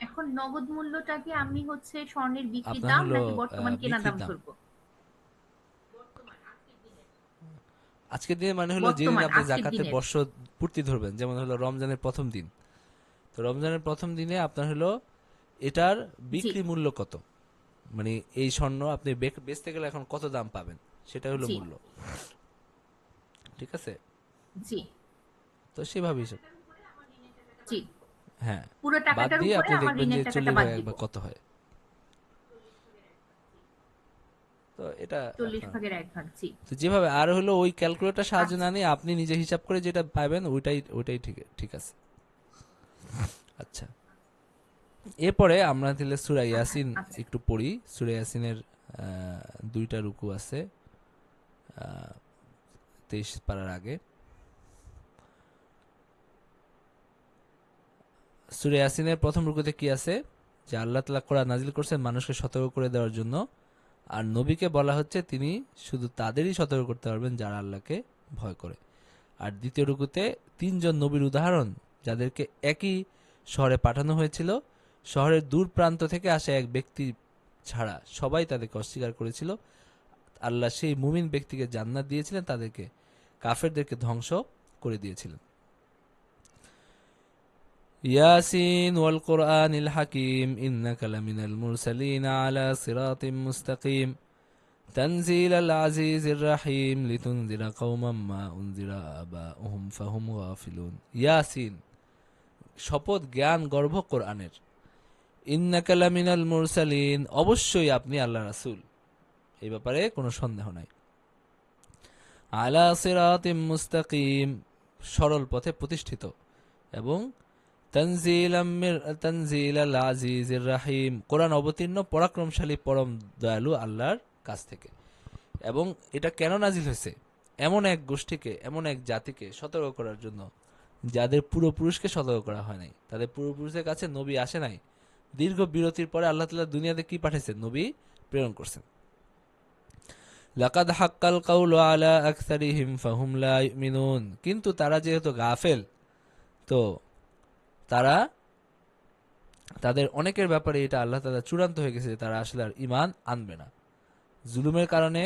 এখন নগদ মূল্যটা কি আমি হচ্ছে স্বর্ণের বিক্রি আপনার দাম হলো নাকি বর্তমান কেনা বিক্রির দাম দাম ধরবো? আজকের দিনে, মানে হলো যেদিন বর্তমান আপনি আজকের জাকাতের দিনের। বর্ষ পূর্তি ধরবেন, যেমন হলো রমজানের প্রথম দিন, তো রমজানের প্রথম দিনে আপনার হলো এটার জি বিক্রি মূল্য কত, মানে এই স্বর্ণ আপনি বেচতে গেলে এখন কত দাম পাবেন, সেটা হলো জি মূল্য, ঠিক আছে? জি তো সেভাবে হিসাব, জি। হ্যাঁ, পুরো বাদ টাকাটার দিয়ে উপরে আপনি আমার দেখবেন যে ঋণের টাকাটা 40 বাদ ভাগ দিব। একবার কত হয়। তো এটা 40 আপনার, ভাগের 1 ভাগ, জি। তো যেভাবে আর হলো ওই ক্যালকুলেটর সাহায্য না আচ্ছা নিয়ে আপনি নিজে হিসাব করে যেটা পাবেন ওইটাই ওইটাই ঠিক ঠিক আছে। আচ্ছা, এরপরে আমরা তাহলে সূরা ইয়াসিন আচ্ছা। একটু পড়ি। সূরা ইয়াসিনের 2টা রুকু আছে 23 পারার আগে। সূরা ইয়াসিনের প্রথম রুকুতে কি আছে, যে আল্লাহ তাআলা কোরআন নাজিল করছেন মানুষকে সতর্ক করে দেওয়ার জন্য, আর নবীকে বলা হচ্ছে তিনি শুধু তাদেরই সতর্ক করতে পারবেন যারা আল্লাহকে ভয় করে। আর দ্বিতীয় রুকুতে 3 জন নবীর উদাহরণ, যাদেরকে একই শহরে পাঠানো হয়েছিল, শহরের দূর প্রান্ত থেকে আসা এক ব্যক্তি ছাড়া সবাই তাদেরকে অস্বীকার করেছিল। আল্লাহ সেই মুমিন ব্যক্তিকে জান্নাত দিয়েছিলেন, তাদেরকে কাফেরদেরকে ধ্বংস করে দিয়েছিলেন। ইয়াসিন ওয়াল কুরআনিল হাকিম ইন্নাকা লামিনাল মুরসালিন আলা সিরাতিম মুস্তাকিম তানজিলাল আজিজির রাহিম লিতুনজিরা কওমান মা উনজিরা আবাউহুম ফাহুম গাফিলুন। ইয়াসিন, শপথ জ্ঞান গর্ভ কোরআনের। ইন্নাকা লামিনাল মুরসালিন, অবশ্যই আপনি আল্লাহ রাসূল, এই ব্যাপারে কোনো সন্দেহ নাই। আলা সিরাতিম মুস্তাকিম, সরল পথে প্রতিষ্ঠিত। এবং তানজিলাল আজিজির রাহিম, কোরআন অবতীর্ণ পরাক্রমশালী পরম দয়ালু আল্লাহর কাছ থেকে। এবং এটা কেন নাজিল হয়েছে? এমন এক গোষ্ঠীকে, এমন এক জাতিকে সতর্ক করার জন্য যাদের পূর্বপুরুষকে সতর্ক করা হয় নাই, তাদের পূর্বপুরুষের কাছে নবী আসে নাই। দীর্ঘ বিরতির পরে আল্লাহ তাআলা দুনিয়াতে কি পাঠিয়েছেন? নবী প্রেরণ করছেন। লাকাদ হাক্কাল কাউলু আলা আকসারিহিম ফাহুম লা ইউমিনুন, কিন্তু তারা যেহেতু গাফেল, তো তারা তাদের অনেকের ব্যাপারে এটা আল্লাহ তাআলা চূড়ান্ত হয়ে গেছে যে তারা আসলে আর ঈমান আনবে না। জুলুমের কারণে,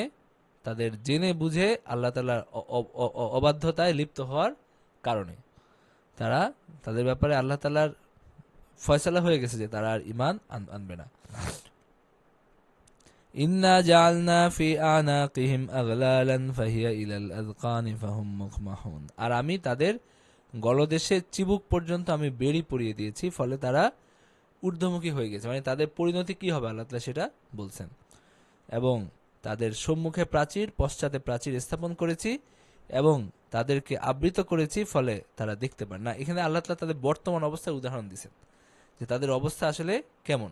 তাদের জেনে বুঝে আল্লাহ তাআলার অবাধ্যতায় লিপ্ত হওয়ার কারণে তারা, তাদের ব্যাপারে আল্লাহ তাআলার ফয়সালা হয়ে গেছে যে তারা আর ঈমান আনবে না। ইন্না জাআলনা ফি আনাকিহিম আগলালান ফাহিয়া ইলাল আযকানি ফাহুম মুকমাহুন, আর আমি তাদের গলদেশে চিবুক পর্যন্ত আমি বেড়ি পরিয়ে দিয়েছি, ফলে তারা ঊর্ধ্বমুখী হয়ে গেছে। মানে তাদের পরিণতি কি হবে আল্লাহ তাআলা সেটা বলছেন। এবং তাদের সম্মুখে প্রাচীর, পশ্চাতে প্রাচীর স্থাপন করেছি এবং তাদেরকে আবৃত করেছি, ফলে তারা দেখতে পারে না। এখানে আল্লাহ তাআলা তাদের বর্তমান অবস্থার উদাহরণ দিয়েছেন যে তাদের অবস্থা আসলে কেমন।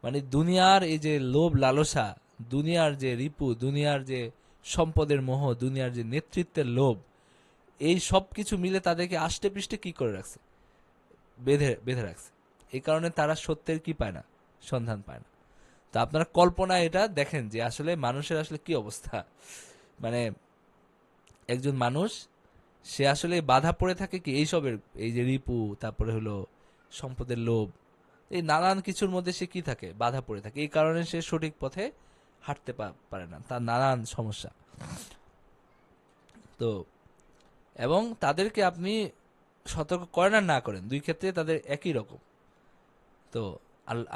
মানে দুনিয়ার এই যে লোভ লালসা, দুনিয়ার যে রিপু, দুনিয়ার যে সম্পদের মোহ, দুনিয়ার যে নেতৃত্বের লোভ, এই সব কিছু মিলে তাদেরকে আষ্টে পৃষ্ঠে কি করে রাখছে? বেঁধে বেঁধে রাখছে। এই কারণে তারা সত্যের কি পায় না? সন্ধান পায় না। তা আপনারা কল্পনা এটা দেখেন যে আসলে মানুষের আসলে কি অবস্থা। মানে একজন মানুষ, সে আসলে বাধা পড়ে থাকে কি এইসবের, এই যে রিপু, তারপরে হলো সম্পদের লোভ, এই নানান কিছুর মধ্যে সে কি থাকে? বাধা পড়ে থাকে। এই কারণে সে সঠিক পথে হাঁটতে পারে না, তার নানান সমস্যা। তো এবং তাদেরকে আপনি সতর্ক করেন আর না করেন, দুই ক্ষেত্রে তাদের একই রকম। তো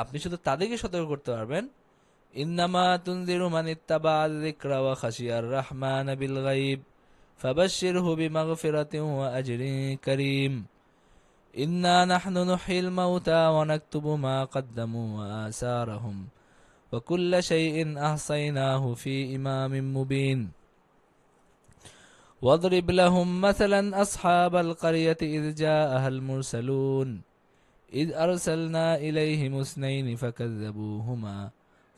আপনি শুধু তাদেরকে সতর্ক করতে পারবেন, ইন্নামা তুনজিরু মান ইত্তাবা যিকরা ওয়া খাশিয়ার রাহমান বিল গায়ব ফাবাশশিরহু বিমাগফিরাতিন ওয়া আজরিন কারীম। ইন্না নাহনু নুহয়িল মাউতা ওয়া নাকতুবু মা কদ্দামু ওয়া আসারহুম ওয়া কুল্লা শাইইন আহসাইনাহু ফি ইমামিন মুবিন। واضرب لهم مثلا أصحاب القرية إذ جاءها المرسلون إذ أرسلنا إليهم اثنين فكذبوهما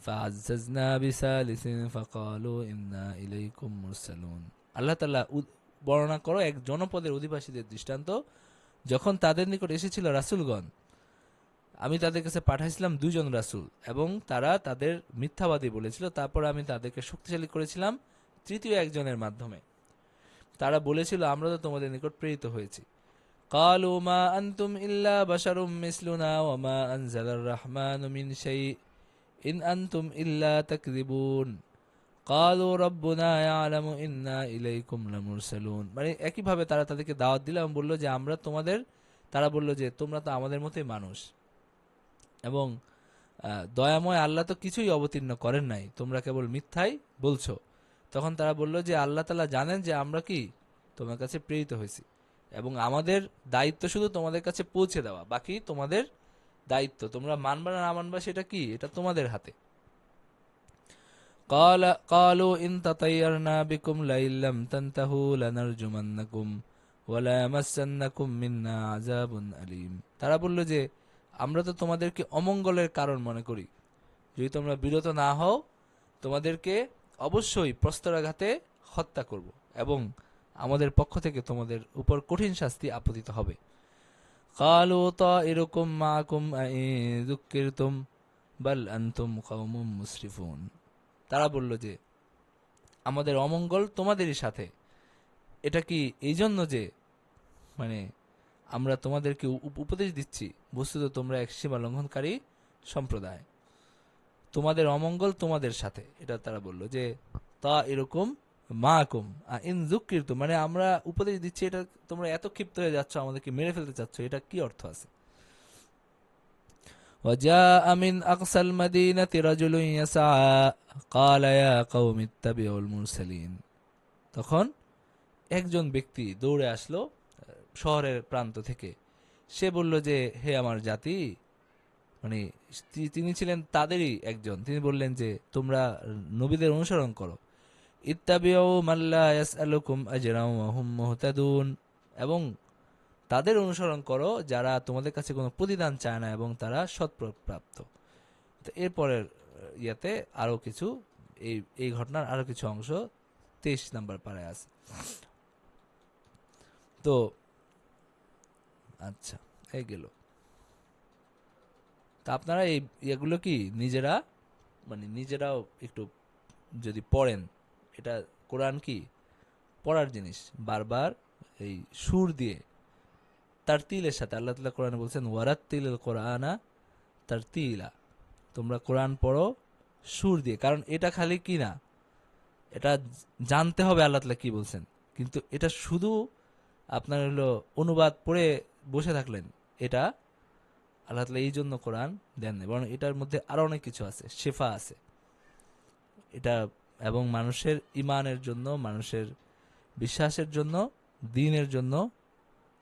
فعززنا بثالث فقالوا إنا إليكم مرسلون। আল্লাহ তাআলা বর্ণনা করো এক জনপদের অধিবাসীদের দৃষ্টান্ত, যখন তাদের নিকট এসেছিল রাসূলগণ, আমি তাদের কাছে পাঠাইছিলাম দুইজন রাসূল এবং তারা তাদের মিথ্যাবাদী বলেছিল। তারপর আমি তাদেরকে শক্তিশালী করেছিলাম তৃতীয় একজনের মাধ্যমে। তারা বলেছিল আমরা তো তোমাদের নিকট প্রেরিত হয়েছি। قالوا ما أنتم إلا بشر مثلنا وما أنزل الرحمن من شيء إن أنتم إلا تكذبون قالوا ربنا يعلم إنا إليكم لمرسلون। মানে একই ভাবে তারা তাদেরকে দাওয়াত দিল এবং বলল যে আমরা তোমাদের, তারা বলল যে তোমরা তো আমাদের মতোই মানুষ এবং দয়াময় আল্লাহ তো কিছুই অবতীর্ণ করেন নাই, তোমরা কেবল মিথ্যাই বলছো। তখন তারা বলল যে আল্লাহ তাআলা জানেন যে আমরা কি তোমার কাছে প্রেরিত হয়েছি এবং আমাদের দায়িত্ব শুধু তোমাদের কাছে পৌঁছে দেওয়া, বাকি তোমাদের দায়িত্ব, তোমরা মানবা না না মানবা সেটা কি, এটা তোমাদের হাতে। قالوا إن تطيرنا بكم لئن لم تنتهوا لنرجمنكم وليمسنكم منا عذاب أليم। তারা বলল যে আমরা তো তোমাদেরকে অমঙ্গলের কারণ মনে করি, যদি তোমরা বিরত না হও তোমাদেরকে অবশ্যই প্রস্তরাঘাতে হত্যা করব এবং আমাদের পক্ষ থেকে তোমাদের উপর কঠিন শাস্তি আপতিত হবে। قالوا طائركم معكم أئن ذكرتم بل أنتم قوم مسرفون। তারা বলল যে আমাদের অমঙ্গল তোমাদেরই সাথে, এটা কি এই জন্য যে মানে আমরা তোমাদেরকে উপদেশ দিচ্ছি, বস্তুত তোমরা এক সীমা লঙ্ঘনকারী সম্প্রদায়, তোমাদের অমঙ্গল তোমাদের সাথে, এটা তারা বলল যে তা এরকম মাকুম ইন যুক্কিরতুম, মানে আমরা উপদেশ দিচ্ছি, এটা তোমরা এত ক্ষিপ্ত হয়ে যাচ্ছ, আমাদেরকে মেরে ফেলতে চাচ্ছ, এটা কি অর্থ আছে? وجاء من أقصى المدينة رجل يسعى قال يا قوم اتبعوا المرسلين। তখন একজন ব্যক্তি দৌড়ে আসলো শহরের প্রান্ত থেকে, সে বলল যে হে আমার জাতি, মানে তিনি ছিলেন তাদেরই একজন, তিনি বললেন যে তোমরা নবীদের অনুসরণ করো, ইত্তাবিউ মাল্লা ইয়াসআলুকুম আজরান ওয়া হুম মুহতাদুন, এবং তাদের অনুসরণ করো যারা তোমাদের কাছে কোনো প্রতিদান চায় না এবং তারা সৎপ্রাপ্ত। তো এরপরের ইয়াতে আরো কিছু এই এই ঘটনার আরো কিছু অংশ 23 নাম্বার পারায় আছে। তো আচ্ছা, এই গেল। তা আপনারা এই এগুলো কি নিজেরা মানে নিজেরাও একটু যদি পড়েন, এটা কোরআন কি পড়ার জিনিস, বারবার এই সুর দিয়ে তার তিলের সাথে আল্লাহ তাআলা কোরআনে বলছেন ওয়ারাত্তিল কোরআনা তার তিলা, তোমরা কোরআন পড়ো সুর দিয়ে। কারণ এটা খালি কি না, এটা জানতে হবে আল্লাহ তাআলা কি বলছেন, কিন্তু এটা শুধু আপনার হলো অনুবাদ পড়ে বসে থাকলেন, এটা আল্লাহ তাআলা এই জন্য কোরআন দেন নাই, বরং এটার মধ্যে আরো অনেক কিছু আছে, শেফা আছে এটা, এবং মানুষের ইমানের জন্য, মানুষের বিশ্বাসের জন্য, দ্বীনের জন্য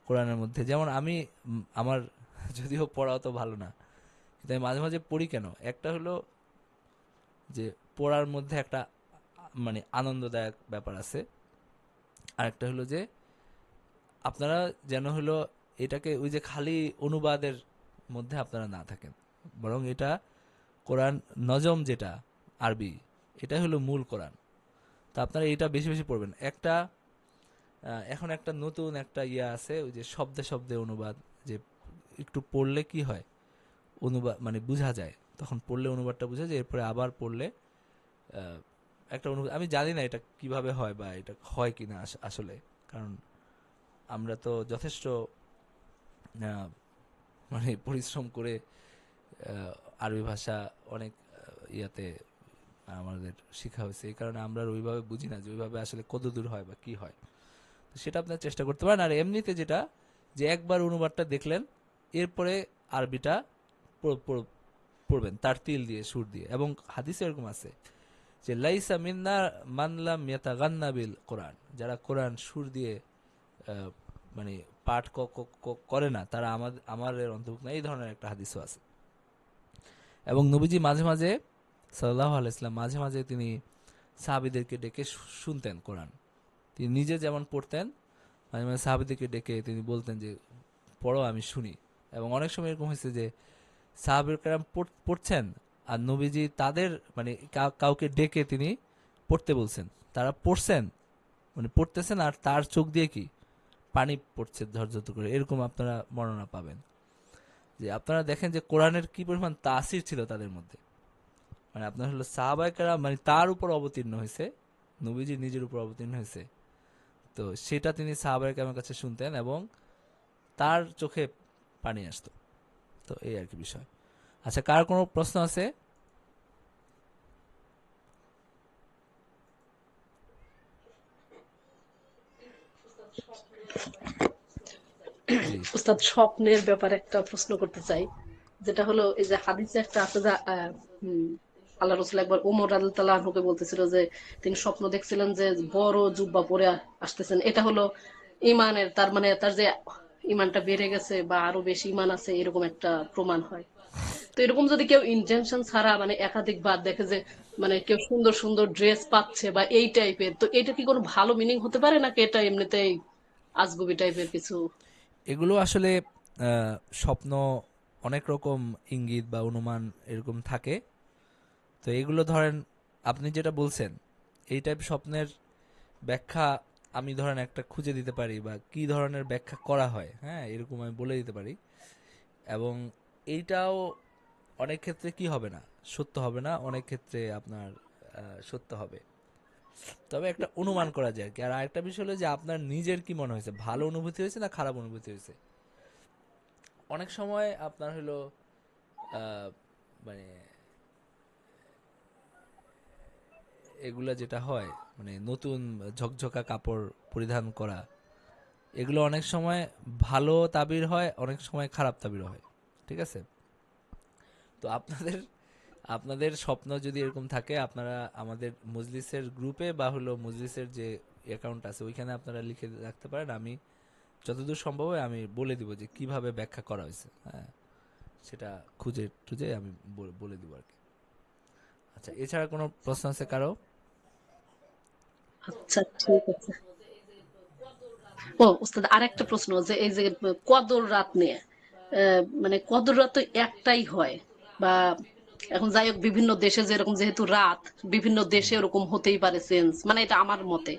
কোরআনের মধ্যে। যেমন আমি আমার যদিও পড়া অত ভালো না, কিন্তু আমি মাঝে মাঝে পড়ি। কেন? একটা হলো যে পড়ার মধ্যে একটা মানে আনন্দদায়ক ব্যাপার আছে, আর একটা হলো যে আপনারা যেন হলো এটাকে ওই যে খালি অনুবাদের মধ্যে আপনারা না থাকেন, বরং এটা কোরআন নজম যেটা আরবি, এটা হলো মূল কোরআন। তা আপনারা এটা বেশি বেশি পড়বেন। একটা এখন একটা নতুন একটা ইয়া আছে, ওই যে শব্দে শব্দে অনুবাদ, যে একটু পড়লে কি হয় অনুবাদ মানে বোঝা যায়, তখন পড়লে অনুবাদটা বোঝা যায়, এরপরে আবার পড়লে একটা অনুবাদ। আমি জানি না এটা কিভাবে হয় বা এটা হয় কিনা আসলে, কারণ আমরা তো যথেষ্ট মানে পরিশ্রম করে আরবি ভাষা অনেক ইয়াতে আমাদের শেখা হয়েছে, এই কারণে আমরা আর ওইভাবে বুঝি না যে ওইভাবে আসলে কত দূর হয় বা কি হয়। তো সেটা আপনার চেষ্টা করতে পারেন। আর এমনিতে যেটা, যে একবার অনুবাদটা দেখলেন, এরপরে আরবিটা পড়বেন তার তিল দিয়ে, সুর দিয়ে। এবং হাদিসে এরকম আছে যে লাইসা মিন্না মান লাম ইয়াতাগান্না বিল কোরআন, যারা কোরআন সুর দিয়ে মানে পাঠ করে না, তারা আমাদের অন্তর্ভুক্ত না, এই ধরনের একটা হাদিসও আছে। এবং নবীজি মাঝে মাঝে সাল্লাল্লাহু আলাইহি ওয়াসাল্লাম মাঝে মাঝে তিনি সাহাবীদেরকে ডেকে শুনতেন কোরআন। তিনি নিজে যেমন পড়তেন, মাঝে মাঝে সাহাবীদেরকে ডেকে তিনি বলতেন যে পড়ো, আমি শুনি। এবং অনেক সময় এরকম হয়েছে যে সাহাবীরা কেরাম পড়ছেন আর নবীজি তাদের মানে কাউকে ডেকে তিনি পড়তে বলছেন, তারা পড়ছেন মানে পড়তেছেন আর তার চোখ দিয়ে কি পানি পড়ছে ঝরঝর করে, এরকম আপনারা বর্ণনা পাবেন। যে আপনারা দেখেন যে কোরআনের কি পরিমাণ তাসির ছিল তাদের মধ্যে, মানে আপনার হলো সাহাবায়ে কেরাম মানে তার উপর অবতীর্ণ হয়েছে, নবীজি নিজের উপর অবতীর্ণ হয়েছে, তো সেটা তিনি সাহাবায়ে কেরামের কাছে শুনতেন এবং তার চোখে পানি আসতো। তো এই আর কি বিষয়। আচ্ছা, কার কোনো প্রশ্ন আছে? জি উস্তাদ, স্বপ্নের ব্যাপারে একটা প্রশ্ন করতে চাই, যেটা হলো এই যে হাদিসে একটা আছে যে আল্লাহ রসুল একবার ওমর রাদিয়াল্লাহু আনহুকে বলতেছিল যে তিনি স্বপ্ন দেখছিলেন যে বড় জুব্বা পরে আসতেছেন, এটা হলো ইমানের, তার মানে তার যে ইমানটা বেড়ে গেছে বা আরো বেশি ইমান আছে এরকম একটা প্রমাণ হয়। তো এরকম যদি কেউ ইনটেনশন ছাড়া মানে একাধিকবার দেখে যে মানে কেউ সুন্দর সুন্দর ড্রেস পাচ্ছে বা এই টাইপের, তো এটা কি কোনো ভালো মিনিং হতে পারে নাকি এটা এমনিতেই আজগুবি টাইপের কিছু? এগুলো আসলে স্বপ্ন অনেক রকম ইঙ্গিত বা অনুমান এরকম থাকে। তো এগুলো ধরেন আপনি যেটা বলছেন এই টাইপ স্বপ্নের ব্যাখ্যা আমি ধরেন একটা খুঁজে দিতে পারি, বা কি ধরনের ব্যাখ্যা করা হয়, হ্যাঁ এরকম আমি বলে দিতে পারি। এবং এইটাও অনেক ক্ষেত্রে কি হবে না, সত্য হবে না, অনেক ক্ষেত্রে আপনার সত্য হবে। তবে একটা অনুমান করা যায় আর কি। আর আরেকটা বিষয় হলো যে আপনার নিজের কি মনে হয়েছে, ভালো অনুভূতি হয়েছে না খারাপ অনুভূতি হয়েছে। অনেক সময় আপনার হলো মানে এগুলা যেটা হয় মানে নতুন ঝকঝকা কাপড় পরিধান করা, এগুলো অনেক সময় ভালো তাবির হয়, অনেক সময় খারাপ তাবির হয়, ঠিক আছে। তো আপনাদের আপনাদের স্বপ্ন যদি এরকম থাকে, আপনারা আমাদের মজলিসের গ্রুপে বা হলো মজলিসের যে অ্যাকাউন্ট আছে ওইখানে আপনারা লিখে রাখতে পারেন। আমি যতদূর সম্ভব হয় আমি বলে দিব যে কিভাবে ব্যাখ্যা করা হয়েছে, হ্যাঁ সেটা খুঁজে টুজে আমি বলে দিব আর কি। আচ্ছা, এছাড়া কোনো প্রশ্ন আছে কারো? আচ্ছা, ঠিক আছে। ও উস্তাদ, আরেকটা প্রশ্ন, যে এই যে কদর রাত নিয়ে, মানে কদর রাত তো একটাই হয় বা এখন যাই হোক, বিভিন্ন দেশে যেরকম যেহেতু রাত, বিভিন্ন দেশে ওরকম হতেই পারে চেঞ্জ, মানে এটা আমার মতে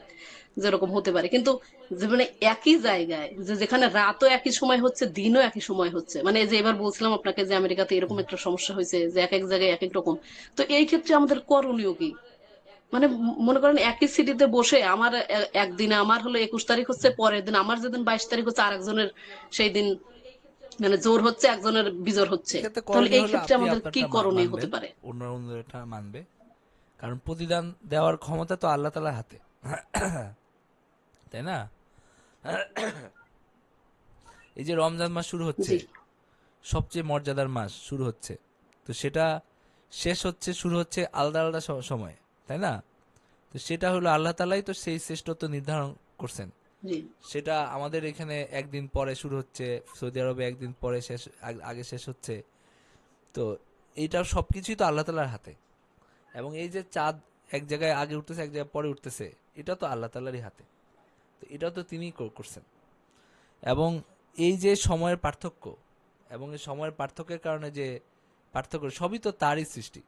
যেরকম হতে পারে, কিন্তু যে মানে একই জায়গায় যে যেখানে রাতও একই সময় হচ্ছে, দিনও একই সময় হচ্ছে, মানে এই যে এবার বলছিলাম আপনাকে যে আমেরিকাতে এরকম একটা সমস্যা হয়েছে যে এক এক জায়গায় এক এক রকম। তো এই ক্ষেত্রে আমাদের করণীয় কি? মানে মনে করেন একই সিটিতে বসে আমার একদিনে আমার হলো 21 তারিখ হচ্ছে, পরের দিন আমার যেদিন 22 তারিখ হচ্ছে আরেকজনের সেই দিন মানে জোর হচ্ছে, একজনের বিজোর হচ্ছে। এক্ষেত্রে তাহলে করণীয় এই হলো ক্ষেত্রে আপনি আমাদের কি আপনারটা করণীয় হতে মানবেন, পারে? অন্যটা মানবে। কারণ প্রতিদান দেওয়ার ক্ষমতা তো আল্লাহ তাআলার হাতে, তাই না? এই যে রমজান মাস শুরু হচ্ছে, জি। সবচেয়ে মর্যাদার মাস শুরু হচ্ছে, তো সেটা শেষ হচ্ছে, শুরু হচ্ছে আলাদা আলাদা সময়, তাই না? তো সেটা হলো আল্লাহ তাআলাই তো সেই শ্রেষ্ঠত্ব নির্ধারণ করছেন। জি। সেটা আমাদের এখানে একদিন পরে শুরু হচ্ছে, সৌদি আরবে একদিন পরে শেষ, আগে শেষ হচ্ছে। তো এইটা সবকিছুই তো আল্লাহ তাআলার হাতে। এবং এই যে চাঁদ এক জায়গায় আগে উঠতেছে, এক জায়গায় পরে উঠতেছে, এটা তো আল্লাহ তাআলারই হাতে। তো এটা তো তিনিই করছেন। এবং এই যে সময়ের পার্থক্য, এবং এই সময়ের পার্থক্যের কারণে যে পার্থক্য, সবই তো তারই সৃষ্টি।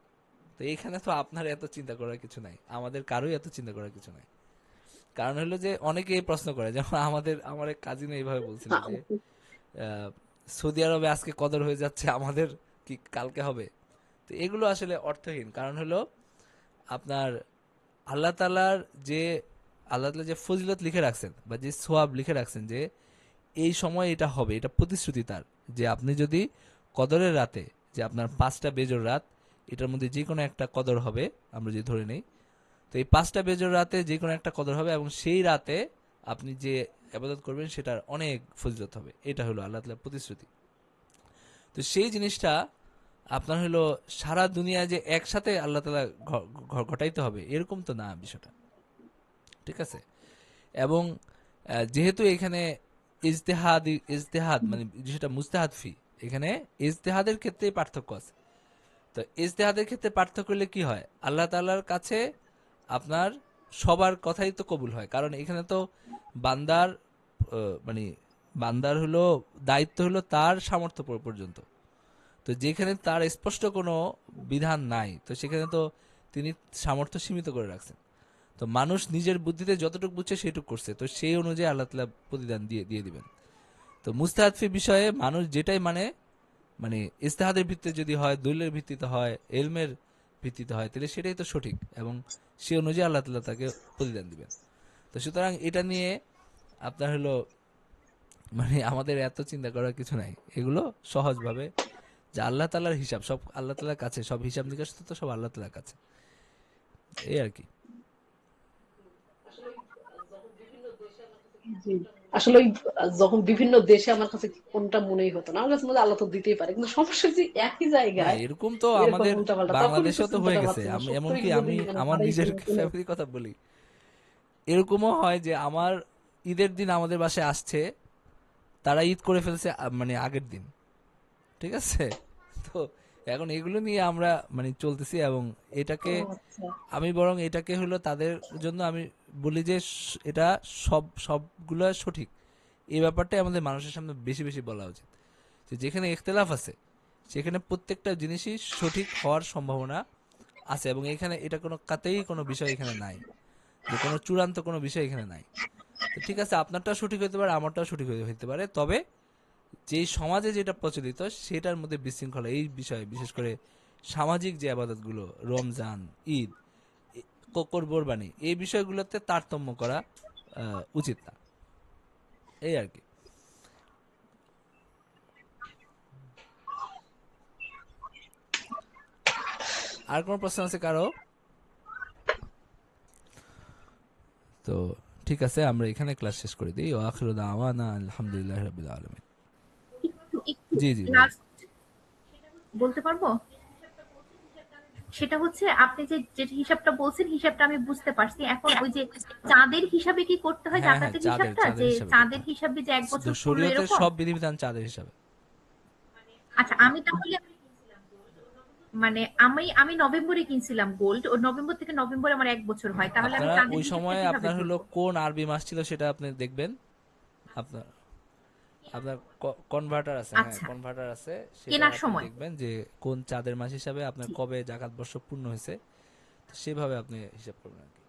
তো এখানে তো আপনার এত চিন্তা করার কিছু নাই, আমাদের কারোই এত চিন্তা করার কিছু নাই। কারণ হলো যে অনেকে এই প্রশ্ন করে, যেমন আমার এক কাজিন এইভাবে বলছিল যে আহ, সৌদি আরবে আজকে কদর হয়ে যাচ্ছে, আমাদের কি কালকে হবে? তো এগুলো আসলে অর্থহীন। কারণ হলো আপনার আল্লাহ তাআলার যে আল্লাহ তাআলা যে ফজিলত লিখে রাখছেন বা যে সোয়াব লিখে রাখছেন যে এই সময় এটা হবে, এটা প্রতিশ্রুতি তার, যে আপনি যদি কদরের রাতে, যে আপনার 5টা বেজোর রাত, এটার মধ্যে যে কোনো একটা কদর হবে, আমরা যদি ধরে নেই, তো এই 5টা বেজোর রাতে যে কোনো একটা কদর হবে, এবং সেই রাতে আপনি যে ইবাদত করবেন সেটার অনেক ফজিলত হবে। এটা হলো আল্লাহ তাআলার প্রতিশ্রুতি। তো সেই জিনিসটা আপনার হলো সারা দুনিয়া যে একসাথে আল্লাহ তাআলা ঘটাইতে হবে এরকম তো না বিষয়টা, ঠিক আছে? এবং যেহেতু এখানে ইজতেহাদ মানে যেটা মুস্তাহাদ ফি, এখানে ইজতেহাদের ক্ষেত্রে পার্থক্য আছে। তো ইজতেহাদের ক্ষেত্রে পার্থক্য হলে কি হয়, আল্লাহ তাআলার কাছে আপনার সবার কথাই তো কবুল হয়। কারণ এখানে তো বান্দার মানে বান্দার হলো দায়িত্ব হলো তার সামর্থ্য পর্যন্ত। তো যেখানে তার স্পষ্ট কোনো বিধান নাই, তো সেখানে তো তিনি সামর্থ্য সীমিত করে রাখছেন। তো মানুষ নিজের বুদ্ধিতে যতটুকু বুঝছে সেটুকু করছে, তো সেই অনুযায়ী আল্লাহ তাআলা প্রতিদান দিয়ে দিয়ে দিবেন। তো মুস্তাহাদ ফি বিষয়ে মানুষ যেটাই মানে ইস্তেহাদের ভিত্তিতে যদি হয়, দলিলের ভিত্তিতে হয়, এলমের ভিত্তিতে হয়, তাহলে সেটাই তো সঠিক, এবং সে অনুযায়ী আল্লাহ তাআলা তাকে প্রতিদান দিবেন। তো সুতরাং এটা নিয়ে আপনার হলো মানে আমাদের এত চিন্তা করার কিছু নাই। এগুলো সহজভাবে, যে আল্লাহ তাআলার হিসাব সব আল্লাহ তাআলার কাছে, সব হিসাব নিকাশ তো সব আল্লাহ তাআলার কাছে, এই আর কি। জি। আসলে ওই যখন বিভিন্ন দেশে আমার কাছে কোনটা মনেই হতো না, আমার কাছে মনে হয় আল্লাহ তো দিতেই পারে, কিন্তু সমস্যা যে একই না জায়গায় এরকম তো এরকম আমাদের উল্টাপাল্টা, তখনই তো বাংলাদেশেও তো হয়ে চিন্তাটা গেছে। ভাবছি যে আমি সত্যই এমনকি কি যদি আমি মানে আমার হারাই নিজের ফেলি তাহলে। ফ্যামিলির কথা বলি, এরকমও হয় যে আমার ঈদের দিন আমাদের বাসায় আসছে, তারা ঈদ করে ফেলছে মানে আগের দিন, ঠিক আছে? তো এখন এগুলো নিয়ে আমরা মানে চলতেছি, এবং ও এটাকে আচ্ছা। আমি বরং এটাকে হলো তাদের জন্য আমি বলি যে এটা সবগুলো সঠিক, এই ব্যাপারটাই আমাদের মানুষের সামনে বেশি বেশি বলা উচিত, যে যেখানে ইখতিলাফ আছে সেখানে প্রত্যেকটা জিনিসই সঠিক হওয়ার সম্ভাবনা আছে, এবং এখানে এটা কোনো কাতেই কোনো বিষয় এখানে নাই, যে কোনো চূড়ান্ত কোনো বিষয় এখানে নাই। তো ঠিক আছে, আপনারটাও সঠিক হতে পারে, আমারটাও সঠিক হতে পারে, তবে যেই সমাজে যেটা প্রচলিত সেটার মধ্যে বিশৃঙ্খলা এই বিষয়ে, বিশেষ করে সামাজিক যে আবাদতগুলো, রমজান, ঈদ, কোরবানি, এই বিষয়গুলোতে তারতম্য করা উচিত না, এই আর কি। আর কোনো প্রশ্ন আছে কারো? তো ঠিক আছে, আমরা এখানে ক্লাস শেষ করে দিই। ওয়া আখিরু দাওয়ানা আলহামদুলিল্লাহি রাব্বিল আলামিন। একটু একটু জি জি বলেন। লাস্ট বলতে পারবো? সেটা হচ্ছে আপনি যে হিসাবটা বলছেন, হিসাবটা আমি বুঝতে পারছি। এখন ওই যে চাঁদের হিসাবে কি করতে হয় হ্যাঁ হ্যাঁ, জাকাতের চাঁদের হিসাবটা, চাঁদের যে হিসাবে করতে চাঁদের হয়। হিসাবে যে 1 বছর পড়লো শরীয়তের এরকম? সব বিধিবিধান চাঁদের হিসাবে। আচ্ছা, আমি তাহলে মানে আমি আমি নভেম্বরে কিনছিলাম গোল্ড, ও নভেম্বর থেকে নভেম্বরে আমার 1 বছর হয়, তাহলে আমি আপনারা চাঁদের ওই হিসাবটা সময় কিভাবে আপনার হলো ধরবো? কোন আরবি মাস ছিল সেটা আপনি দেখবেন। আপনার আপনার কনভার্টার আছে, হ্যাঁ আচ্ছা, কনভার্টার আছে, সেটা কেনার আপনি সময়। দেখবেন যে কোন চাঁদের মাস হিসাবে আপনার জি। কবে জাকাত বর্ষ পূর্ণ হয়েছে, তো সেভাবে আপনি হিসাব করবেন আর কি।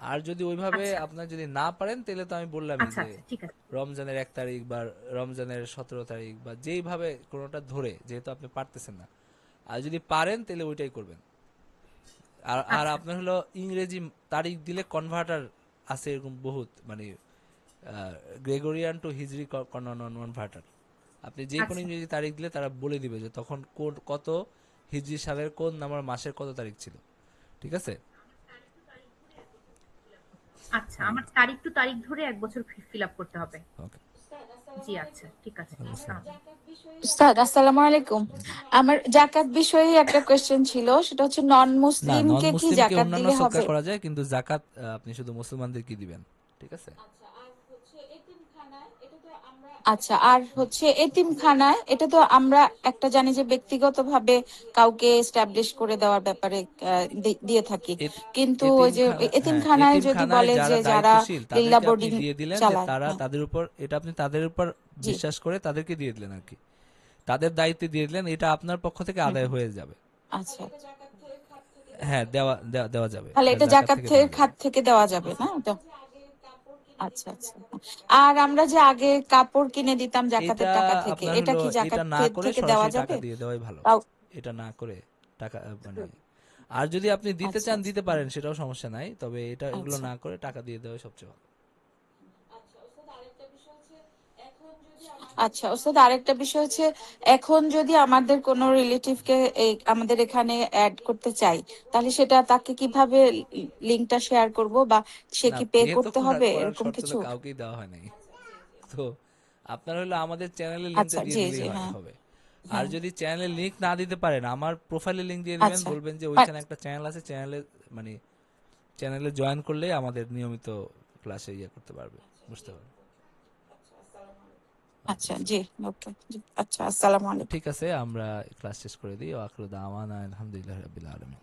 আর যদি ওইভাবে আচ্ছা আপনার যদি না পারেন তাহলে তো আমি বললামই আচ্ছা যে আচ্ছা, ঠিক আছে। রমজানের 1 তারিখ বা রমজানের 17 তারিখ বা যেইভাবে কোনোটা ধরে, যেহেতু আপনি পারতেছেন না, আর যদি পারেন তাহলে ওইটাই করবেন। আর আর আচ্ছা আপনার হলো ইংরেজি তারিখ দিলে কনভার্টার আছে এরকম বহুত, মানে গ্রেগরিয়ান টু হিজরি কনভার্টার, আপনি যে কোনো আচ্ছা ইংরেজি তারিখ দিলে তারা বলে দিবে যে তখন কোন কত হিজরি সালের কোন নাম্বার মাসের কত তারিখ ছিল। ঠিক আছে। আচ্ছা, আমার তারিখ টু তারিখ ধরে 1 বছর ফিল আপ করতে হবে। ওকে। জি আচ্ছা, ঠিক আছে। উস্তাদ আসসালামু আলাইকুম। জি। আমার জাকাত বিষয়ে একটা কোয়েশ্চেন ছিল, সেটা হচ্ছে নন না, নন মুসলিমকে কি মুসলিমকে জাকাত অন্যান্য দিলে সদকা হবে? করা যায়, কিন্তু জাকাত আপনি শুধু মুসলমানদেরকে দিবেন। ঠিক আছে। আচ্ছা, আর হচ্ছে এতিমখানায়, এটা তো আমরা একটা জানি যে ব্যক্তিগতভাবে কাউকে এস্টাবলিশ করে দেওয়ার ব্যাপারে দিয়ে থাকি, কিন্তু ওই যে এতিমখানা, হ্যাঁ এতিমখানায় যদি এতিমখানায় বলে যে যারা যারা দায়িত্বশীল লিল্লা তাদেরকে আপনি বোর্ডিং দিয়ে দিলেন যে চালায়, তারা হ্যাঁ তাদের উপর, এটা আপনি তাদের উপর জি, বিশ্বাস করে তাদেরকে দিয়ে দিলেন আর কি, তাদের দায়িত্বে দিয়ে দিলেন, এটা আপনার পক্ষ থেকে হুম আদায় হুম, হয়ে যাবে। আচ্ছা, হ্যাঁ, দেওয়া দেওয়া দেওয়া যাবে, তাহলে এটা এটা জাকাত থেকে জাকাতের দেওয়া যাবে। খাত থেকে দেওয়া যাবে না এটা? আচ্ছা আচ্ছা। আর আমরা যে আগে কাপড় কিনে দিতাম এটা জাকাতের টাকা থেকে, আপনার এটা হলো, কি এটা না জাকাতের করে থেকে দেওয়া সরাসরি টাকা যাবে? দিয়ে দেওয়াই ভালো। তাও এটা না করে টাকা মানে, আর যদি আপনি দিতে আচ্ছা চান আচ্ছা দিতে পারেন, সেটাও সমস্যা নাই, তবে এটা এগুলো আচ্ছা না করে টাকা দিয়ে দেওয়াই সবচেয়ে ভালো। আচ্ছা ওস্তাদ, আরেকটা বিষয় হচ্ছে, এখন যদি আমাদের কোনো রিলেটিভকে এই আমাদের এখানে অ্যাড করতে চাই, তাহলে সেটা তাকে কিভাবে লিংকটা শেয়ার করব, বা সে না, কি পে পে তো করতে হবে করার এরকম শর্ত তো কিছু? কাউকেই দেওয়া হয় নাই। তো আপনার হলো আমাদের চ্যানেলের লিংকটা আচ্ছা দিয়ে জি দিলেই জি, হ্যাঁ হবে। আর হ্যাঁ, যদি চ্যানেলের লিংক না দিতে পারেন, আমার প্রোফাইলে লিংক দিয়ে দিবেন, আচ্ছা বলবেন যে বা- ওইখানে একটা চ্যানেল আছে, চ্যানেলে মানে চ্যানেলে জয়েন করলে আমাদের নিয়মিত ক্লাসে ইয়ে করতে পারবে, বুঝতে পারবে। আচ্ছা জি, ওকে জি, আচ্ছা আসসালামু তো আলাইকুম। ঠিক আছে, আমরা ক্লাস শেষ করে দিই। আখিরু দাওয়ানা আলহামদুলিল্লাহি রাব্বিল আলামিন।